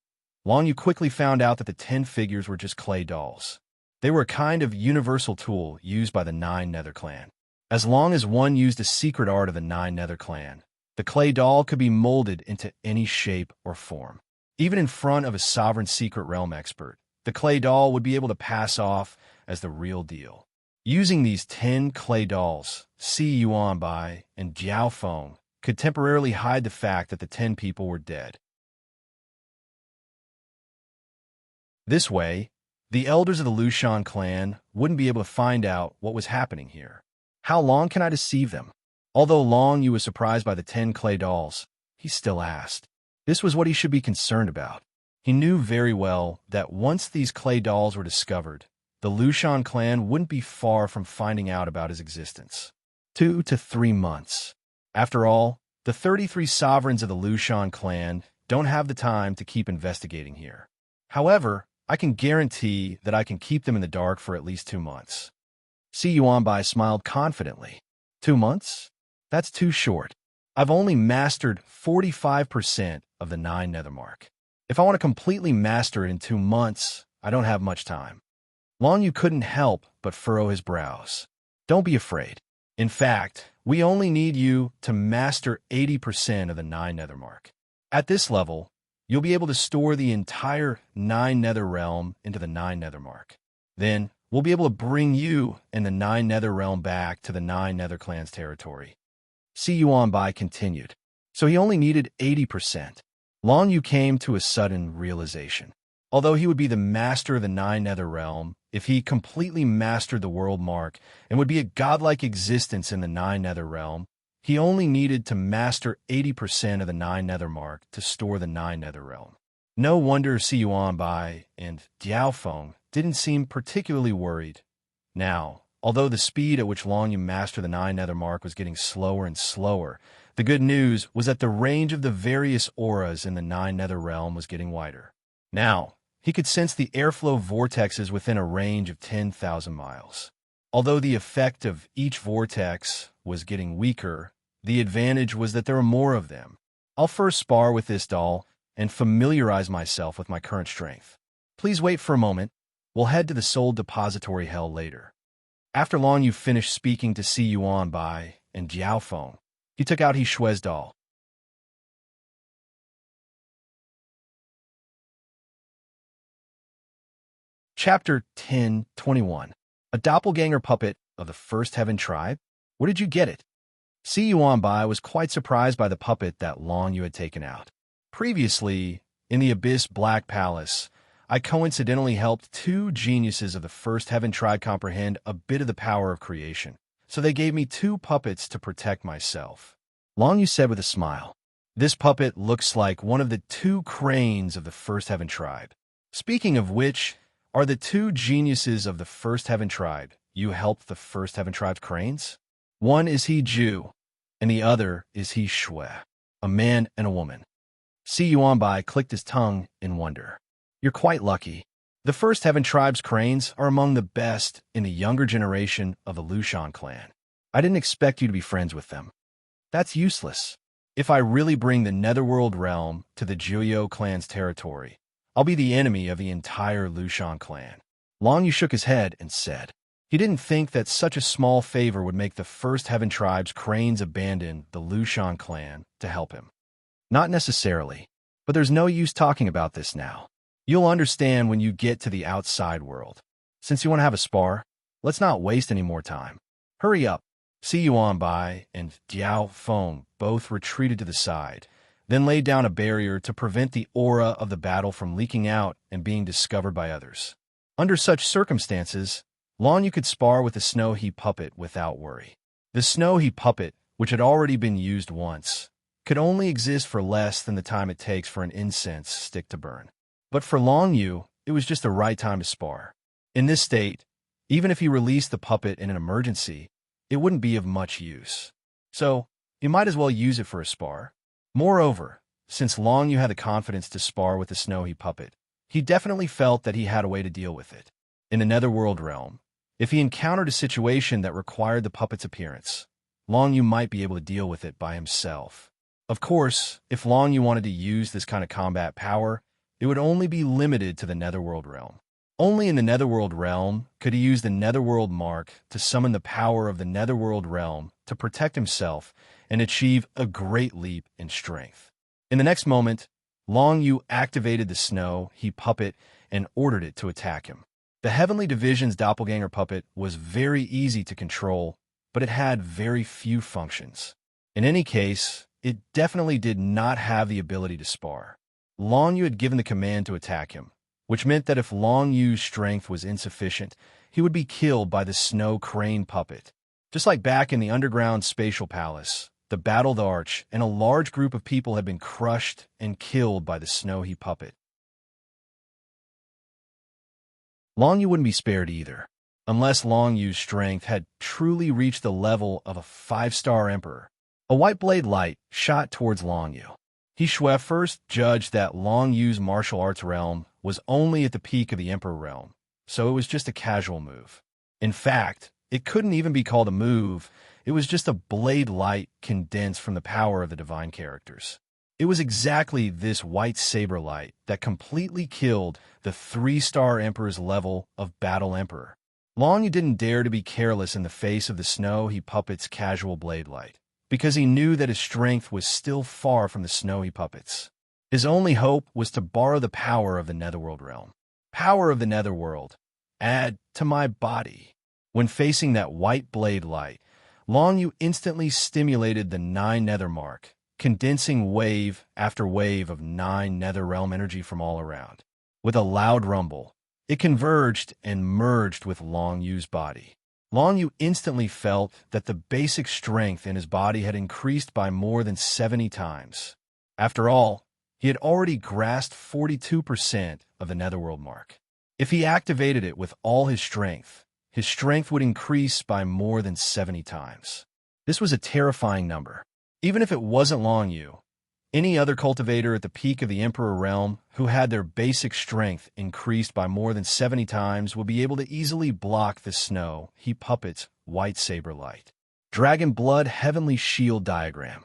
Long Yu quickly found out that the 10 figures were just clay dolls. They were a kind of universal tool used by the 9 Nether clan. As long as one used a secret art of the 9 Nether clan, the clay doll could be molded into any shape or form. Even in front of a sovereign secret realm expert, the clay doll would be able to pass off as the real deal. Using these 10 clay dolls, Si Yuan Bai and Jiao Feng could temporarily hide the fact that the 10 people were dead. This way, the elders of the Lushan clan wouldn't be able to find out what was happening here. How long can I deceive them? Although Long Yu was surprised by the 10 clay dolls, he still asked. This was what he should be concerned about. He knew very well that once these clay dolls were discovered, the Lushan clan wouldn't be far from finding out about his existence. 2 to 3 months. After all, the 33 sovereigns of the Lushan clan don't have the time to keep investigating here. However, I can guarantee that I can keep them in the dark for at least 2 months. Si Yuanbai smiled confidently. 2 months? That's too short. I've only mastered 45% of the 9 nether mark. If I want to completely master it in 2 months, I don't have much time. Long Yu couldn't help but furrow his brows. Don't be afraid. In fact, we only need you to master 80% of the 9 nether mark. At this level, you'll be able to store the entire 9 nether realm into the 9 nether mark. Then, we'll be able to bring you and the 9 nether realm back to the 9 nether clan's territory. Si Yuanbai continued. So he only needed 80%. Long Yu came to a sudden realization. Although he would be the master of the 9 nether realm, if he completely mastered the world mark and would be a godlike existence in the 9 nether realm, he only needed to master 80% of the 9 nether mark to store the 9 nether realm. No wonder Si Yuanbai and Diaofeng didn't seem particularly worried. Now, although the speed at which Long Yu mastered the 9 nether mark was getting slower and slower, the good news was that the range of the various auras in the 9 nether realm was getting wider. Now, he could sense the airflow vortexes within a range of 10,000 miles. Although the effect of each vortex was getting weaker, the advantage was that there were more of them. I'll first spar with this doll and familiarize myself with my current strength. Please wait for a moment. We'll head to the Soul Depository Hell later. After Long Yu finished speaking to Si Yuanbai and Diaofeng, he took out He Shui's doll. Chapter 10:21. A doppelganger puppet of the First Heaven tribe? Where did you get it? Si Yuanbai was quite surprised by the puppet that Long Yu had taken out. Previously, in the Abyss Black Palace, I coincidentally helped 2 geniuses of the First Heaven tribe comprehend a bit of the power of creation, so they gave me 2 puppets to protect myself. Long Yu said with a smile. This puppet looks like one of the 2 cranes of the First Heaven tribe. Speaking of which, are the 2 geniuses of the First Heaven tribe you helped the First Heaven tribe's cranes? One is He Ju, and the other is He Shui, a man and a woman. Si Yuanbai clicked his tongue in wonder. You're quite lucky. The First Heaven tribe's cranes are among the best in the younger generation of the Lushan clan. I didn't expect you to be friends with them. That's useless. If I really bring the Netherworld realm to the Jiuyo clan's territory, I'll be the enemy of the entire Lushan clan. Long Yu shook his head and said. He didn't think that such a small favor would make the First Heaven tribe's cranes abandon the Lushan clan to help him. Not necessarily, but there's no use talking about this now. You'll understand when you get to the outside world. Since you want to have a spar, let's not waste any more time. Hurry up. Si Yuanbai and Diaofeng both retreated to the side, then laid down a barrier to prevent the aura of the battle from leaking out and being discovered by others. Under such circumstances, Long Yu could spar with the Snow He puppet without worry. The Snow He puppet, which had already been used once, could only exist for less than the time it takes for an incense stick to burn. But for Long Yu, it was just the right time to spar. In this state, even if he released the puppet in an emergency, it wouldn't be of much use. So, he might as well use it for a spar. Moreover, since Long Yu had the confidence to spar with the Snow He puppet, he definitely felt that he had a way to deal with it. In the Netherworld realm, if he encountered a situation that required the puppet's appearance, Long Yu might be able to deal with it by himself. Of course, if Long Yu wanted to use this kind of combat power, it would only be limited to the Netherworld realm. Only in the Netherworld realm could he use the Netherworld mark to summon the power of the Netherworld realm to protect himself and achieve a great leap in strength. In the next moment, Long Yu activated the Snow He puppet and ordered it to attack him. The Heavenly Division's doppelganger puppet was very easy to control, but it had very few functions. In any case, it definitely did not have the ability to spar. Long Yu had given the command to attack him, which meant that if Long Yu's strength was insufficient, he would be killed by the Snow Crane puppet. Just like back in the underground spatial palace, the battled arch, and a large group of people had been crushed and killed by the snowy puppet. Long Yu wouldn't be spared either, unless Long Yu's strength had truly reached the level of a 5-star emperor. A white blade light shot towards Long Yu. He Shui first judged that Long Yu's martial arts realm was only at the peak of the emperor realm, so it was just a casual move. In fact, it couldn't even be called a move. It was just a blade light condensed from the power of the divine characters. It was exactly this white saber light that completely killed the 3-star emperor's level of battle emperor. Long Yu didn't dare to be careless in the face of the snowy puppet's casual blade light, because he knew that his strength was still far from the snowy puppet's. His only hope was to borrow the power of the netherworld realm. Power of the netherworld. Add to my body. When facing that white blade light, Long Yu instantly stimulated the 9 nether mark, condensing wave after wave of 9 nether realm energy from all around. With a loud rumble, it converged and merged with Long Yu's body. Long Yu instantly felt that the basic strength in his body had increased by more than 70 times. After all, he had already grasped 42% of the netherworld mark. If he activated it with all his strength would increase by more than 70 times. This was a terrifying number. Even if it wasn't Long Yu, any other cultivator at the peak of the Emperor realm who had their basic strength increased by more than 70 times would be able to easily block the snowy puppet's white saber light. Dragon Blood Heavenly Shield Diagram.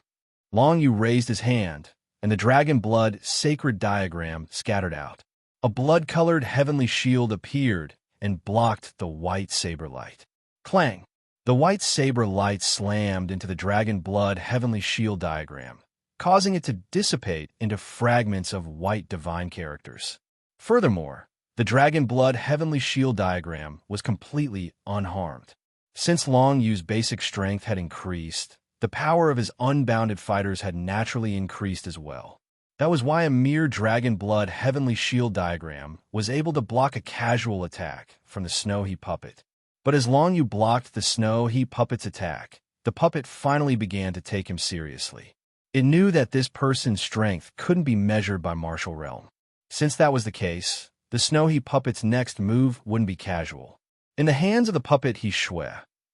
Long Yu raised his hand, and the Dragon Blood Sacred Diagram scattered out. A blood-colored heavenly shield appeared and blocked the white saber light. Clang! The white saber light slammed into the Dragon Blood Heavenly Shield Diagram, causing it to dissipate into fragments of white divine characters. Furthermore, the Dragon Blood Heavenly Shield Diagram was completely unharmed. Since Long Yu's basic strength had increased, the power of his unbounded fighters had naturally increased as well. That was why a mere Dragon Blood Heavenly Shield Diagram was able to block a casual attack from the snowy puppet. But as Long Yu blocked the snowy puppet's attack, the puppet finally began to take him seriously. It knew that this person's strength couldn't be measured by martial realm. Since that was the case, the snowy puppet's next move wouldn't be casual. In the hands of the puppet he Shui,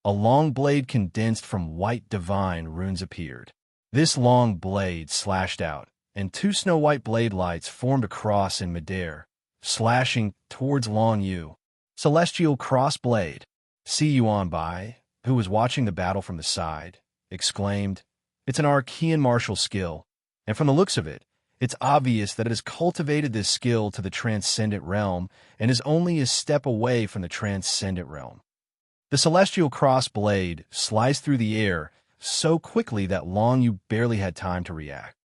a long blade condensed from white divine runes appeared. This long blade slashed out, and 2 snow-white blade lights formed a cross in midair, slashing towards Long Yu. Celestial Cross Blade. Si Yuan Bai, who was watching the battle from the side, exclaimed, "It's an Archean martial skill, and from the looks of it, it's obvious that it has cultivated this skill to the transcendent realm and is only a step away from the transcendent realm." The celestial cross blade sliced through the air so quickly that Long Yu barely had time to react.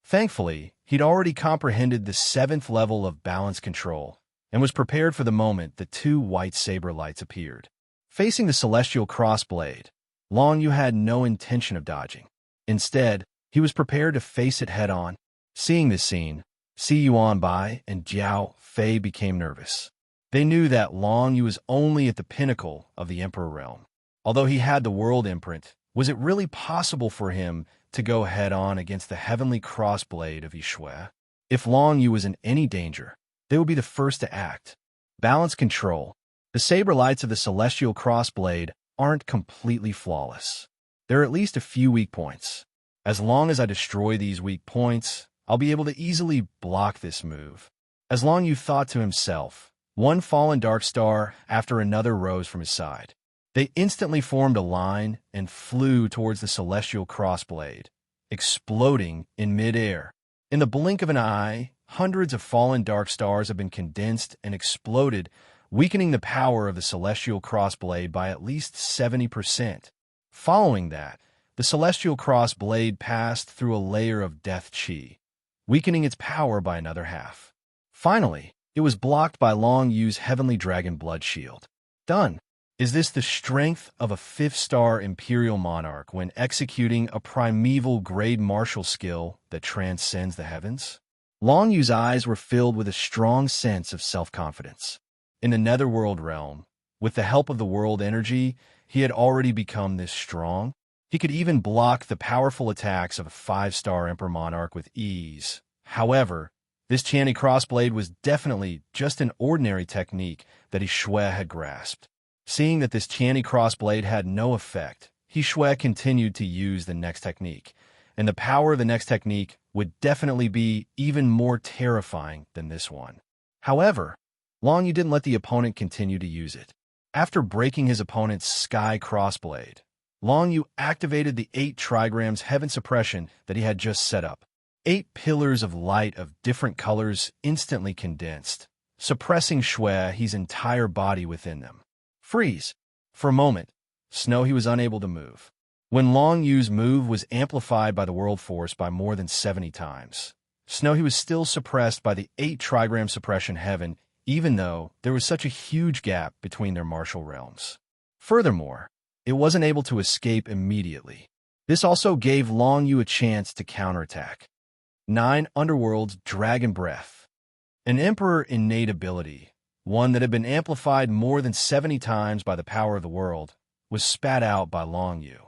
Thankfully, he'd already comprehended the 7th level of balance control and was prepared for the moment the 2 white saber lights appeared. Facing the celestial cross blade, Long Yu had no intention of dodging. Instead, he was prepared to face it head-on. Seeing this scene, Si Yuan Bai and Jiao Fei became nervous. They knew that Long Yu was only at the pinnacle of the Emperor realm. Although he had the world imprint, was it really possible for him to go head-on against the heavenly crossblade of Yishui? If Long Yu was in any danger, they would be the first to act. Balance control. The saber lights of the celestial crossblade aren't completely flawless. There are at least a few weak points. As long as I destroy these weak points, I'll be able to easily block this move. As Long Yu thought to himself, one fallen dark star after another rose from his side. They instantly formed a line and flew towards the celestial crossblade, exploding in midair. In the blink of an eye, hundreds of fallen dark stars have been condensed and exploded, weakening the power of the celestial crossblade by at least 70%. Following that, the celestial crossblade passed through a layer of death chi, weakening its power by another half. Finally, it was blocked by Long Yu's heavenly dragon blood shield. Done. Is this the strength of a 5th-star Imperial Monarch when executing a primeval grade martial skill that transcends the heavens? Long Yu's eyes were filled with a strong sense of self-confidence. In the netherworld realm, with the help of the world energy, he had already become this strong. He could even block the powerful attacks of a 5-star Emperor Monarch with ease. However, this Channy crossblade was definitely just an ordinary technique that He Shui had grasped. Seeing that this Channy crossblade had no effect, He Shui continued to use the next technique, and the power of the next technique would definitely be even more terrifying than this one. However, Long Yu didn't let the opponent continue to use it. After breaking his opponent's Sky Crossblade, Long Yu activated the 8 trigrams heaven suppression that he had just set up. 8 pillars of light of different colors instantly condensed, suppressing Shui's entire body within them. Freeze! For a moment, Snow he was unable to move. When Long Yu's move was amplified by the world force by more than 70 times, Snow he was still suppressed by the 8 trigram suppression heaven, even though there was such a huge gap between their martial realms. Furthermore, it wasn't able to escape immediately. This also gave Long Yu a chance to counterattack. 9 Underworld's Dragon Breath. An Emperor innate ability, one that had been amplified more than 70 times by the power of the world, was spat out by Long Yu.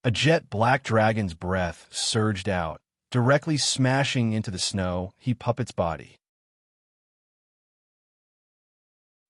A jet black dragon's breath surged out, directly smashing into the Snow he puppet's body.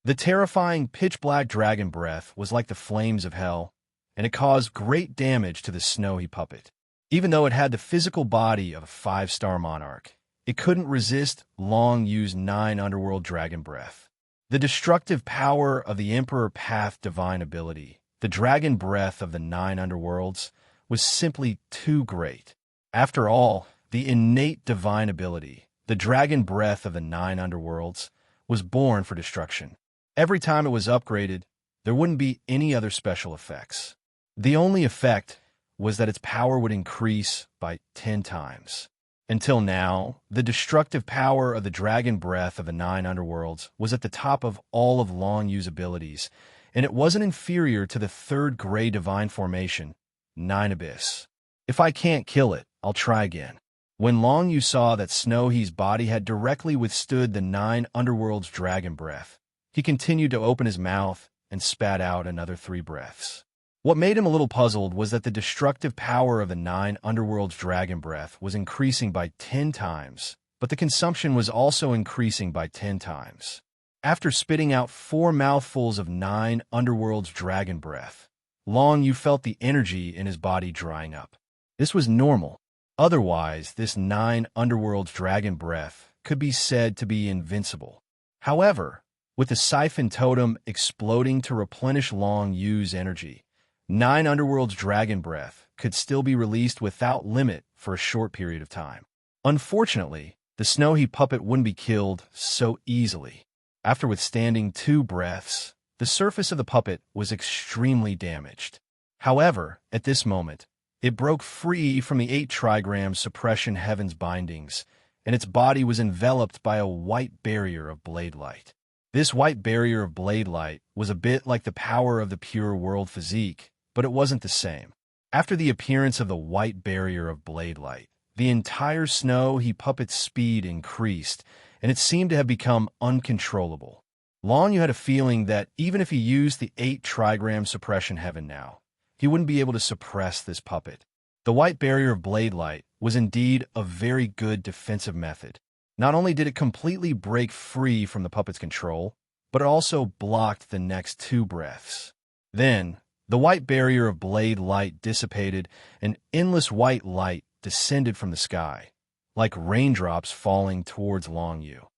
The terrifying pitch-black dragon breath was like the flames of hell, and it caused great damage to the Snow he puppet. Even though it had the physical body of a 5-star monarch, it couldn't resist Long Yu's 9 Underworld Dragon Breath. The destructive power of the Emperor Path Divine ability, the Dragon Breath of the 9 Underworlds, was simply too great. After all, the innate divine ability, the Dragon Breath of the 9 Underworlds, was born for destruction. Every time it was upgraded, there wouldn't be any other special effects. The only effect was that its power would increase by 10 times. Until now, the destructive power of the Dragon Breath of the 9 Underworlds was at the top of all of Long Yu's abilities, and it wasn't inferior to the 3rd Gray Divine Formation, 9 Abyss. If I can't kill it, I'll try again. When Long Yu saw that Snow He's body had directly withstood the 9 Underworld's Dragon Breath, he continued to open his mouth and spat out another 3 breaths. What made him a little puzzled was that the destructive power of the 9 Underworld's Dragon Breath was increasing by 10 times, but the consumption was also increasing by 10 times. After spitting out 4 mouthfuls of 9 Underworld's Dragon Breath, Long Yu felt the energy in his body drying up. This was normal. Otherwise, this 9 Underworld's Dragon Breath could be said to be invincible. However, with the Siphon Totem exploding to replenish Long Yu's energy, 9 Underworld's Dragon Breath could still be released without limit for a short period of time. Unfortunately, the Snow He puppet wouldn't be killed so easily. After withstanding 2 breaths, the surface of the puppet was extremely damaged. However, at this moment, it broke free from the 8 trigram suppression heaven's bindings, and its body was enveloped by a white barrier of blade light. This white barrier of blade light was a bit like the power of the pure world physique, but it wasn't the same. After the appearance of the white barrier of blade light, the entire Snow He puppet's speed increased, and it seemed to have become uncontrollable. Long Yu had a feeling that even if he used the 8 trigram suppression heaven now, he wouldn't be able to suppress this puppet. The white barrier of blade light was indeed a very good defensive method. Not only did it completely break free from the puppet's control, but it also blocked the next 2 breaths. Then, the white barrier of blade light dissipated, and endless white light descended from the sky, like raindrops falling towards Long Yu.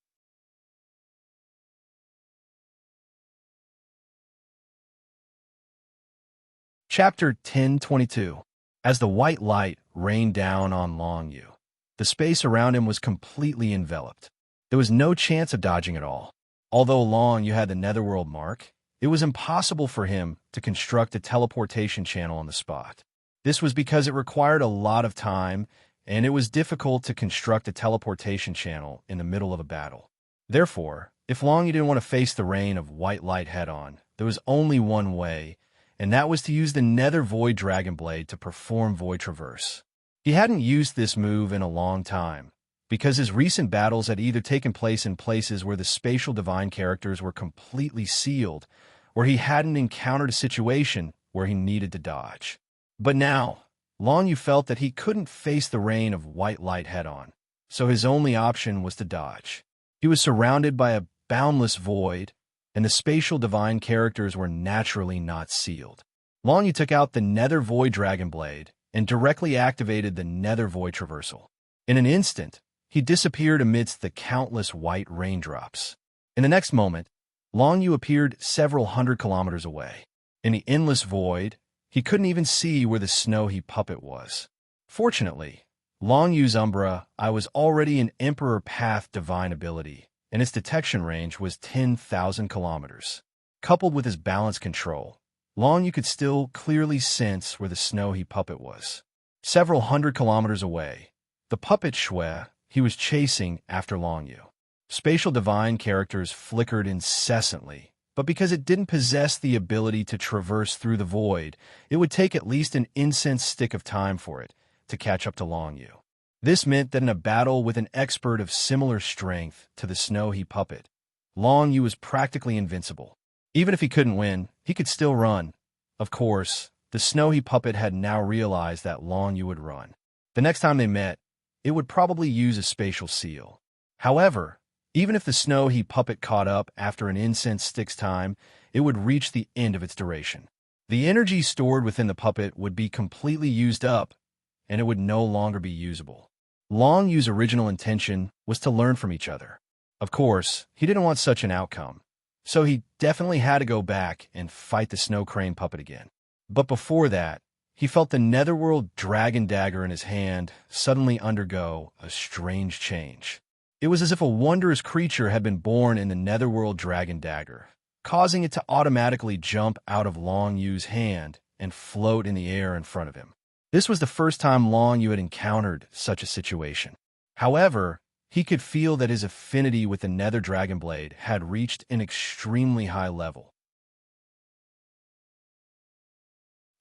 Chapter 1022. As the white light rained down on Long Yu, the space around him was completely enveloped. There was no chance of dodging at all. Although Long Yu had the Netherworld mark, it was impossible for him to construct a teleportation channel on the spot. This was because it required a lot of time, and it was difficult to construct a teleportation channel in the middle of a battle. Therefore, if Long Yu didn't want to face the rain of white light head-on, there was only one way, and that was to use the Nether Void Dragon Blade to perform Void Traverse. He hadn't used this move in a long time, because his recent battles had either taken place in places where the spatial divine characters were completely sealed, or he hadn't encountered a situation where he needed to dodge. But now, Long Yu felt that he couldn't face the rain of white light head-on, so his only option was to dodge. He was surrounded by a boundless void, and the spatial divine characters were naturally not sealed. Long Yu took out the Nether Void Dragon Blade and directly activated the Nether Void Traversal. In an instant, he disappeared amidst the countless white raindrops. In the next moment, Long Yu appeared several hundred kilometers away. In the endless void, he couldn't even see where the snowy puppet was. Fortunately, Long Yu's Umbra Eye was already an Emperor Path divine ability, and its detection range was 10,000 kilometers. Coupled with his balance control, Long Yu could still clearly sense where the snowy puppet was. Several hundred kilometers away, the puppet Shui he was chasing after Long Yu. Spatial divine characters flickered incessantly, but because it didn't possess the ability to traverse through the void, it would take at least an incense stick of time for it to catch up to Long Yu. This meant that in a battle with an expert of similar strength to the snowy puppet, Long Yu was practically invincible. Even if he couldn't win, he could still run. Of course, the snowy puppet had now realized that Long Yu would run. The next time they met, it would probably use a spatial seal. However, even if the snowy puppet caught up after an incense stick's time, it would reach the end of its duration. The energy stored within the puppet would be completely used up, and it would no longer be usable. Long Yu's original intention was to learn from each other. Of course, he didn't want such an outcome, so he definitely had to go back and fight the snow crane puppet again. But before that, he felt the netherworld dragon dagger in his hand suddenly undergo a strange change. It was as if a wondrous creature had been born in the netherworld dragon dagger, causing it to automatically jump out of Long Yu's hand and float in the air in front of him. This was the first time Long Yu had encountered such a situation. However, he could feel that his affinity with the Nether Dragon Blade had reached an extremely high level.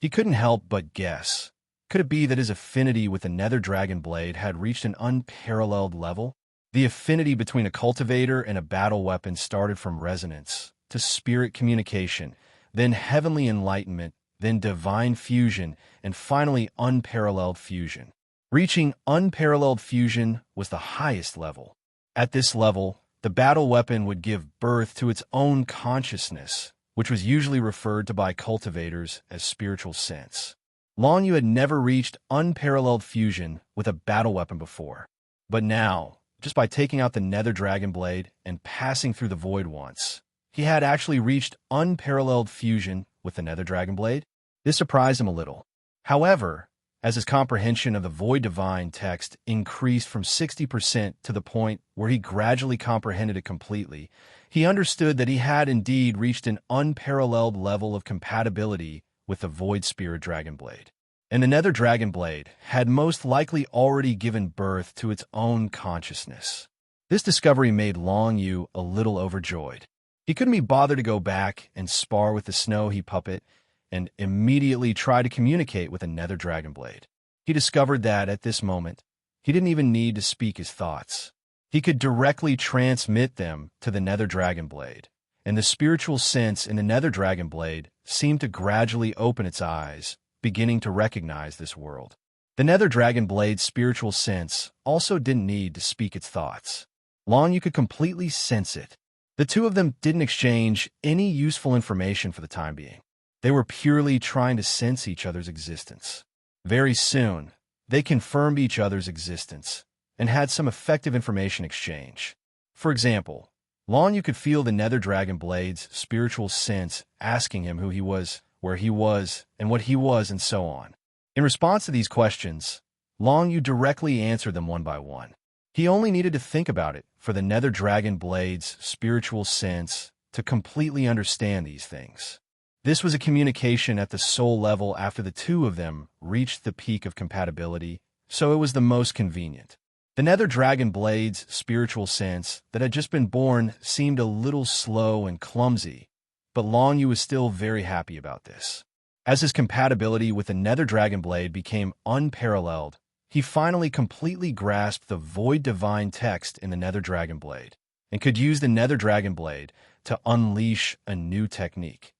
He couldn't help but guess. Could it be that his affinity with the Nether Dragon Blade had reached an unparalleled level? The affinity between a cultivator and a battle weapon started from resonance to spirit communication, then heavenly enlightenment, then divine fusion, and finally unparalleled fusion. Reaching unparalleled fusion was the highest level. At this level, the battle weapon would give birth to its own consciousness, which was usually referred to by cultivators as spiritual sense. Long Yu had never reached unparalleled fusion with a battle weapon before. But now, just by taking out the Nether Dragon Blade and passing through the void once, he had actually reached unparalleled fusion with the Nether Dragon Blade. This surprised him a little. However, as his comprehension of the Void Divine text increased from 60% to the point where he gradually comprehended it completely, he understood that he had indeed reached an unparalleled level of compatibility with the Void Spirit Dragon Blade. And the Nether Dragon Blade had most likely already given birth to its own consciousness. This discovery made Long Yu a little overjoyed. He couldn't be bothered to go back and spar with the snowy puppet and immediately try to communicate with a Nether Dragon Blade. He discovered that, at this moment, he didn't even need to speak his thoughts. He could directly transmit them to the Nether Dragon Blade, and the spiritual sense in the Nether Dragon Blade seemed to gradually open its eyes, beginning to recognize this world. The Nether Dragon Blade's spiritual sense also didn't need to speak its thoughts. Long Yu could completely sense it. The two of them didn't exchange any useful information for the time being. They were purely trying to sense each other's existence. Very soon, they confirmed each other's existence and had some effective information exchange. For example, Long Yu could feel the Nether Dragon Blade's spiritual sense asking him who he was, where he was, and what he was, and so on. In response to these questions, Long Yu directly answered them one by one. He only needed to think about it for the Nether Dragon Blade's spiritual sense to completely understand these things. This was a communication at the soul level after the two of them reached the peak of compatibility, so it was the most convenient. The Nether Dragon Blade's spiritual sense that had just been born seemed a little slow and clumsy, but Long Yu was still very happy about this. As his compatibility with the Nether Dragon Blade became unparalleled, he finally completely grasped the Void Divine text in the Nether Dragon Blade, and could use the Nether Dragon Blade to unleash a new technique.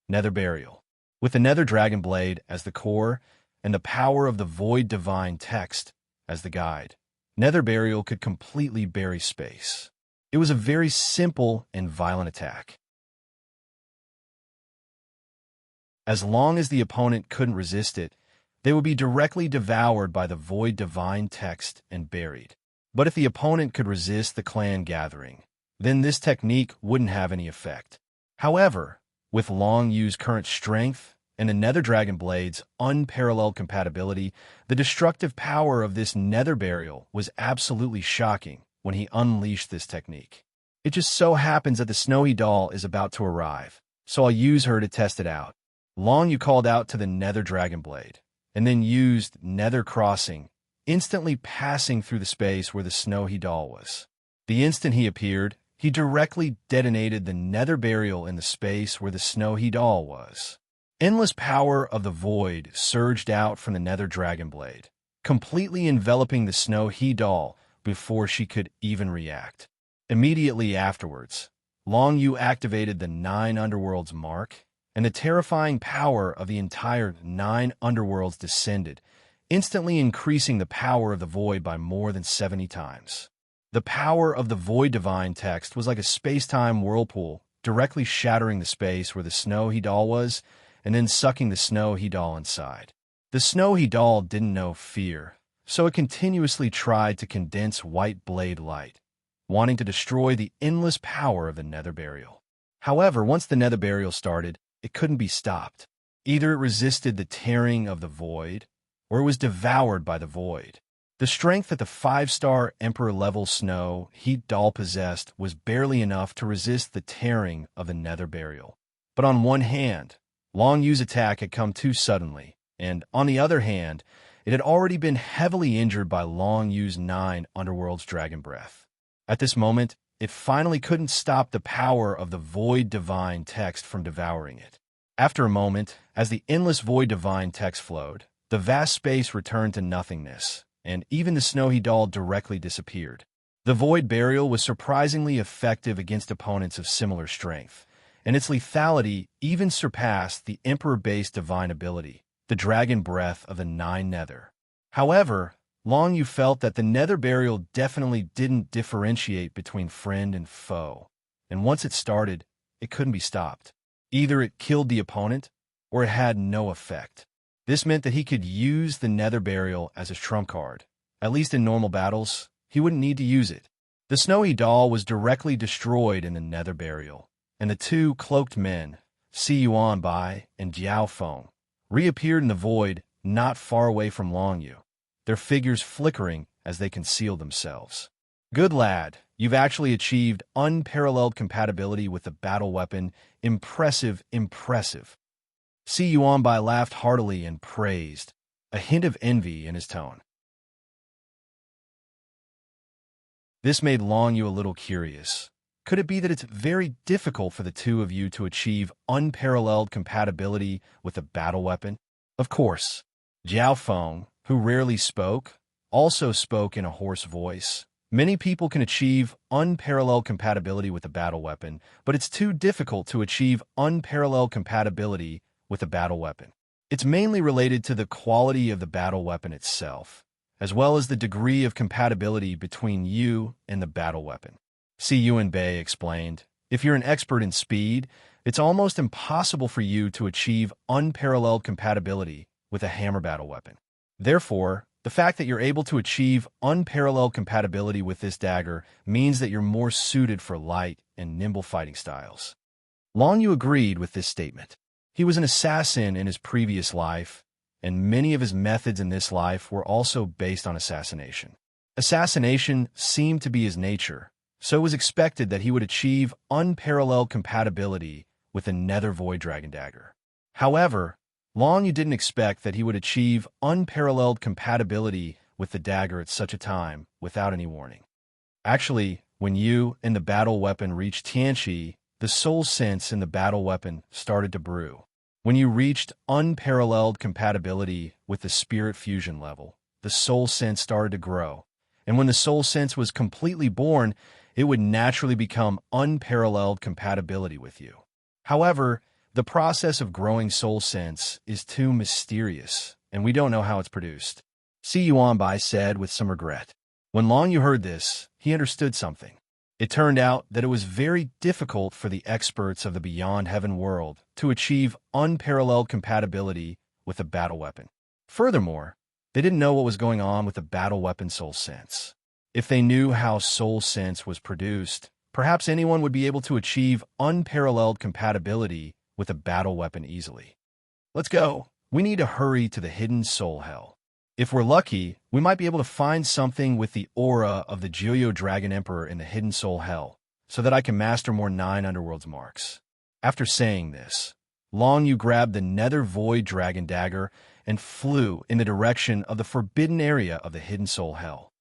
Nether Burial. With the Nether Dragon Blade as the core and the power of the Void Divine text as the guide, Nether Burial could completely bury space. It was a very simple and violent attack. As long as the opponent couldn't resist it, they would be directly devoured by the Void Divine text and buried. But if the opponent could resist the clan gathering, then this technique wouldn't have any effect. However, with Long Yu's current strength and the Nether Dragon Blade's unparalleled compatibility, the destructive power of this Nether Burial was absolutely shocking when he unleashed this technique. It just so happens that the Snowy Doll is about to arrive, so I'll use her to test it out. Long Yu called out to the Nether Dragon Blade, and then used Nether Crossing, instantly passing through the space where the Snowy Doll was. The instant he appeared, he directly detonated the Nether Burial in the space where the Snowy Doll was. Endless power of the void surged out from the Nether Dragon Blade, completely enveloping the Snowy Doll before she could even react. Immediately afterwards, Long Yu activated the 9 Underworlds mark, and the terrifying power of the entire 9 Underworlds descended, instantly increasing the power of the void by more than 70 times. The power of the Void Divine text was like a space-time whirlpool, directly shattering the space where the Snowy Doll was, and then sucking the Snowy Doll inside. The Snowy Doll didn't know fear, so it continuously tried to condense white blade light, wanting to destroy the endless power of the Nether Burial. However, once the Nether Burial started, it couldn't be stopped. Either it resisted the tearing of the void, or it was devoured by the void. The strength that the 5-star Emperor-level Snowy Doll possessed was barely enough to resist the tearing of the Nether Burial. But on one hand, Long Yu's attack had come too suddenly, and on the other hand, it had already been heavily injured by Long Yu's 9 Underworld's Dragon Breath. At this moment, it finally couldn't stop the power of the Void Divine text from devouring it. After a moment, as the endless Void Divine text flowed, the vast space returned to nothingness, and even the Snowy Doll directly disappeared. The Void Burial was surprisingly effective against opponents of similar strength, and its lethality even surpassed the Emperor-based divine ability, the Dragon Breath of the 9 Nether. However, Long Yu felt that the Nether Burial definitely didn't differentiate between friend and foe, and once it started, it couldn't be stopped. Either it killed the opponent, or it had no effect. This meant that he could use the Nether Burial as his trump card. At least in normal battles, he wouldn't need to use it. The Snowy Doll was directly destroyed in the Nether Burial, and the 2 cloaked men, Si Yuan Bai and Jiao Feng, reappeared in the void not far away from Long Yu, their figures flickering as they concealed themselves. Good lad, you've actually achieved unparalleled compatibility with the battle weapon. Impressive, impressive. Si Yuan Bai laughed heartily and praised, a hint of envy in his tone. This made Long Yu a little curious. Could it be that it's very difficult for the 2 of you to achieve unparalleled compatibility with a battle weapon? Of course, Jiao Feng, who rarely spoke, also spoke in a hoarse voice. Many people can achieve unparalleled compatibility with a battle weapon, but it's too difficult to achieve unparalleled compatibility with a battle weapon. It's mainly related to the quality of the battle weapon itself, as well as the degree of compatibility between you and the battle weapon. Si Yuan Bei explained, if you're an expert in speed, it's almost impossible for you to achieve unparalleled compatibility with a hammer battle weapon. Therefore, the fact that you're able to achieve unparalleled compatibility with this dagger means that you're more suited for light and nimble fighting styles. Long Yu agreed with this statement. He was an assassin in his previous life, and many of his methods in this life were also based on assassination. Assassination seemed to be his nature, so it was expected that he would achieve unparalleled compatibility with a Nether Void Dragon Dagger. However, Long Yu didn't expect that he would achieve unparalleled compatibility with the dagger at such a time without any warning. Actually, when you and the battle weapon reached Tianqi, the soul sense in the battle weapon started to brew. When you reached unparalleled compatibility with the spirit fusion level, the soul sense started to grow. And when the soul sense was completely born, it would naturally become unparalleled compatibility with you. However, The process of growing soul sense is too mysterious, and we don't know how it's produced. Si Yuanbai said with some regret. When Long Yu heard this, he understood something. It turned out that it was very difficult for the experts of the Beyond Heaven world to achieve unparalleled compatibility with a battle weapon. Furthermore, they didn't know what was going on with the battle weapon soul sense. If they knew how soul sense was produced, perhaps anyone would be able to achieve unparalleled compatibility with a battle weapon easily. Let's go. We need to hurry to the hidden soul hell. If we're lucky, we might be able to find something with the aura of the Jiuyo Dragon Emperor in the hidden soul hell, so that I can master more 9 underworlds marks. After saying this, Long Yu grabbed the Nether Void Dragon Dagger and flew in the direction of the forbidden area of the hidden soul hell.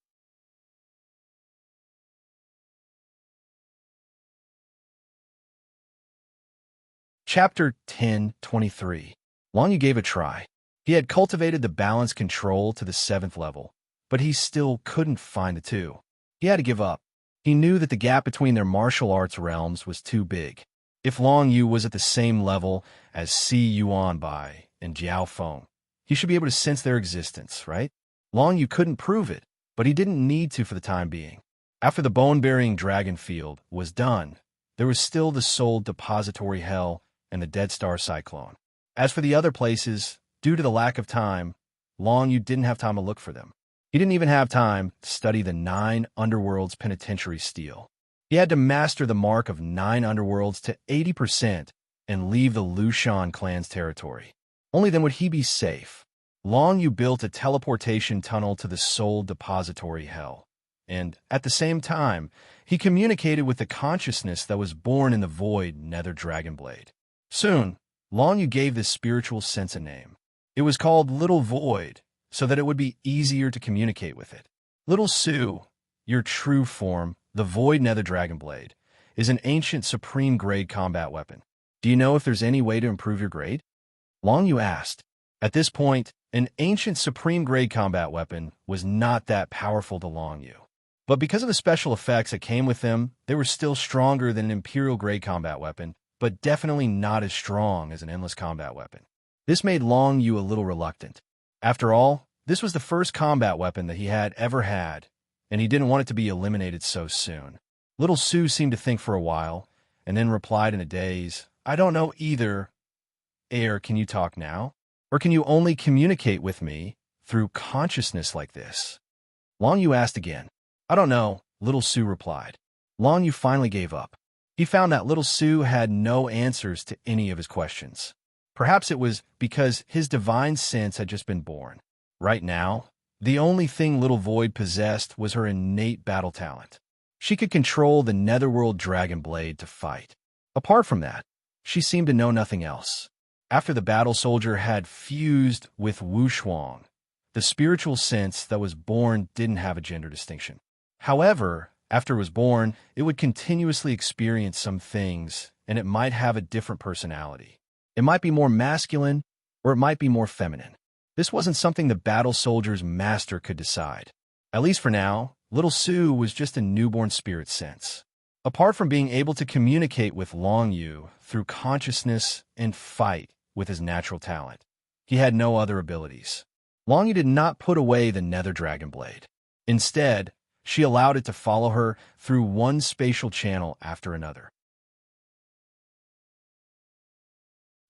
Chapter 10:23. Long Yu gave a try. He had cultivated the balance control to the 7th level, but he still couldn't find the two. He had to give up. He knew that the gap between their martial arts realms was too big. If Long Yu was at the same level as Si Yuanbai and Jiao Feng, he should be able to sense their existence, right? Long Yu couldn't prove it, but he didn't need to for the time being. After the bone-burying dragon field was done, there was still the soul depository hell and the Dead Star Cyclone. As for the other places, due to the lack of time, Long Yu didn't have time to look for them. He didn't even have time to study the 9 underworlds penitentiary steel. He had to master the mark of 9 underworlds to 80% and leave the Lushan clan's territory. Only then would he be safe. Long Yu built a teleportation tunnel to the soul depository hell, and at the same time, he communicated with the consciousness that was born in the void Nether Dragon Blade. Soon, Long Yu gave this spiritual sense a name. It was called Little Void, so that it would be easier to communicate with it. Little Su, your true form, the Void Nether Dragon Blade, is an ancient supreme grade combat weapon. Do you know if there's any way to improve your grade? Long Yu asked. At this point, an ancient supreme grade combat weapon was not that powerful to Long Yu. But because of the special effects that came with them, they were still stronger than an imperial grade combat weapon, but definitely not as strong as an endless combat weapon. This made Long Yu a little reluctant. After all, this was the first combat weapon that he had ever had, and he didn't want it to be eliminated so soon. Little Su seemed to think for a while, and then replied in a daze, I don't know either. Air, can you talk now? Or can you only communicate with me through consciousness like this? Long Yu asked again. I don't know, Little Su replied. Long Yu finally gave up. He found that Little Su had no answers to any of his questions. Perhaps it was because his divine sense had just been born. Right now, the only thing Little Void possessed was her innate battle talent. She could control the Netherworld Dragon Blade to fight. Apart from that, she seemed to know nothing else. After the battle soldier had fused with Wu Shuang, the spiritual sense that was born didn't have a gender distinction. However, after it was born, it would continuously experience some things, and it might have a different personality. It might be more masculine, or it might be more feminine. This wasn't something the battle soldier's master could decide. At least for now, Little Su was just a newborn spirit sense. Apart from being able to communicate with Long Yu through consciousness and fight with his natural talent, he had no other abilities. Long Yu did not put away the Nether Dragon Blade. Instead, she allowed it to follow her through one spatial channel after another.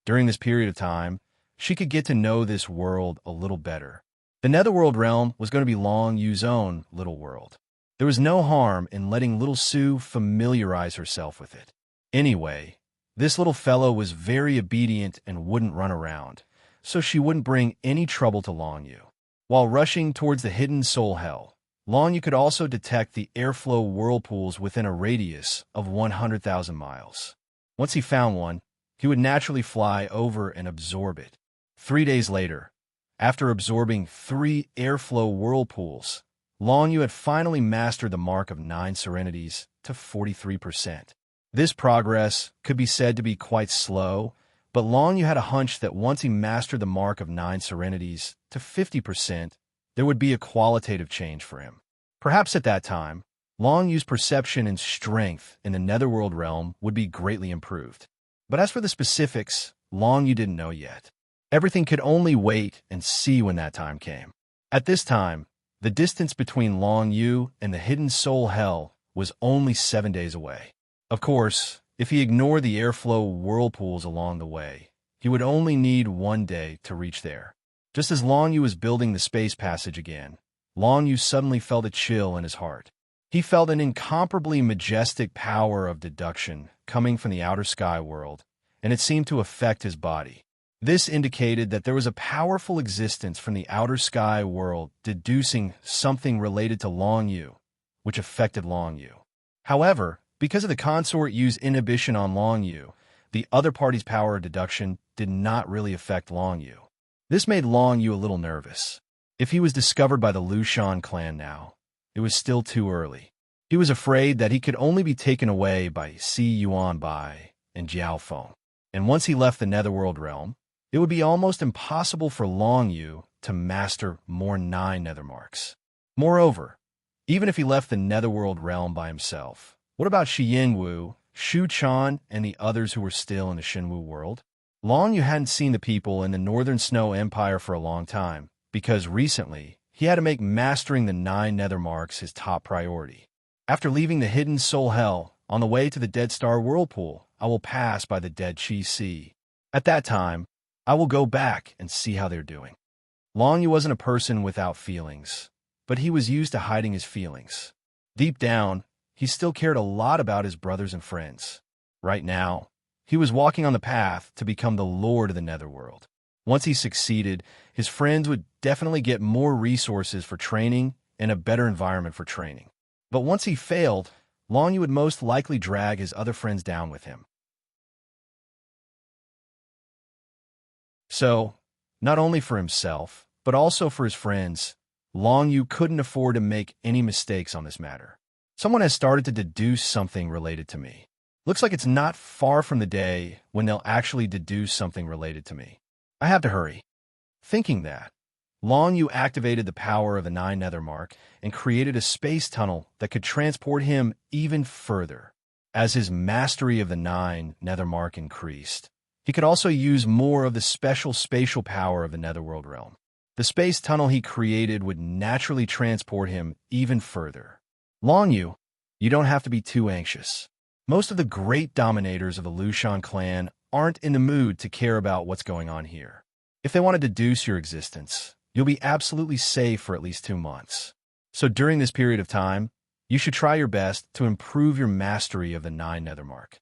During this period of time, she could get to know this world a little better. The Netherworld realm was going to be Long Yu's own little world. There was no harm in letting Little Su familiarize herself with it. Anyway, this little fellow was very obedient and wouldn't run around, so she wouldn't bring any trouble to Long Yu. While rushing towards the hidden soul hell, Long Yu could also detect the airflow whirlpools within a radius of 100,000 miles. Once he found one, he would naturally fly over and absorb it. 3 days later, after absorbing 3 airflow whirlpools, Long Yu had finally mastered the mark of 9 serenities to 43%. This progress could be said to be quite slow, but Long Yu had a hunch that once he mastered the mark of 9 serenities to 50%, there would be a qualitative change for him. Perhaps at that time, Long Yu's perception and strength in the Netherworld realm would be greatly improved. But as for the specifics, Long Yu didn't know yet. Everything could only wait and see when that time came. At this time, the distance between Long Yu and the hidden soul hell was only 7 days away. Of course, if he ignored the airflow whirlpools along the way, he would only need 1 day to reach there. Just as Long Yu was building the space passage again, Long Yu suddenly felt a chill in his heart. He felt an incomparably majestic power of deduction coming from the outer sky world, and it seemed to affect his body. This indicated that there was a powerful existence from the outer sky world deducing something related to Long Yu, which affected Long Yu. However, because of the consort Yu's inhibition on Long Yu, the other party's power of deduction did not really affect Long Yu. This made Long Yu a little nervous. If he was discovered by the Lushan clan now, it was still too early. He was afraid that he could only be taken away by Si Yuanbai and Jiao Feng. And once he left the Netherworld realm, it would be almost impossible for Long Yu to master more 9 nether marks. Moreover, even if he left the Netherworld realm by himself, what about Shi Yingwu, Shu Chan, and the others who were still in the Shenwu world? Long Yu hadn't seen the people in the Northern Snow Empire for a long time, because recently he had to make mastering the 9 nether marks his top priority. After leaving the hidden soul hell, on the way to the Dead Star Whirlpool, I will pass by the Dead Chi Sea. At that time, I will go back and see how they're doing. Long Yu wasn't a person without feelings, but he was used to hiding his feelings. Deep down, he still cared a lot about his brothers and friends. Right now, he was walking on the path to become the Lord of the Netherworld. Once he succeeded, his friends would definitely get more resources for training and a better environment for training. But once he failed, Long Yu would most likely drag his other friends down with him. So, not only for himself, but also for his friends, Long Yu couldn't afford to make any mistakes on this matter. Someone has started to deduce something related to me. Looks like it's not far from the day when they'll actually deduce something related to me. I have to hurry. Thinking that, Long Yu activated the power of the 9 nether mark and created a space tunnel that could transport him even further. As his mastery of the 9 nether mark increased, he could also use more of the special spatial power of the Netherworld realm. The space tunnel he created would naturally transport him even further. Long Yu, you don't have to be too anxious. Most of the great dominators of the Lushan clan aren't in the mood to care about what's going on here. If they want to deduce your existence, you'll be absolutely safe for at least 2 months. So during this period of time, you should try your best to improve your mastery of the 9 nether mark.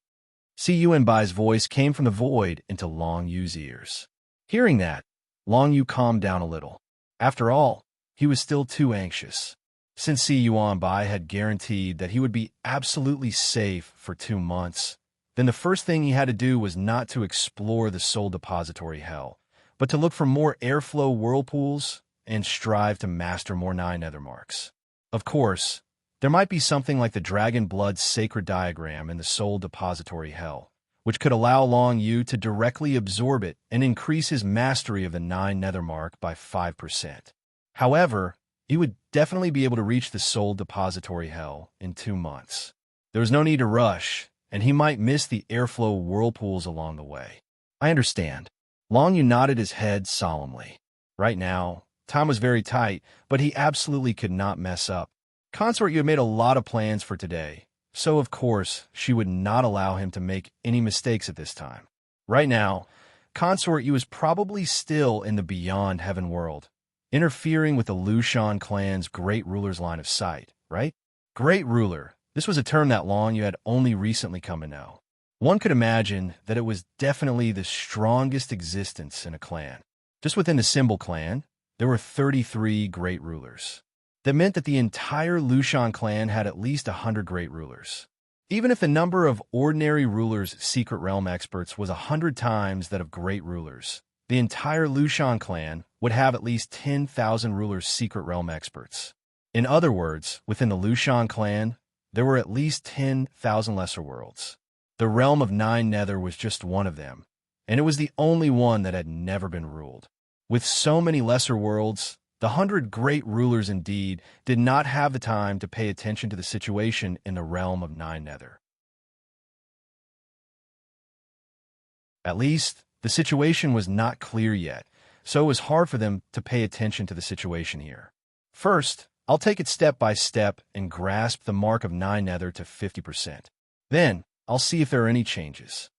Si Yuanbai's voice came from the void into Long Yu's ears. Hearing that, Long Yu calmed down a little. After all, he was still too anxious. Since Si Yuanbai had guaranteed that he would be absolutely safe for 2 months, then the first thing he had to do was not to explore the soul depository hell, but to look for more airflow whirlpools and strive to master more 9 nether marks. Of course, there might be something like the Dragon Blood Sacred Diagram in the Soul Depository Hell, which could allow Long Yu to directly absorb it and increase his mastery of the 9 nether mark by 5%. However, he would definitely be able to reach the Soul Depository Hell in 2 months. There was no need to rush, and he might miss the airflow whirlpools along the way. I understand. Long Yu nodded his head solemnly. Right now, time was very tight, but he absolutely could not mess up. Consort Yu had made a lot of plans for today, so of course she would not allow him to make any mistakes at this time. Right now, Consort Yu is probably still in the Beyond Heaven world, interfering with the Lushan clan's Great Ruler's line of sight, right? Great Ruler, this was a term that Long Yu had only recently come to know. One could imagine that it was definitely the strongest existence in a clan. Just within the Symbol clan, there were 33 Great Rulers. That meant that the entire Lushan clan had at least 100 Great Rulers. Even if the number of ordinary rulers' secret realm experts was 100 times that of Great Rulers, the entire Lushan clan would have at least 10,000 rulers' secret realm experts. In other words, within the Lushan clan, there were at least 10,000 lesser worlds. The realm of 9 nether was just one of them, and it was the only one that had never been ruled. With so many lesser worlds, the 100 great rulers indeed did not have the time to pay attention to the situation in the realm of 9 nether. At least, The situation was not clear yet, so it was hard for them to pay attention to the situation here. First, I'll take it step by step and grasp the mark of 9 nether to 50%. Then, I'll see if there are any changes.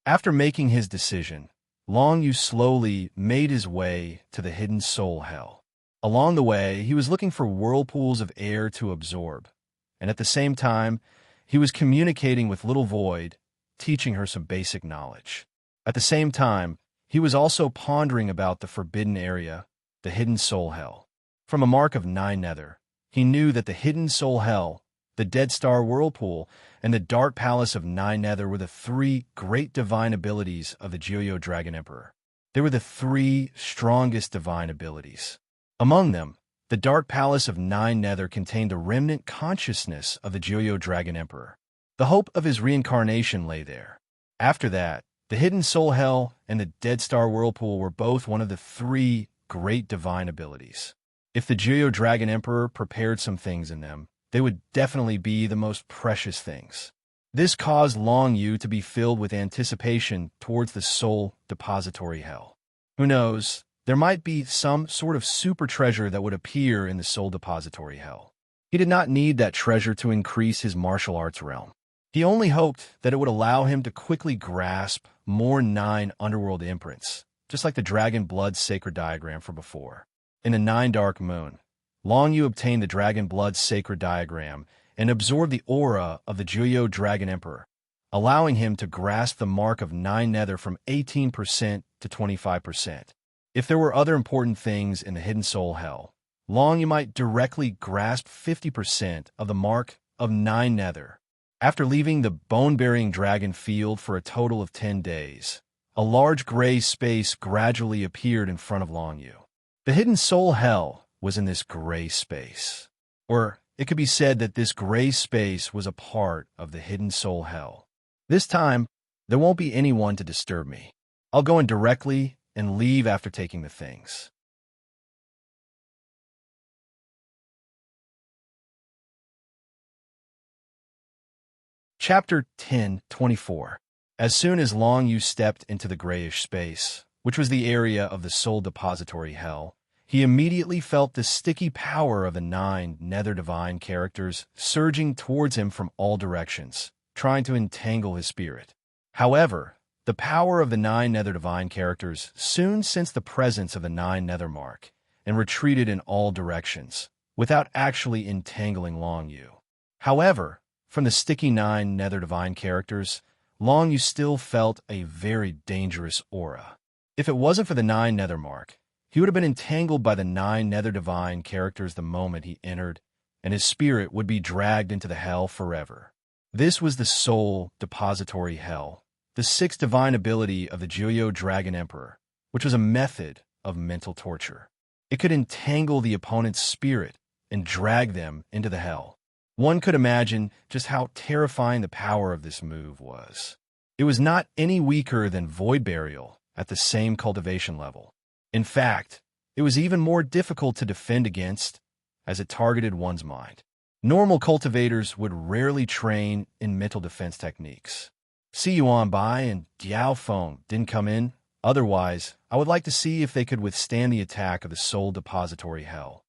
After making his decision, Long Yu slowly made his way to the hidden soul hell. Along the way, he was looking for whirlpools of air to absorb, and at the same time, he was communicating with Little Void, teaching her some basic knowledge. At the same time, he was also pondering about the forbidden area, the hidden soul hell. From a mark of 9 nether, he knew that the hidden soul hell, the Dead Star Whirlpool, and the Dark Palace of 9 nether were the 3 great divine abilities of the Joyo Dragon Emperor. They were the 3 strongest divine abilities. Among them, the Dark Palace of 9 nether contained the remnant consciousness of the Joyo Dragon Emperor. The hope of his reincarnation lay there. After that, the hidden soul hell and the Dead Star Whirlpool were both one of the 3 great divine abilities. If the Joyo Dragon Emperor prepared some things in them, they would definitely be the most precious things. This caused Long Yu to be filled with anticipation towards the soul depository hell. Who knows, there might be some sort of super treasure that would appear in the soul depository hell. He did not need that treasure to increase his martial arts realm. He only hoped that it would allow him to quickly grasp more 9 underworld imprints, just like the Dragon Blood Sacred Diagram from before. In the 9 Dark Moon, Long Yu obtained the Dragon Blood Sacred Diagram and absorbed the aura of the Joyo Dragon Emperor, allowing him to grasp the mark of 9 nether from 18% to 25%. If there were other important things in the Hidden Soul Hell, Long Yu might directly grasp 50% of the mark of 9 nether. After leaving the bone-burying dragon field for a total of 10 days, a large gray space gradually appeared in front of Long Yu. The Hidden Soul Hell was in this gray space. Or it could be said that this gray space was a part of the Hidden Soul Hell. This time, there won't be anyone to disturb me. I'll go in directly and leave after taking the things. Chapter 10:24. As soon as Long Yu stepped into the grayish space, which was the area of the soul depository hell, he immediately felt the sticky power of the 9 nether divine characters surging towards him from all directions, trying to entangle his spirit. However, the power of the 9 nether divine characters soon sensed the presence of the 9 nether mark and retreated in all directions, without actually entangling Long Yu. However, from the sticky 9 nether divine characters, Long Yu still felt a very dangerous aura. If it wasn't for the 9 nether mark, he would have been entangled by the 9 nether divine characters the moment he entered, and his spirit would be dragged into the hell forever. This was the soul depository hell, the 6th divine ability of the Joyo Dragon Emperor, which was a method of mental torture. It could entangle the opponent's spirit and drag them into the hell. One could imagine just how terrifying the power of this move was. It was not any weaker than Void Burial at the same cultivation level. In fact, it was even more difficult to defend against, as it targeted one's mind. Normal cultivators would rarely train in mental defense techniques. Si Yuan Bai and Diao Feng didn't come in. Otherwise, I would like to see if they could withstand the attack of the soul depository hell.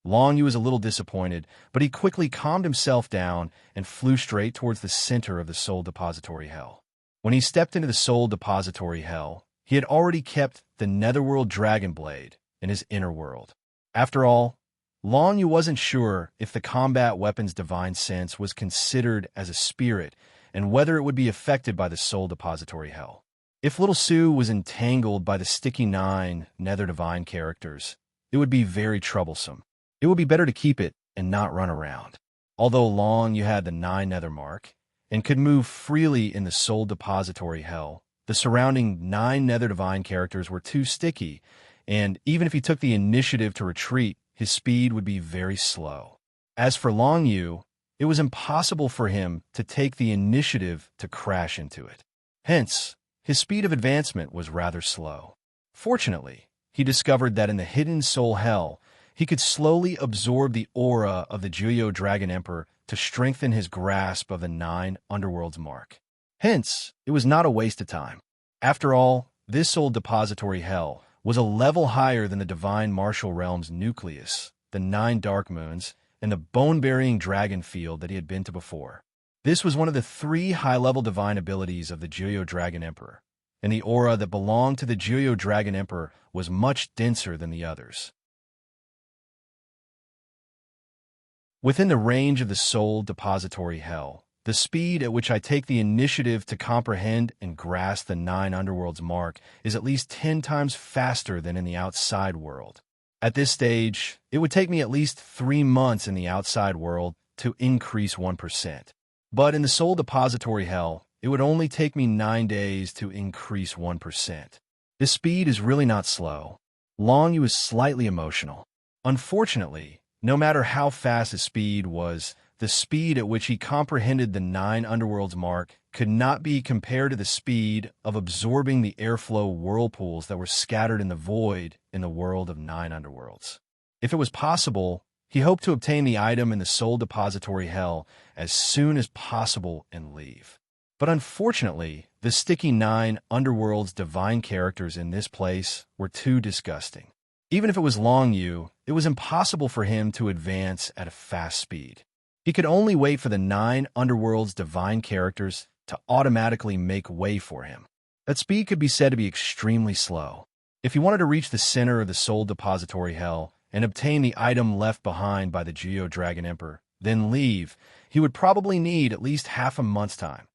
Long Yu was a little disappointed, but he quickly calmed himself down and flew straight towards the center of the soul depository hell. When he stepped into the soul depository hell, he had already kept the Netherworld Dragon Blade in his inner world. After all, Long Yu wasn't sure if the combat weapon's divine sense was considered as a spirit and whether it would be affected by the soul depository hell. If Little Sue was entangled by the sticky 9 nether divine characters, it would be very troublesome. It would be better to keep it and not run around. Although Long Yu had the 9 nether mark and could move freely in the soul depository hell, the surrounding 9 nether divine characters were too sticky, and even if he took the initiative to retreat, his speed would be very slow. As for Long Yu, it was impossible for him to take the initiative to crash into it. Hence, his speed of advancement was rather slow. Fortunately, he discovered that in the Hidden Soul Hell, he could slowly absorb the aura of the Joyo Dragon Emperor to strengthen his grasp of the 9 underworld's mark. Hence, it was not a waste of time. After all, this Soul Depository Hell was a level higher than the Divine Martial Realm's nucleus, the 9 Dark Moons, and the bone-burying dragon field that he had been to before. This was one of the 3 high-level divine abilities of the Geoyo Dragon Emperor, and the aura that belonged to the Geoyo Dragon Emperor was much denser than the others. Within the range of the Soul Depository Hell, the speed at which I take the initiative to comprehend and grasp the 9 underworlds mark is at least 10 times faster than in the outside world. At this stage, it would take me at least 3 months in the outside world to increase 1%. But in the Soul Depository Hell, it would only take me 9 days to increase 1%. This speed is really not slow. Long Yu is slightly emotional. Unfortunately, no matter how fast his speed was, the speed at which he comprehended the 9 underworlds mark could not be compared to the speed of absorbing the airflow whirlpools that were scattered in the void in the world of 9 underworlds. If it was possible, he hoped to obtain the item in the Soul Depository Hell as soon as possible and leave. But unfortunately, the sticky 9 underworlds divine characters in this place were too disgusting. Even if it was Long Yu, it was impossible for him to advance at a fast speed. He could only wait for the 9 underworlds divine characters to automatically make way for him. That speed could be said to be extremely slow. If he wanted to reach the center of the Soul Depository Hell and obtain the item left behind by the Geoyo Dragon Emperor, then leave, he would probably need at least half a month's time.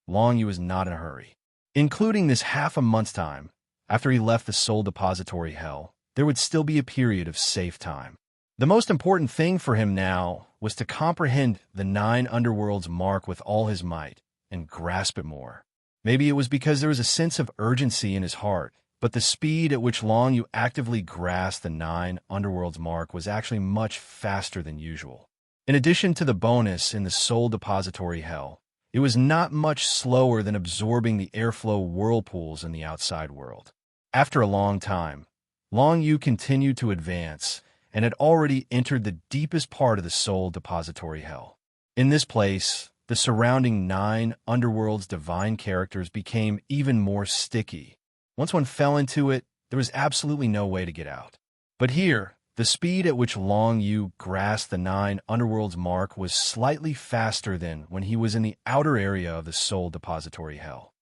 Long Yu was not in a hurry. Including this half a month's time, after he left the Soul Depository Hell, there would still be a period of safe time. The most important thing for him now was to comprehend the 9 underworlds mark with all his might and grasp it more. Maybe it was because there was a sense of urgency in his heart, but the speed at which Long Yu actively grasped the 9 underworlds mark was actually much faster than usual. In addition to the bonus in the Soul Depository Hell, it was not much slower than absorbing the airflow whirlpools in the outside world. After a long time, Long Yu continued to advance and had already entered the deepest part of the Soul Depository Hell. In this place, the surrounding 9 underworlds divine characters became even more sticky. Once one fell into it, there was absolutely no way to get out. But here, the speed at which Long Yu grasped the 9 underworlds mark was slightly faster than when he was in the outer area of the Soul Depository Hell.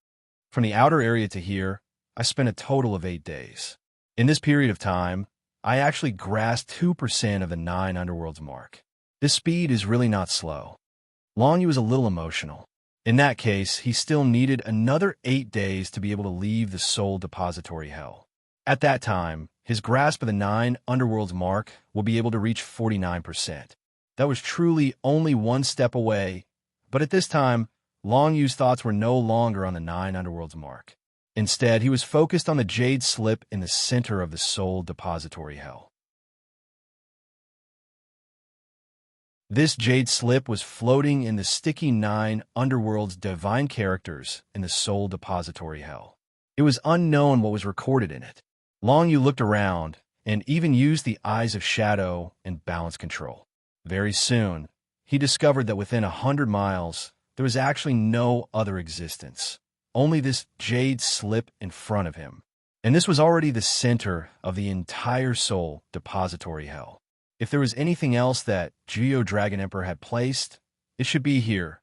From the outer area to here, I spent a total of 8 days. In this period of time, I actually grasped 2% of the 9 underworlds mark. This speed is really not slow. Long Yu was a little emotional. In that case, he still needed another 8 days to be able to leave the Soul Depository Hell. At that time, his grasp of the 9 underworlds mark will be able to reach 49%. That was truly only one step away, but at this time, Long Yu's thoughts were no longer on the 9 underworlds mark. Instead, he was focused on the jade slip in the center of the Soul Depository Hell. This jade slip was floating in the sticky 9 underworlds divine characters in the Soul Depository Hell. It was unknown what was recorded in it. Long Yu looked around and even used the eyes of shadow and balance control. Very soon, he discovered that within 100 miles, there was actually no other existence. Only this jade slip in front of him. And this was already the center of the entire Soul Depository Hell. If there was anything else that Geoyo Dragon Emperor had placed, it should be here.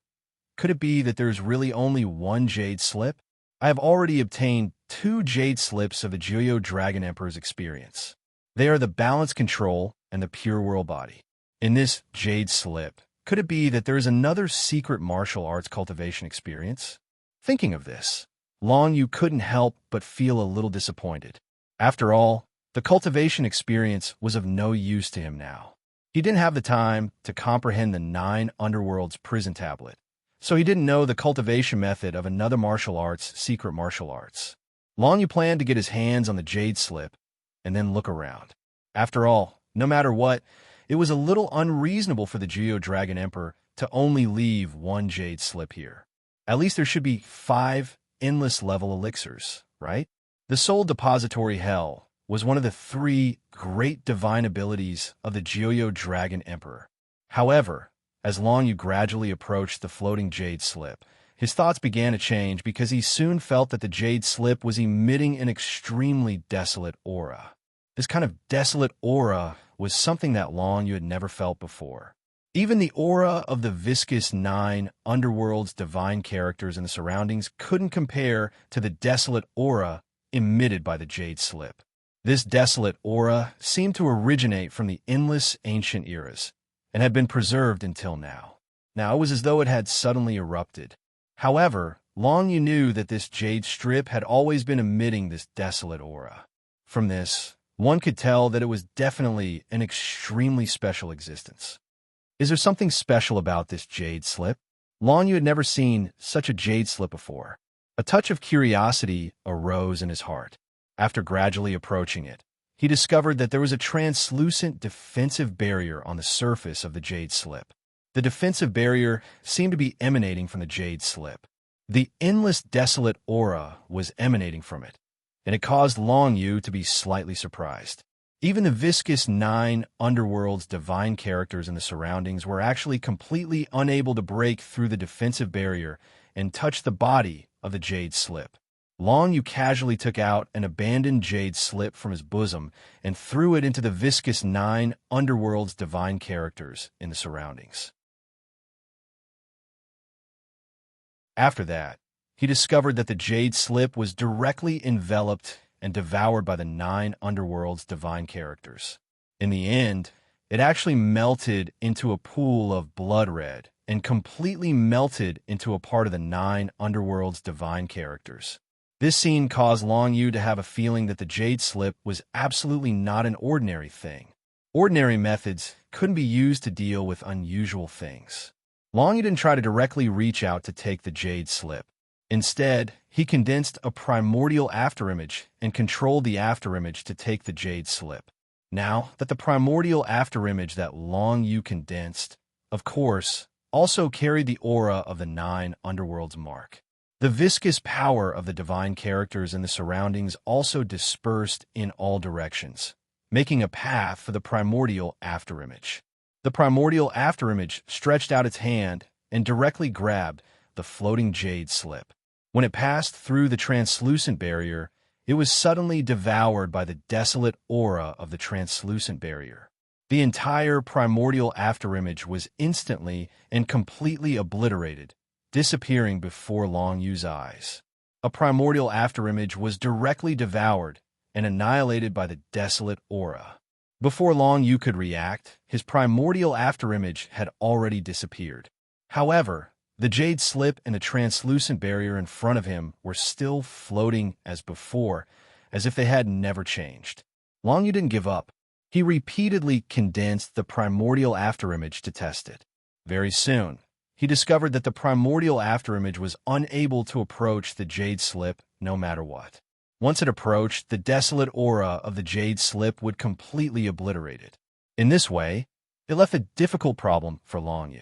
Could it be that there's really only one jade slip? I have already obtained 2 jade slips of the Geoyo Dragon Emperor's experience. They are the balance control and the pure world body. In this jade slip, could it be that there is another secret martial arts cultivation experience? Thinking of this, Long Yu couldn't help but feel a little disappointed. After all, the cultivation experience was of no use to him now. He didn't have the time to comprehend the 9 underworlds prison tablet, so he didn't know the cultivation method of another martial arts, secret martial arts. Long Yu planned to get his hands on the jade slip and then look around. After all, no matter what, it was a little unreasonable for the Geoyo Dragon Emperor to only leave 1 jade slip here. At least there should be 5 endless level elixirs, right? The Soul Depository Hell was one of the 3 great divine abilities of the Geoyo Dragon Emperor. However, as Long Yu gradually approached the floating jade slip, his thoughts began to change because he soon felt that the jade slip was emitting an extremely desolate aura. This kind of desolate aura was something that Long Yu had never felt before. Even the aura of the viscous 9 underworld's divine characters in the surroundings couldn't compare to the desolate aura emitted by the jade slip. This desolate aura seemed to originate from the endless ancient eras and had been preserved until now. Now it was as though it had suddenly erupted. However, Long Yu knew that this jade strip had always been emitting this desolate aura. From this, one could tell that it was definitely an extremely special existence. Is there something special about this jade slip? Long Yu had never seen such a jade slip before. A touch of curiosity arose in his heart. After gradually approaching it, he discovered that there was a translucent defensive barrier on the surface of the jade slip. The defensive barrier seemed to be emanating from the jade slip. The endless desolate aura was emanating from it, and it caused Long Yu to be slightly surprised. Even the viscous 9 underworld's divine characters in the surroundings were actually completely unable to break through the defensive barrier and touch the body of the jade slip. Long Yu casually took out an abandoned jade slip from his bosom and threw it into the viscous 9 underworld's divine characters in the surroundings. After that, he discovered that the jade slip was directly enveloped and devoured by the 9 underworld's divine characters. In the end, it actually melted into a pool of blood red and completely melted into a part of the 9 underworld's divine characters. This scene caused Long Yu to have a feeling that the jade slip was absolutely not an ordinary thing. Ordinary methods couldn't be used to deal with unusual things. Long Yu didn't try to directly reach out to take the jade slip. Instead, he condensed a primordial afterimage and controlled the afterimage to take the jade slip. Now that the primordial afterimage that Long Yu condensed, of course, also carried the aura of the 9 underworld's mark. The viscous power of the divine characters in the surroundings also dispersed in all directions, making a path for the primordial afterimage. The primordial afterimage stretched out its hand and directly grabbed the floating jade slip. When it passed through the translucent barrier, it was suddenly devoured by the desolate aura of the translucent barrier. The entire primordial afterimage was instantly and completely obliterated, disappearing before Long Yu's eyes. A primordial afterimage was directly devoured and annihilated by the desolate aura. Before Long Yu could react, his primordial afterimage had already disappeared. However, the jade slip and the translucent barrier in front of him were still floating as before, as if they had never changed. Long Yu didn't give up. He repeatedly condensed the primordial afterimage to test it. Very soon, he discovered that the primordial afterimage was unable to approach the jade slip no matter what. Once it approached, the desolate aura of the jade slip would completely obliterate it. In this way, it left a difficult problem for Long Yu.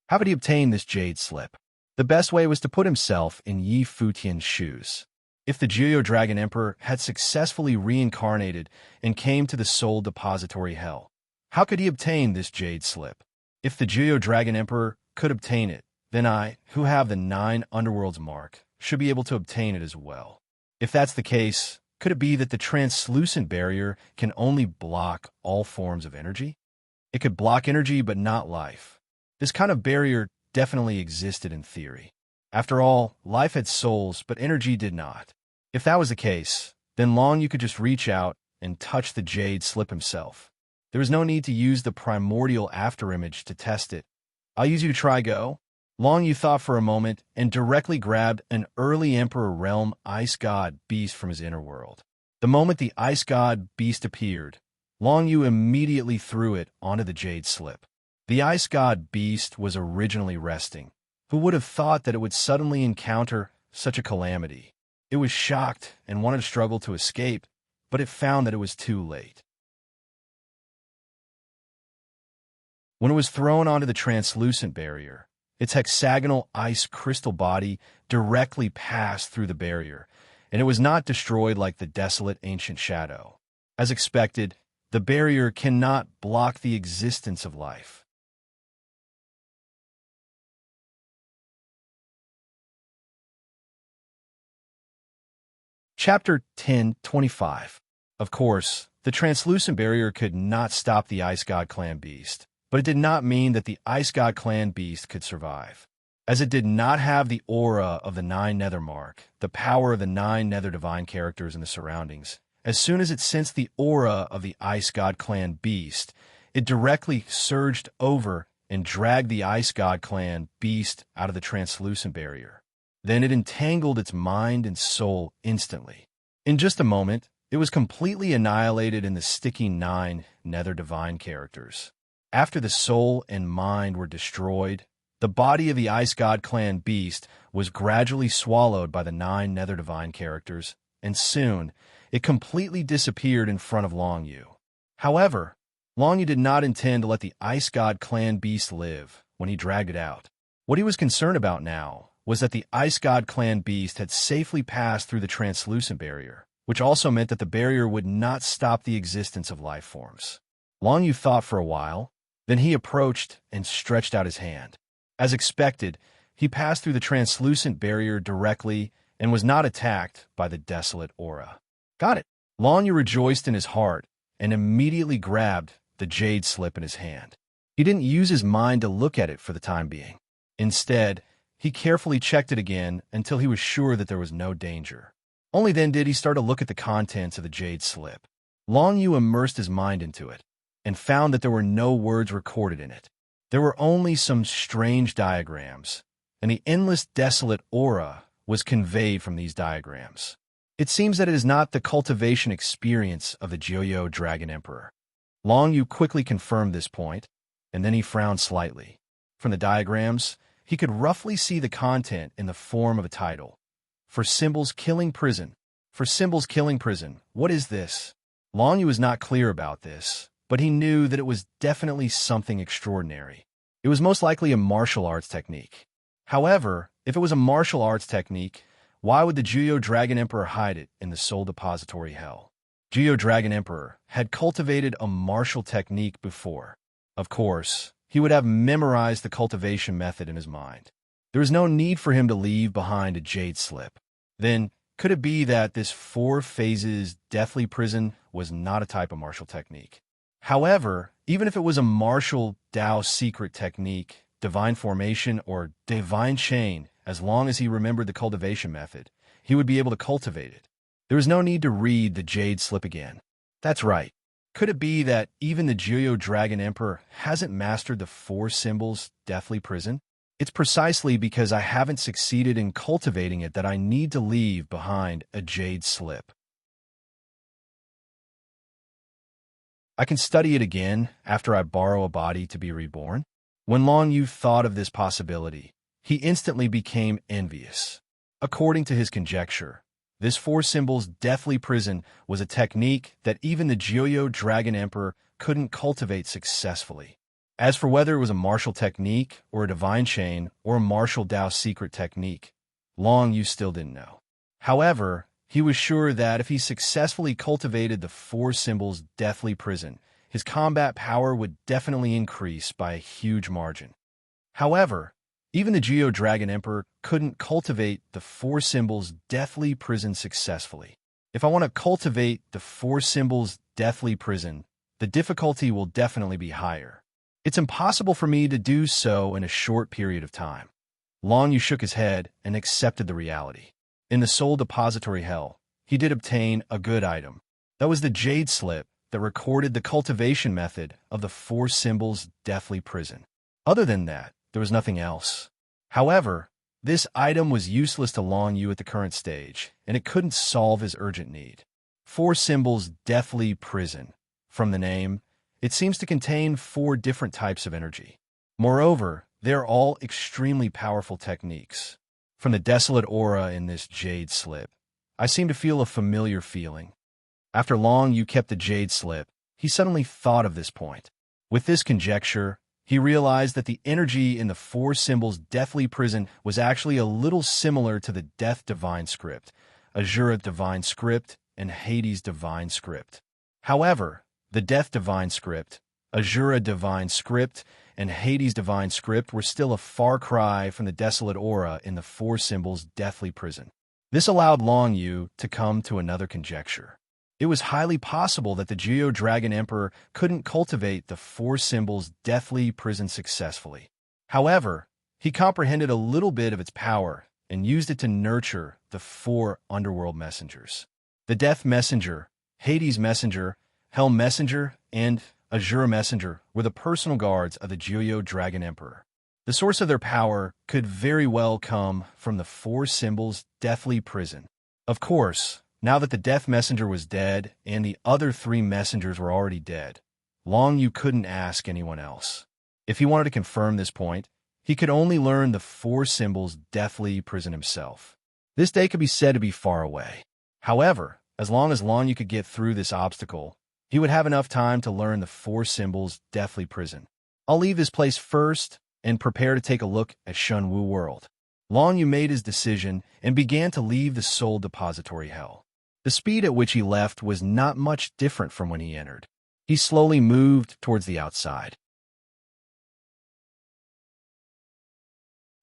How could he obtain this jade slip? The best way was to put himself in Yi Futian's shoes. If the Jiuyou Dragon Emperor had successfully reincarnated and came to the Soul Depository Hell, how could he obtain this jade slip? If the Jiuyou Dragon Emperor could obtain it, then I, who have the 9 underworlds mark, should be able to obtain it as well. If that's the case, could it be that the translucent barrier can only block all forms of energy? It could block energy but not life. This kind of barrier definitely existed in theory. After all, life had souls, but energy did not. If that was the case, then Long Yu could just reach out and touch the jade slip himself. There was no need to use the primordial afterimage to test it. I'll use you to try go. Long Yu thought for a moment and directly grabbed an early Emperor Realm Ice God beast from his inner world. The moment the Ice God beast appeared, Long Yu immediately threw it onto the jade slip. The Ice God beast was originally resting. Who would have thought that it would suddenly encounter such a calamity? It was shocked and wanted to struggle to escape, but it found that it was too late. When it was thrown onto the translucent barrier, its hexagonal ice crystal body directly passed through the barrier, and it was not destroyed like the desolate ancient shadow. As expected, the barrier cannot block the existence of life. Chapter 10:25. Of course, the translucent barrier could not stop the Ice God Clan beast, but it did not mean that the Ice God Clan beast could survive. As it did not have the aura of the 9 Nether Mark, the power of the 9 Nether Divine characters in the surroundings, as soon as it sensed the aura of the Ice God Clan beast, it directly surged over and dragged the Ice God Clan beast out of the translucent barrier. Then it entangled its mind and soul instantly. In just a moment, it was completely annihilated in the sticky 9 Nether Divine characters. After the soul and mind were destroyed, the body of the Ice God Clan beast was gradually swallowed by the 9 Nether Divine characters, and soon it completely disappeared in front of Long Yu. However, Long Yu did not intend to let the Ice God Clan beast live when he dragged it out. What he was concerned about now was that the Ice God Clan beast had safely passed through the translucent barrier, which also meant that the barrier would not stop the existence of life forms. Long Yu thought for a while, then he approached and stretched out his hand. As expected, he passed through the translucent barrier directly and was not attacked by the desolate aura. Got it! Long Yu rejoiced in his heart and immediately grabbed the jade slip in his hand. He didn't use his mind to look at it for the time being. Instead, he carefully checked it again until he was sure that there was no danger. Only then did he start to look at the contents of the jade slip. Long Yu immersed his mind into it and found that there were no words recorded in it. There were only some strange diagrams, and the endless desolate aura was conveyed from these diagrams. It seems that it is not the cultivation experience of the Joyo Dragon Emperor. Long Yu quickly confirmed this point, and then he frowned slightly. From the diagrams, he could roughly see the content in the form of a title. For Symbols Killing Prison. For Symbols Killing Prison. What is this? Long Yu was not clear about this, but he knew that it was definitely something extraordinary. It was most likely a martial arts technique. However, if it was a martial arts technique, why would the Joyo Dragon Emperor hide it in the Soul Depository Hell? Joyo Dragon Emperor had cultivated a martial technique before. Of course, he would have memorized the cultivation method in his mind. There was no need for him to leave behind a jade slip. Then, could it be that this 4 phases deathly prison was not a type of martial technique? However, even if it was a martial Dao secret technique, divine formation, or divine chain, as long as he remembered the cultivation method, he would be able to cultivate it. There was no need to read the jade slip again. That's right. Could it be that even the Joyo Dragon Emperor hasn't mastered the 4 symbols deathly prison? It's precisely because I haven't succeeded in cultivating it that I need to leave behind a jade slip. I can study it again after I borrow a body to be reborn. When Long Yu thought of this possibility, he instantly became envious. According to his conjecture, this 4 symbols deathly prison was a technique that even the Joyo Dragon Emperor couldn't cultivate successfully. As for whether it was a martial technique or a divine chain or a martial Dao secret technique, Long Yu still didn't know. However, he was sure that if he successfully cultivated the 4 symbols deathly prison, his combat power would definitely increase by a huge margin. However, even the Joyo Dragon Emperor couldn't cultivate the 4 symbols deathly prison successfully. If I want to cultivate the 4 symbols deathly prison, the difficulty will definitely be higher. It's impossible for me to do so in a short period of time. Long Yu shook his head and accepted the reality. In the Soul Depository Hell, he did obtain a good item. That was the jade slip that recorded the cultivation method of the 4 symbols deathly prison. Other than that, there was nothing else. However, this item was useless to Long Yu at the current stage, and it couldn't solve his urgent need. 4 symbols deathly prison. From the name, it seems to contain 4 different types of energy. Moreover, they are all extremely powerful techniques. From the desolate aura in this jade slip, I seem to feel a familiar feeling. After Long Yu kept the jade slip, he suddenly thought of this point. With this conjecture, he realized that the energy in the 4 symbols deathly prison was actually a little similar to the Death Divine Script, Azura Divine Script, and Hades Divine Script. However, the Death Divine Script, Azura Divine Script, and Hades Divine Script were still a far cry from the desolate aura in the 4 symbols deathly prison. This allowed Long Yu to come to another conjecture. It was highly possible that the Geo Dragon Emperor couldn't cultivate the four symbols deathly prison successfully. However, he comprehended a little bit of its power and used it to nurture the four underworld messengers. The Death Messenger, Hades Messenger, Hell Messenger, and Azura Messenger were the personal guards of the Geo Dragon Emperor. The source of their power could very well come from the four symbols deathly prison. Of course, now that the Death Messenger was dead and the other three messengers were already dead, Long Yu couldn't ask anyone else. If he wanted to confirm this point, he could only learn the four symbols deathly prison himself. This day could be said to be far away. However, as long as Long Yu could get through this obstacle, he would have enough time to learn the four symbols deathly prison. I'll leave this place first and prepare to take a look at Shunwu World. Long Yu made his decision and began to leave the Soul Depository Hell. The speed at which he left was not much different from when he entered. He slowly moved towards the outside.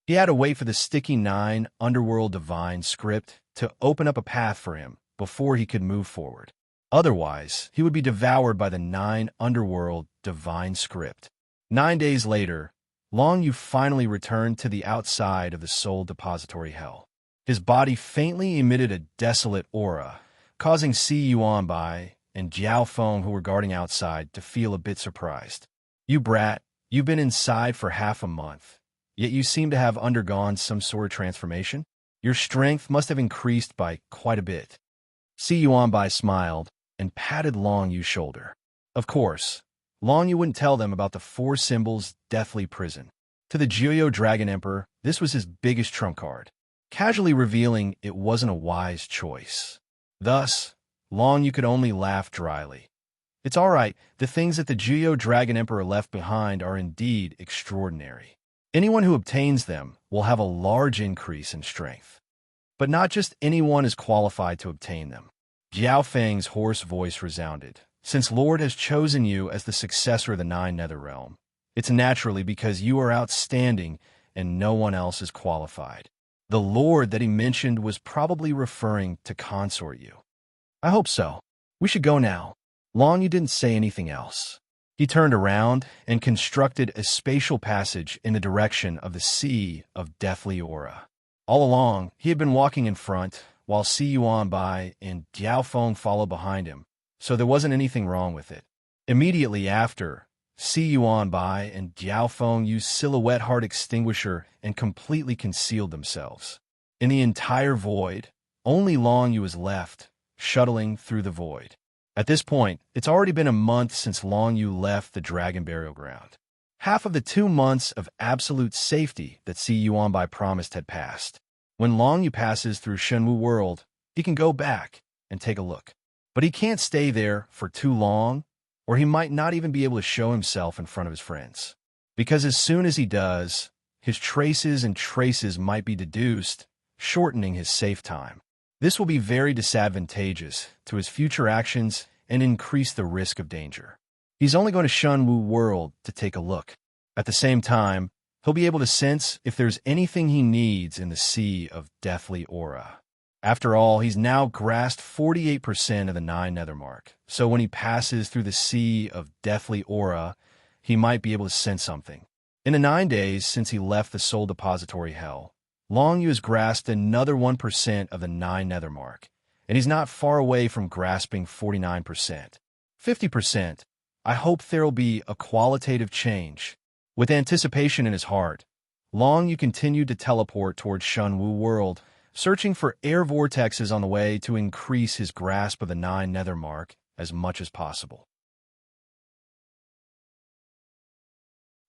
He had to wait for the Sticky 9 Underworld Divine script to open up a path for him before he could move forward. Otherwise, he would be devoured by the 9 Underworld Divine script. 9 days later, Long Yu finally returned to the outside of the Soul Depository Hell. His body faintly emitted a desolate aura, causing Si Yuanbai and Jiao Feng, who were guarding outside, to feel a bit surprised. "You brat, you've been inside for half a month, yet you seem to have undergone some sort of transformation. Your strength must have increased by quite a bit." Si Yuanbai smiled and patted Long Yu's shoulder. Of course, Long Yu wouldn't tell them about the four symbols deathly prison. To the Geo Dragon Emperor, this was his biggest trump card, casually revealing it wasn't a wise choice. Thus, Long Yu could only laugh dryly. It's all right, the things that the Geo Dragon Emperor left behind are indeed extraordinary. Anyone who obtains them will have a large increase in strength. But not just anyone is qualified to obtain them. Jiao Feng's hoarse voice resounded. "Since Lord has chosen you as the successor of the 9 Netherrealm, it's naturally because you are outstanding and no one else is qualified." The Lord that he mentioned was probably referring to Consort Yu. "I hope so. We should go now." Long Yu didn't say anything else. He turned around and constructed a spatial passage in the direction of the Sea of Deathly Aura. All along, he had been walking in front, while Si Yuanbai and Jiao Feng followed behind him, so there wasn't anything wrong with it. Immediately after, Si Yuanbai and Jiao Feng used Silhouette Heart Extinguisher and completely concealed themselves. In the entire void, only Long Yu was left, shuttling through the void. At this point, it's already been a month since Long Yu left the Dragon Burial Ground. Half of the 2 months of absolute safety that Si Yuanbai promised had passed. When Long Yu passes through Shunwu World, he can go back and take a look. But he can't stay there for too long, or he might not even be able to show himself in front of his friends. Because as soon as he does, his traces and traces might be deduced, shortening his safe time. This will be very disadvantageous to his future actions and increase the risk of danger. He's only going to Shunwu World to take a look. At the same time, he'll be able to sense if there's anything he needs in the Sea of Deathly Aura. After all, he's now grasped 48% of the 9 Nethermark, so when he passes through the Sea of Deathly Aura, he might be able to sense something. In the 9 days since he left the Soul Depository Hell, Long Yu has grasped another 1% of the 9 Nethermark, and he's not far away from grasping 49%. 50%. I hope there'll be a qualitative change. With anticipation in his heart, Long Yu continued to teleport towards Shunwu World, searching for air vortexes on the way to increase his grasp of the 9 Nethermark as much as possible.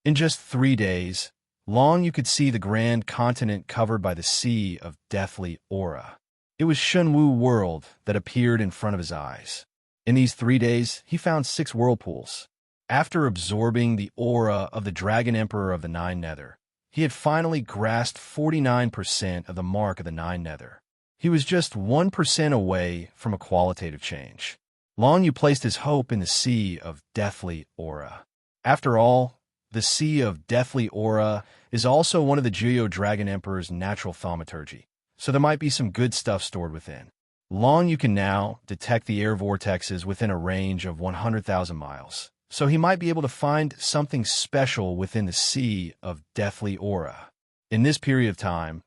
In just 3 days, Long Yu could see the grand continent covered by the Sea of Deathly Aura. It was Shunwu World that appeared in front of his eyes. In these 3 days, he found 6 whirlpools. After absorbing the aura of the Dragon Emperor of the 9 Nether, he had finally grasped 49% of the mark of the 9 Nether. He was just 1% away from a qualitative change. Long Yu placed his hope in the Sea of Deathly Aura. After all, the Sea of Deathly Aura is also one of the Geo Dragon Emperor's natural thaumaturgy, so there might be some good stuff stored within. Long Yu can now detect the air vortexes within a range of 100,000 miles, so he might be able to find something special within the sea of deathly aura. In this period of time,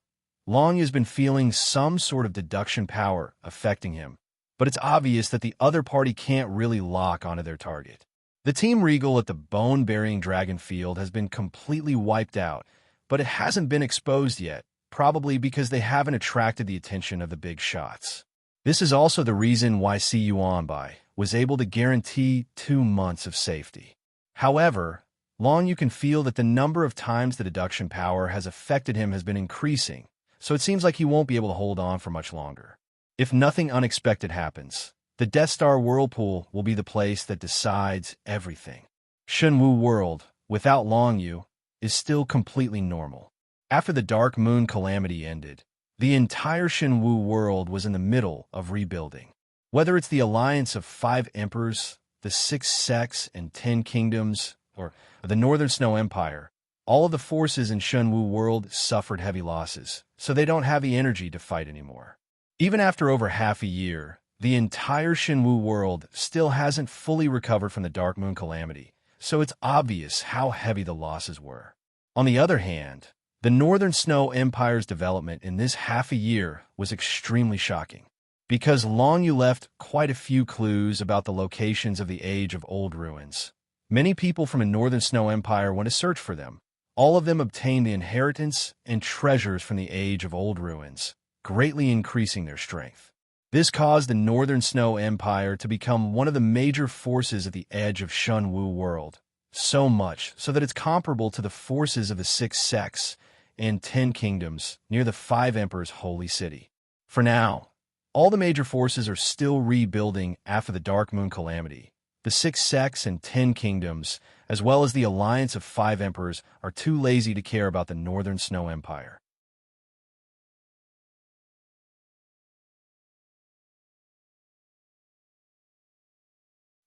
Long Yu has been feeling some sort of deduction power affecting him, but it's obvious that the other party can't really lock onto their target. The Team Regal at the bone-burying dragon field has been completely wiped out, but it hasn't been exposed yet, probably because they haven't attracted the attention of the big shots. This is also the reason why Si Yuanbai was able to guarantee 2 months of safety. However, Long Yu can feel that the number of times the deduction power has affected him has been increasing, so it seems like he won't be able to hold on for much longer. If nothing unexpected happens, the Death Star Whirlpool will be the place that decides everything. Shenwu World, without Long Yu, is still completely normal. After the Dark Moon calamity ended, the entire Shenwu World was in the middle of rebuilding. Whether it's the alliance of 5 emperors, the 6 sects and 10 kingdoms, or the Northern Snow Empire, all of the forces in Shenwu World suffered heavy losses, so they don't have the energy to fight anymore. Even after over half a year, the entire Shenwu World still hasn't fully recovered from the Dark Moon calamity, so it's obvious how heavy the losses were. On the other hand, the Northern Snow Empire's development in this half a year was extremely shocking, because Long Yu left quite a few clues about the locations of the Age of Old Ruins. Many people from the Northern Snow Empire went to search for them. All of them obtained the inheritance and treasures from the Age of Old Ruins, greatly increasing their strength. This caused the Northern Snow Empire to become one of the major forces at the edge of Shenwu World, so much so that it's comparable to the forces of the 6 sects and 10 kingdoms near the 5 emperors' holy city. For now, all the major forces are still rebuilding after the Dark Moon calamity. The 6 sects and 10 kingdoms, as well as the alliance of 5 emperors, are too lazy to care about the Northern Snow Empire.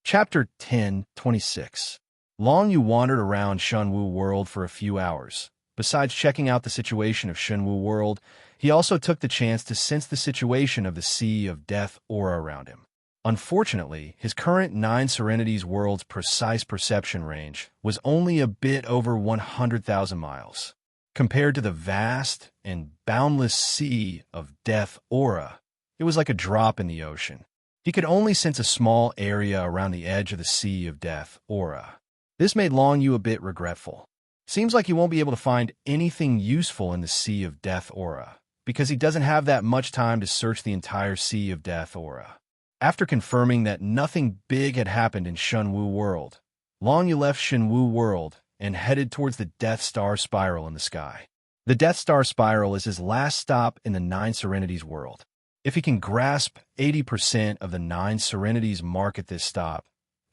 Chapter 10:26. Long Yu wandered around Shenwu World for a few hours. Besides checking out the situation of Shenwu World, he also took the chance to sense the situation of the Sea of Death aura around him. Unfortunately, his current 9 Serenities world's precise perception range was only a bit over 100,000 miles. Compared to the vast and boundless Sea of Death aura, it was like a drop in the ocean. He could only sense a small area around the edge of the Sea of Death aura. This made Long Yu a bit regretful. Seems like he won't be able to find anything useful in the Sea of Death aura, because he doesn't have that much time to search the entire Sea of Death aura. After confirming that nothing big had happened in Shenwu World, Long Yu left Shenwu World and headed towards the Death Star Spiral in the sky. The Death Star Spiral is his last stop in the 9 Serenities world. If he can grasp 80% of the 9 Serenities mark at this stop,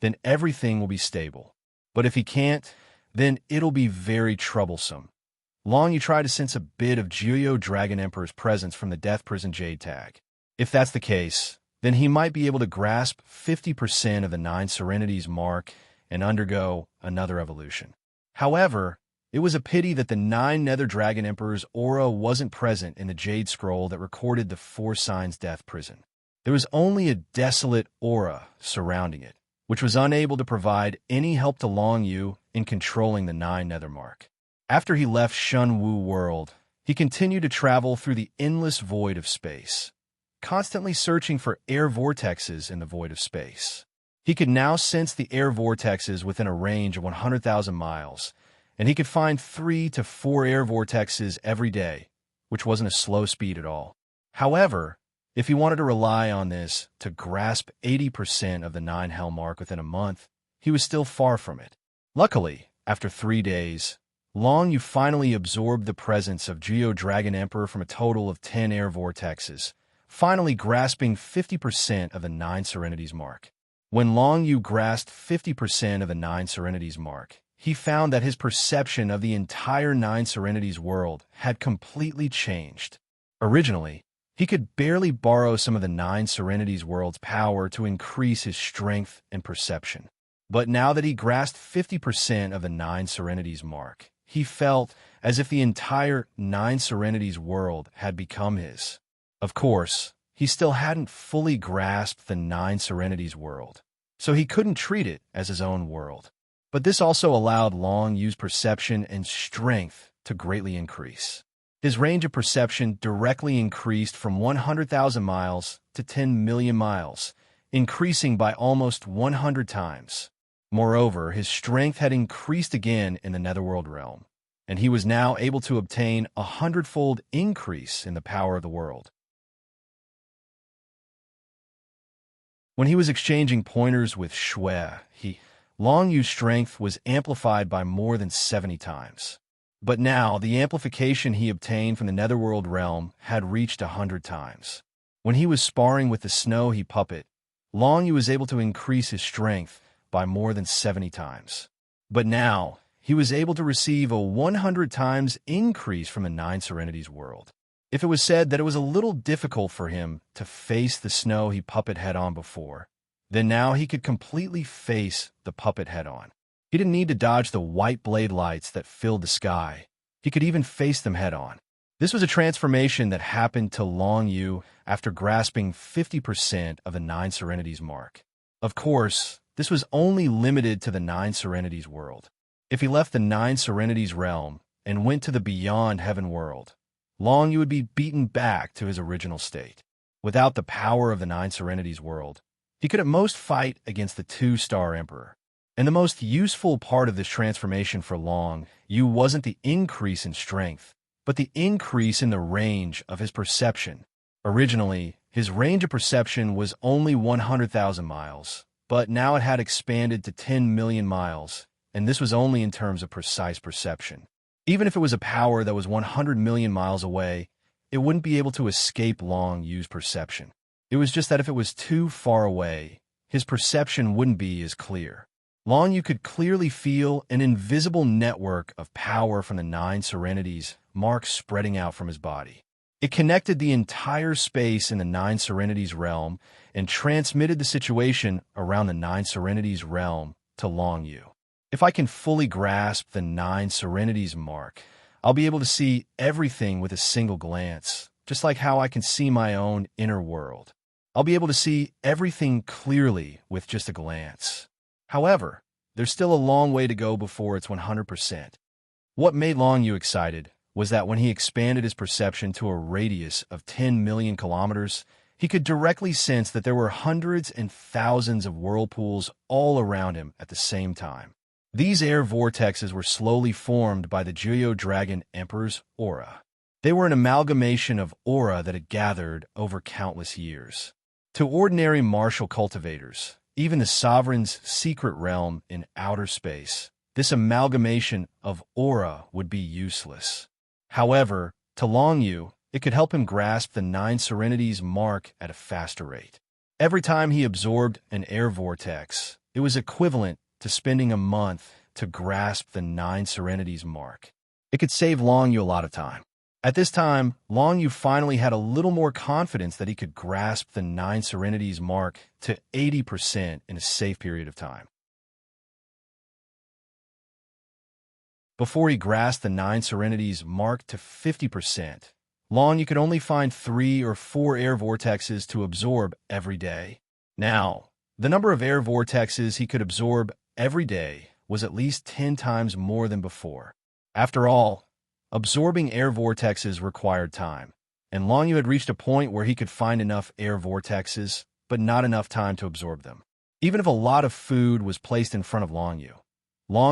then everything will be stable. But if he can't, then it'll be very troublesome. Long Yu tried to sense a bit of Jiuyo Dragon Emperor's presence from the Death Prison Jade tag. If that's the case, then he might be able to grasp 50% of the 9 Serenities mark and undergo another evolution. However, it was a pity that the 9 Nether Dragon Emperor's aura wasn't present in the Jade Scroll that recorded the 4 Signs Death Prison. There was only a desolate aura surrounding it, which was unable to provide any help to Long Yu in controlling the 9 Nether mark. After he left Shenwu World, he continued to travel through the endless void of space, constantly searching for air vortexes in the void of space. He could now sense the air vortexes within a range of 100,000 miles, and he could find 3 to 4 air vortexes every day, which wasn't a slow speed at all. However, if he wanted to rely on this to grasp 80% of the 9 Hell mark within a month, he was still far from it. Luckily, after 3 days, Long Yu finally absorbed the presence of Geo Dragon Emperor from a total of 10 air vortexes, finally grasping 50% of the 9 Serenities mark. When Long Yu grasped 50% of the 9 Serenities mark, he found that his perception of the entire 9 Serenities world had completely changed. Originally, he could barely borrow some of the 9 Serenities world's power to increase his strength and perception. But now that he grasped 50% of the 9 Serenities mark, he felt as if the entire Nine Serenities world had become his. Of course, he still hadn't fully grasped the Nine Serenities world, so he couldn't treat it as his own world. But this also allowed Long Yu's perception and strength to greatly increase. His range of perception directly increased from 100,000 miles to 10 million miles, increasing by almost 100 times. Moreover, his strength had increased again in the Netherworld realm, and he was now able to obtain a 100-fold increase in the power of the world. When he was exchanging pointers with Shui, Long Yu's strength was amplified by more than 70 times. But now, the amplification he obtained from the Netherworld realm had reached 100 times. When he was sparring with the Snow puppet, Long Yu was able to increase his strength by more than 70 times. But now, he was able to receive a 100 times increase from the Nine Serenities world. If it was said that it was a little difficult for him to face the Snow puppet head-on before, then now he could completely face the puppet head-on. He didn't need to dodge the white blade lights that filled the sky. He could even face them head-on. This was a transformation that happened to Long Yu after grasping 50% of the Nine Serenities mark. Of course, this was only limited to the Nine Serenities world. If he left the Nine Serenities realm and went to the Beyond Heaven world, Long Yu would be beaten back to his original state. Without the power of the Nine Serenities world, he could at most fight against the Two-Star Emperor. And the most useful part of this transformation for Long Yu wasn't the increase in strength, but the increase in the range of his perception. Originally, his range of perception was only 100,000 miles, but now it had expanded to 10 million miles, and this was only in terms of precise perception. Even if it was a power that was 100 million miles away, it wouldn't be able to escape Long Yu's perception. It was just that if it was too far away, his perception wouldn't be as clear. Long Yu could clearly feel an invisible network of power from the Nine Serenities mark spreading out from his body. It connected the entire space in the Nine Serenities realm and transmitted the situation around the Nine Serenities realm to Long Yu. If I can fully grasp the Nine Serenities mark, I'll be able to see everything with a single glance, just like how I can see my own inner world. I'll be able to see everything clearly with just a glance. However, there's still a long way to go before it's 100%. What made Long Yu excited was that when he expanded his perception to a radius of 10 million kilometers, he could directly sense that there were hundreds and thousands of whirlpools all around him at the same time. These air vortexes were slowly formed by the Juyo Dragon Emperor's aura. They were an amalgamation of aura that had gathered over countless years. To ordinary martial cultivators, even the Sovereign's secret realm in outer space, this amalgamation of aura would be useless. However, to Long Yu, it could help him grasp the Nine Serenities mark at a faster rate. Every time he absorbed an air vortex, it was equivalent to spending a month to grasp the Nine Serenities mark. It could save Long Yu a lot of time. At this time, Long Yu finally had a little more confidence that he could grasp the Nine Serenities mark to 80% in a safe period of time. Before he grasped the Nine Serenities mark to 50%, Long Yu could only find 3 or 4 air vortexes to absorb every day. Now, the number of air vortexes he could absorb every day was at least 10 times more than before. After all, absorbing air vortexes required time, and Long Yu had reached a point where he could find enough air vortexes, but not enough time to absorb them. Even if a lot of food was placed in front of Long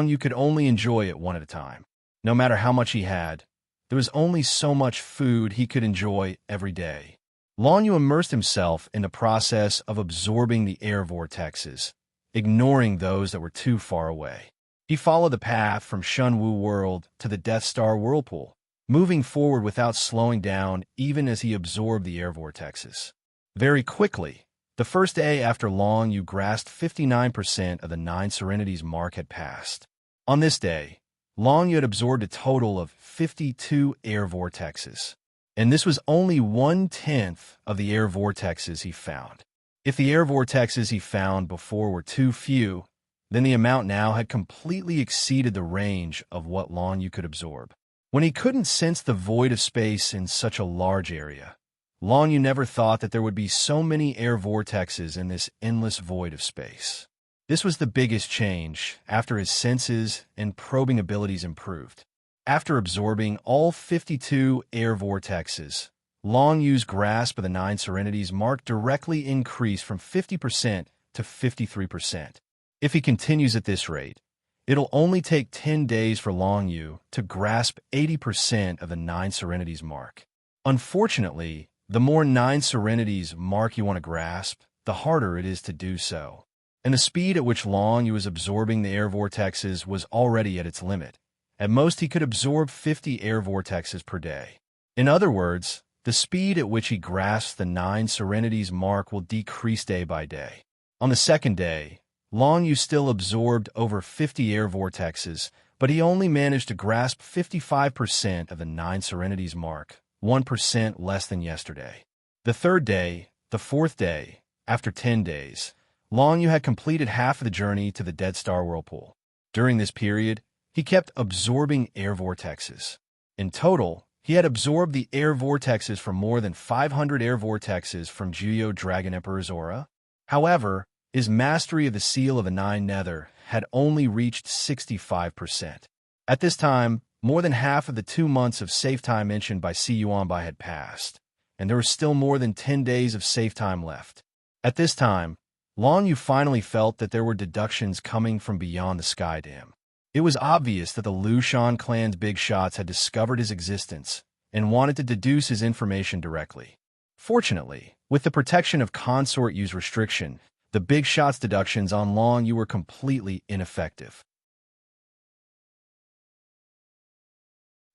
Yu could only enjoy it one at a time. No matter how much he had, there was only so much food he could enjoy every day. Long Yu immersed himself in the process of absorbing the air vortexes, ignoring those that were too far away. He followed the path from Shunwu World to the Death Star Whirlpool, moving forward without slowing down even as he absorbed the air vortexes. Very quickly, the first day after Long Yu grasped 59% of the Nine Serenities mark had passed. On this day, Long Yu had absorbed a total of 52 air vortexes, and this was only 1/10 of the air vortexes he found. If the air vortexes he found before were too few, then the amount now had completely exceeded the range of what Long Yu could absorb. When he couldn't sense the void of space in such a large area, Long Yu never thought that there would be so many air vortexes in this endless void of space. This was the biggest change after his senses and probing abilities improved. After absorbing all 52 air vortexes, Long Yu's grasp of the 9 serenities mark directly increased from 50% to 53%. If he continues at this rate, it'll only take 10 days for Long Yu to grasp 80% of the 9 serenities mark. Unfortunately, the more 9 serenities mark you want to grasp, the harder it is to do so. And the speed at which Long Yu was absorbing the air vortexes was already at its limit. At most, he could absorb 50 air vortexes per day. In other words, the speed at which he grasps the 9 serenities mark will decrease day by day. On the second day, Long Yu still absorbed over 50 air vortexes, but he only managed to grasp 55% of the 9 serenities mark, 1% less than yesterday. The third day, the fourth day, after 10 days, Long Yu had completed half of the journey to the Dead Star Whirlpool. During this period, he kept absorbing air vortexes. In total, he had absorbed the air vortexes from more than 500 air vortexes from Juyo Dragon Emperor's aura. However, his mastery of the Seal of the 9 Nether had only reached 65%. At this time, more than half of the 2 months of safe time mentioned by Si Yuanbai had passed, and there was still more than 10 days of safe time left. At this time, Long Yu finally felt that there were deductions coming from beyond the sky to him. It was obvious that the Lushan clan's big shots had discovered his existence and wanted to deduce his information directly. Fortunately, with the protection of consort use restriction, the big shots deductions on Long Yu were completely ineffective.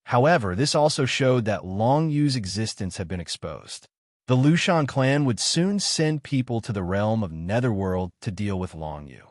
However, this also showed that Long Yu's existence had been exposed. The Lushan clan would soon send people to the realm of Netherworld to deal with Long Yu.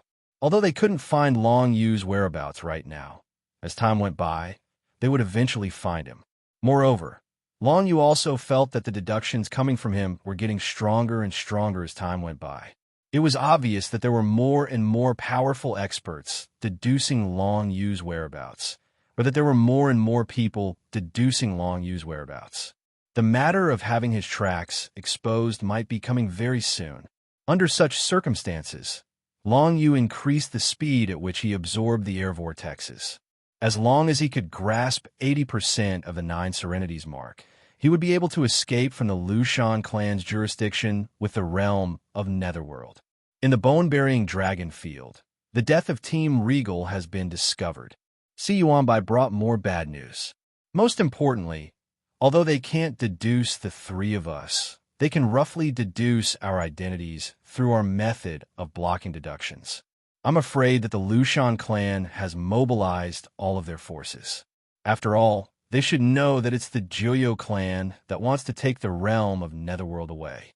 Although they couldn't find Long Yu's whereabouts right now, as time went by, they would eventually find him. Moreover, Long Yu also felt that the deductions coming from him were getting stronger and stronger as time went by. It was obvious that there were more and more powerful experts deducing Long Yu's whereabouts, or that there were more and more people deducing Long Yu's whereabouts. The matter of having his tracks exposed might be coming very soon. Under such circumstances, Long Yu increased the speed at which he absorbed the air vortexes. As long as he could grasp 80% of the 9 serenities mark, he would be able to escape from the Lushan clan's jurisdiction with the realm of Netherworld. In the bone-burying dragon field, the death of Team Regal has been discovered. Si Yuanbai brought more bad news. Most importantly, although they can't deduce the 3 of us, they can roughly deduce our identities through our method of blocking deductions. I'm afraid that the Lushan clan has mobilized all of their forces. After all, they should know that it's the Juyo clan that wants to take the realm of Netherworld away.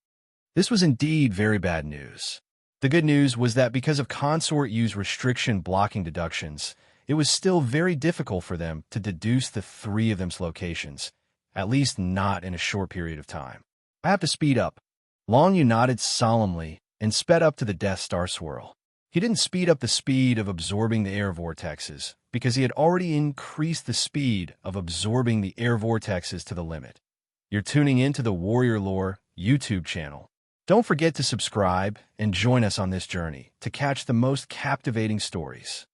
This was indeed very bad news. The good news was that because of consort use restriction blocking deductions, it was still very difficult for them to deduce the 3 of them's locations, at least not in a short period of time. I have to speed up. Long Yu nodded solemnly and sped up to the Death Star swirl. He didn't speed up the speed of absorbing the air vortexes, because he had already increased the speed of absorbing the air vortexes to the limit. You're tuning in to the Warrior Lore YouTube channel. Don't forget to subscribe and join us on this journey to catch the most captivating stories.